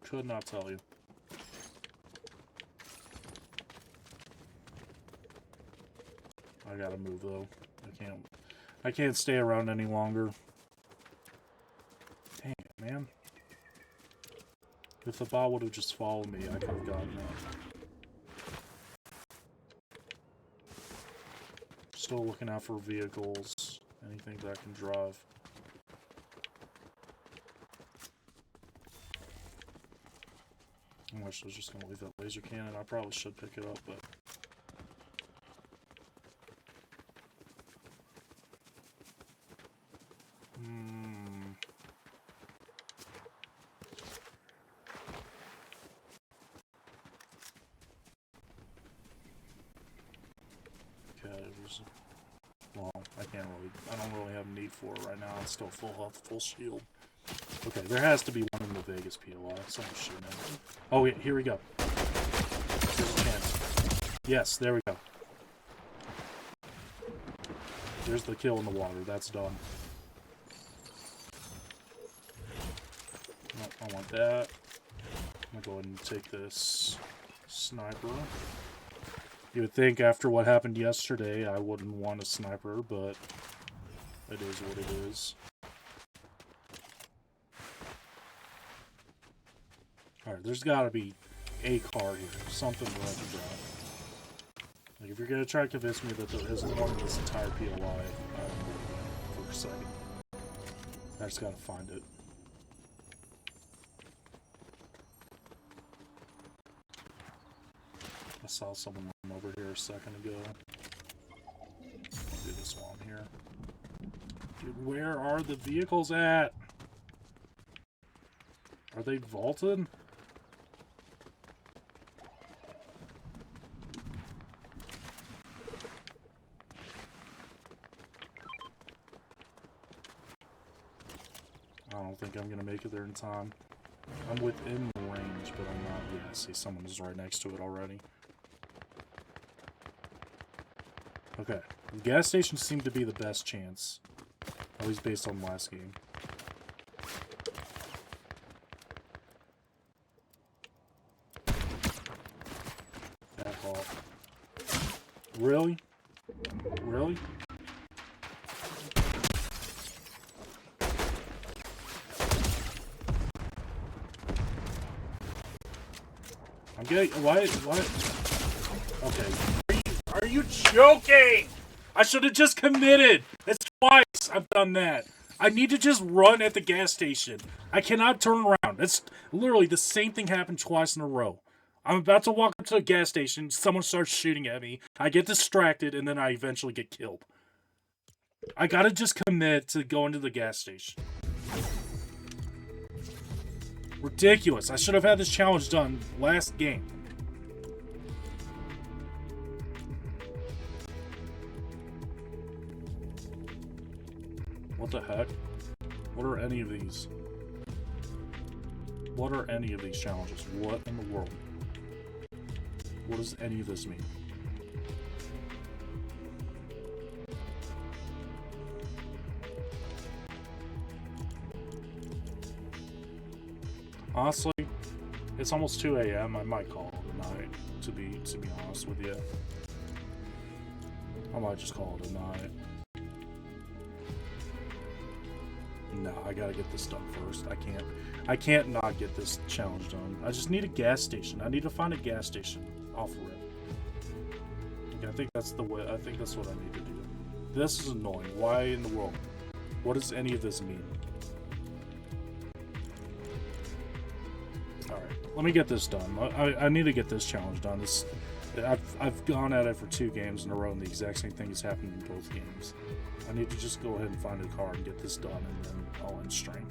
Could not tell you. I gotta move though. I can't stay around any longer. Dang it, man. If the bot would have just followed me, I could have gotten that. Still looking out for vehicles. Anything that I can drive. I wish I was just going to leave that laser cannon. I probably should pick it up, but... Okay, well, I don't really have a need for it right now. It's still full health, full shield. Okay, there has to be one in the Vegas POI. Someone's shooting at me. Oh, yeah, here we go. There's a chance. Yes, there we go. There's the kill in the water. That's done. Nope, I want that. I'm gonna go ahead and take this sniper. You would think after what happened yesterday, I wouldn't want a sniper, but it is what it is. Alright, there's gotta be a car here. Something that I can drive. Like, if you're gonna try to convince me that there isn't one in this entire POI, for a second. I just gotta find it. I saw someone run over here a second ago. I'll do this while I'm here. Dude, where are the vehicles at? Are they vaulted? I don't think I'm gonna make it there in time. I'm within range, but I'm not. Yeah, I see someone is right next to it already. Okay, the gas station seemed to be the best chance, at least based on last game. Back off. Really? Really? I'm getting... Why? Okay. Are you joking? I should have just committed. It's twice I've done that. I need to just run at the gas station. I cannot turn around. It's literally the same thing happened twice in a row. I'm about to walk up to a gas station. Someone starts shooting at me. I get distracted, and then I eventually get killed. I gotta just commit to going to the gas station. Ridiculous. I should have had this challenge done last game. What the heck? What are any of these? What are any of these challenges? What in the world? What does any of this mean? Honestly, it's almost 2 a.m. I might call it a night, to be honest with you. I might just call it a night. No, I gotta get this done first. I can't not get this challenge done. I just need a gas station. I need to find a gas station off rip. Okay, I think that's the way. I think that's what I need to do. This is annoying. Why in the world? What does any of this mean? Alright, let me get this done. I need to get this challenge done. I've gone at it for 2 games in a row and the exact same thing has happened in both games. I need to just go ahead and find a car and get this done, and then I'll end stream.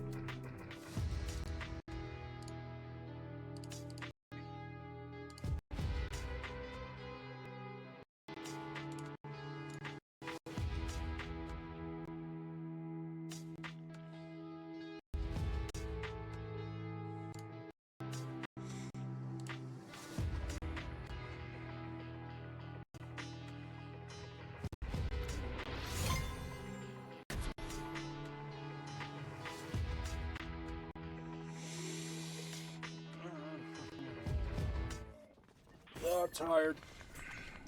Oh, I'm tired.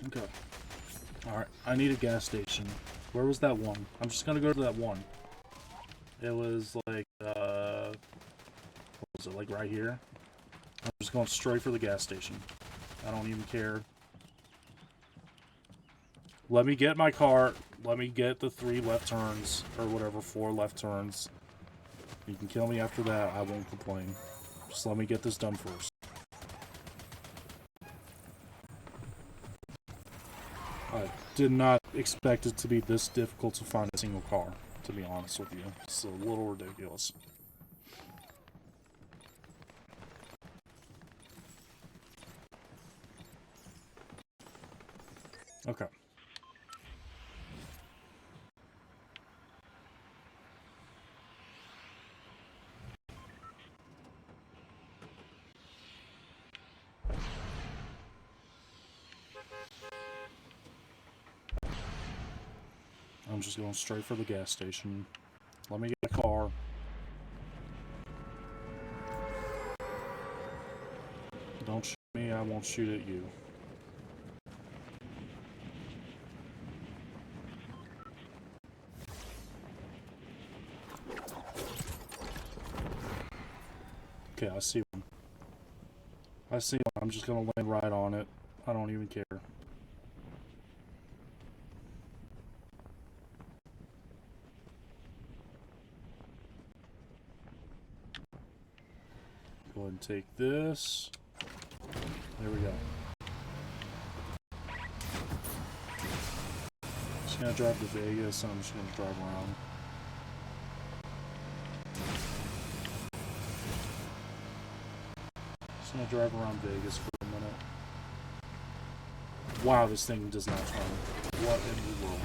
Okay. Alright, I need a gas station. Where was that one? I'm just gonna go to that one. It was like, what was it, like right here? I'm just going straight for the gas station. I don't even care. Let me get my car. Let me get the 3 left turns, or whatever, 4 left turns. You can kill me after that, I won't complain. Just let me get this done first. I did not expect it to be this difficult to find a single car, to be honest with you. It's a little ridiculous. Okay. I'm just going straight for the gas station. Let me get a car. Don't shoot me, I won't shoot at you. Okay, I see one. I see one. I'm just gonna land right on it. I don't even care. Go ahead and take this. There we go. Just gonna drive to Vegas and I'm just gonna drive around. Just gonna drive around Vegas for a minute. Wow, this thing does not turn. What in the world?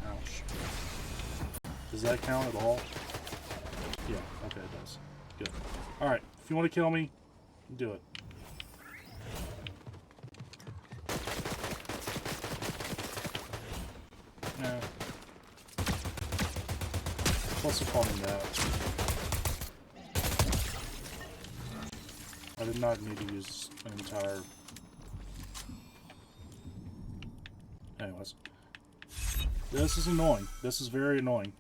Ouch. Does that count at all? Yeah, okay, it does. Good. Alright, if you want to kill me, do it. Yeah. What's the point in that? I did not need to use an entire... Anyways. This is annoying. This is very annoying.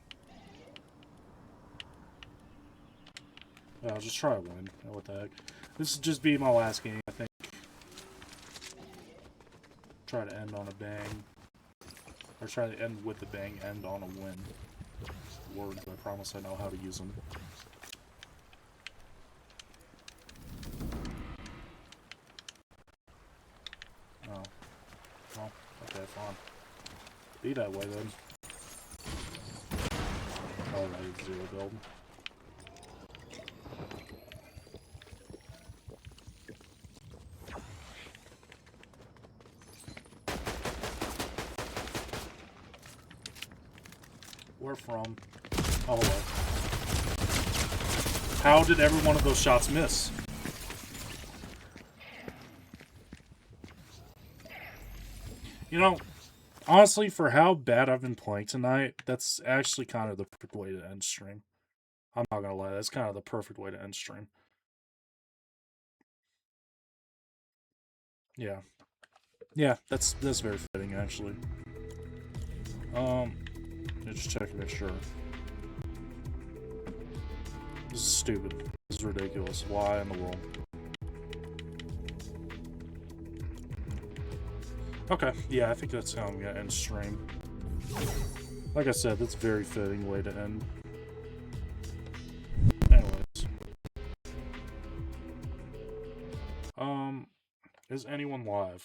I'll just try to win. What the heck. This will just be my last game, I think. Try to end on a bang. Or try to end with the bang, end on a win. Words, I promise I know how to use them. Oh. Well, okay, fine. Be that way then. Alright, zero build. Where from? Oh, hello. How did every one of those shots miss? You know, honestly, for how bad I've been playing tonight, that's actually kind of the perfect way to end stream. I'm not gonna lie, that's kind of the perfect way to end stream. Yeah. Yeah, that's very fitting, actually. Just check to make sure. This is stupid. This is ridiculous. Why in the world? Okay, yeah, I think that's how I'm gonna end stream. Like I said, that's a very fitting way to end. Anyways. Is anyone live?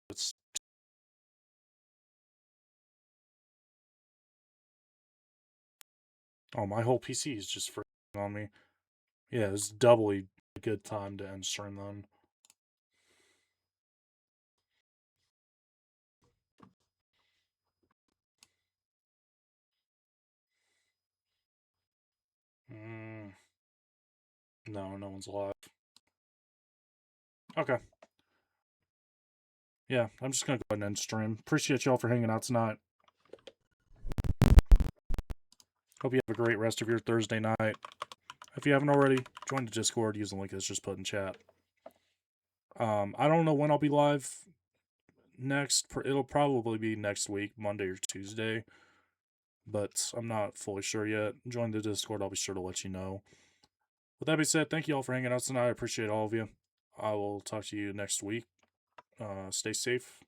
It's... Oh, my whole PC is just freaking on me. Yeah, it's doubly a good time to end stream then. No, no one's live. Okay. Yeah, I'm just gonna go ahead and end stream. Appreciate y'all for hanging out tonight. Hope you have a great rest of your Thursday night. If you haven't already, join the Discord. Use the link that's just put in chat. I don't know when I'll be live next. It'll probably be next week, Monday or Tuesday. But I'm not fully sure yet. Join the Discord. I'll be sure to let you know. With that being said, thank you all for hanging out tonight. I appreciate all of you. I will talk to you next week. Stay safe.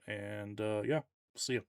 And, yeah, see you.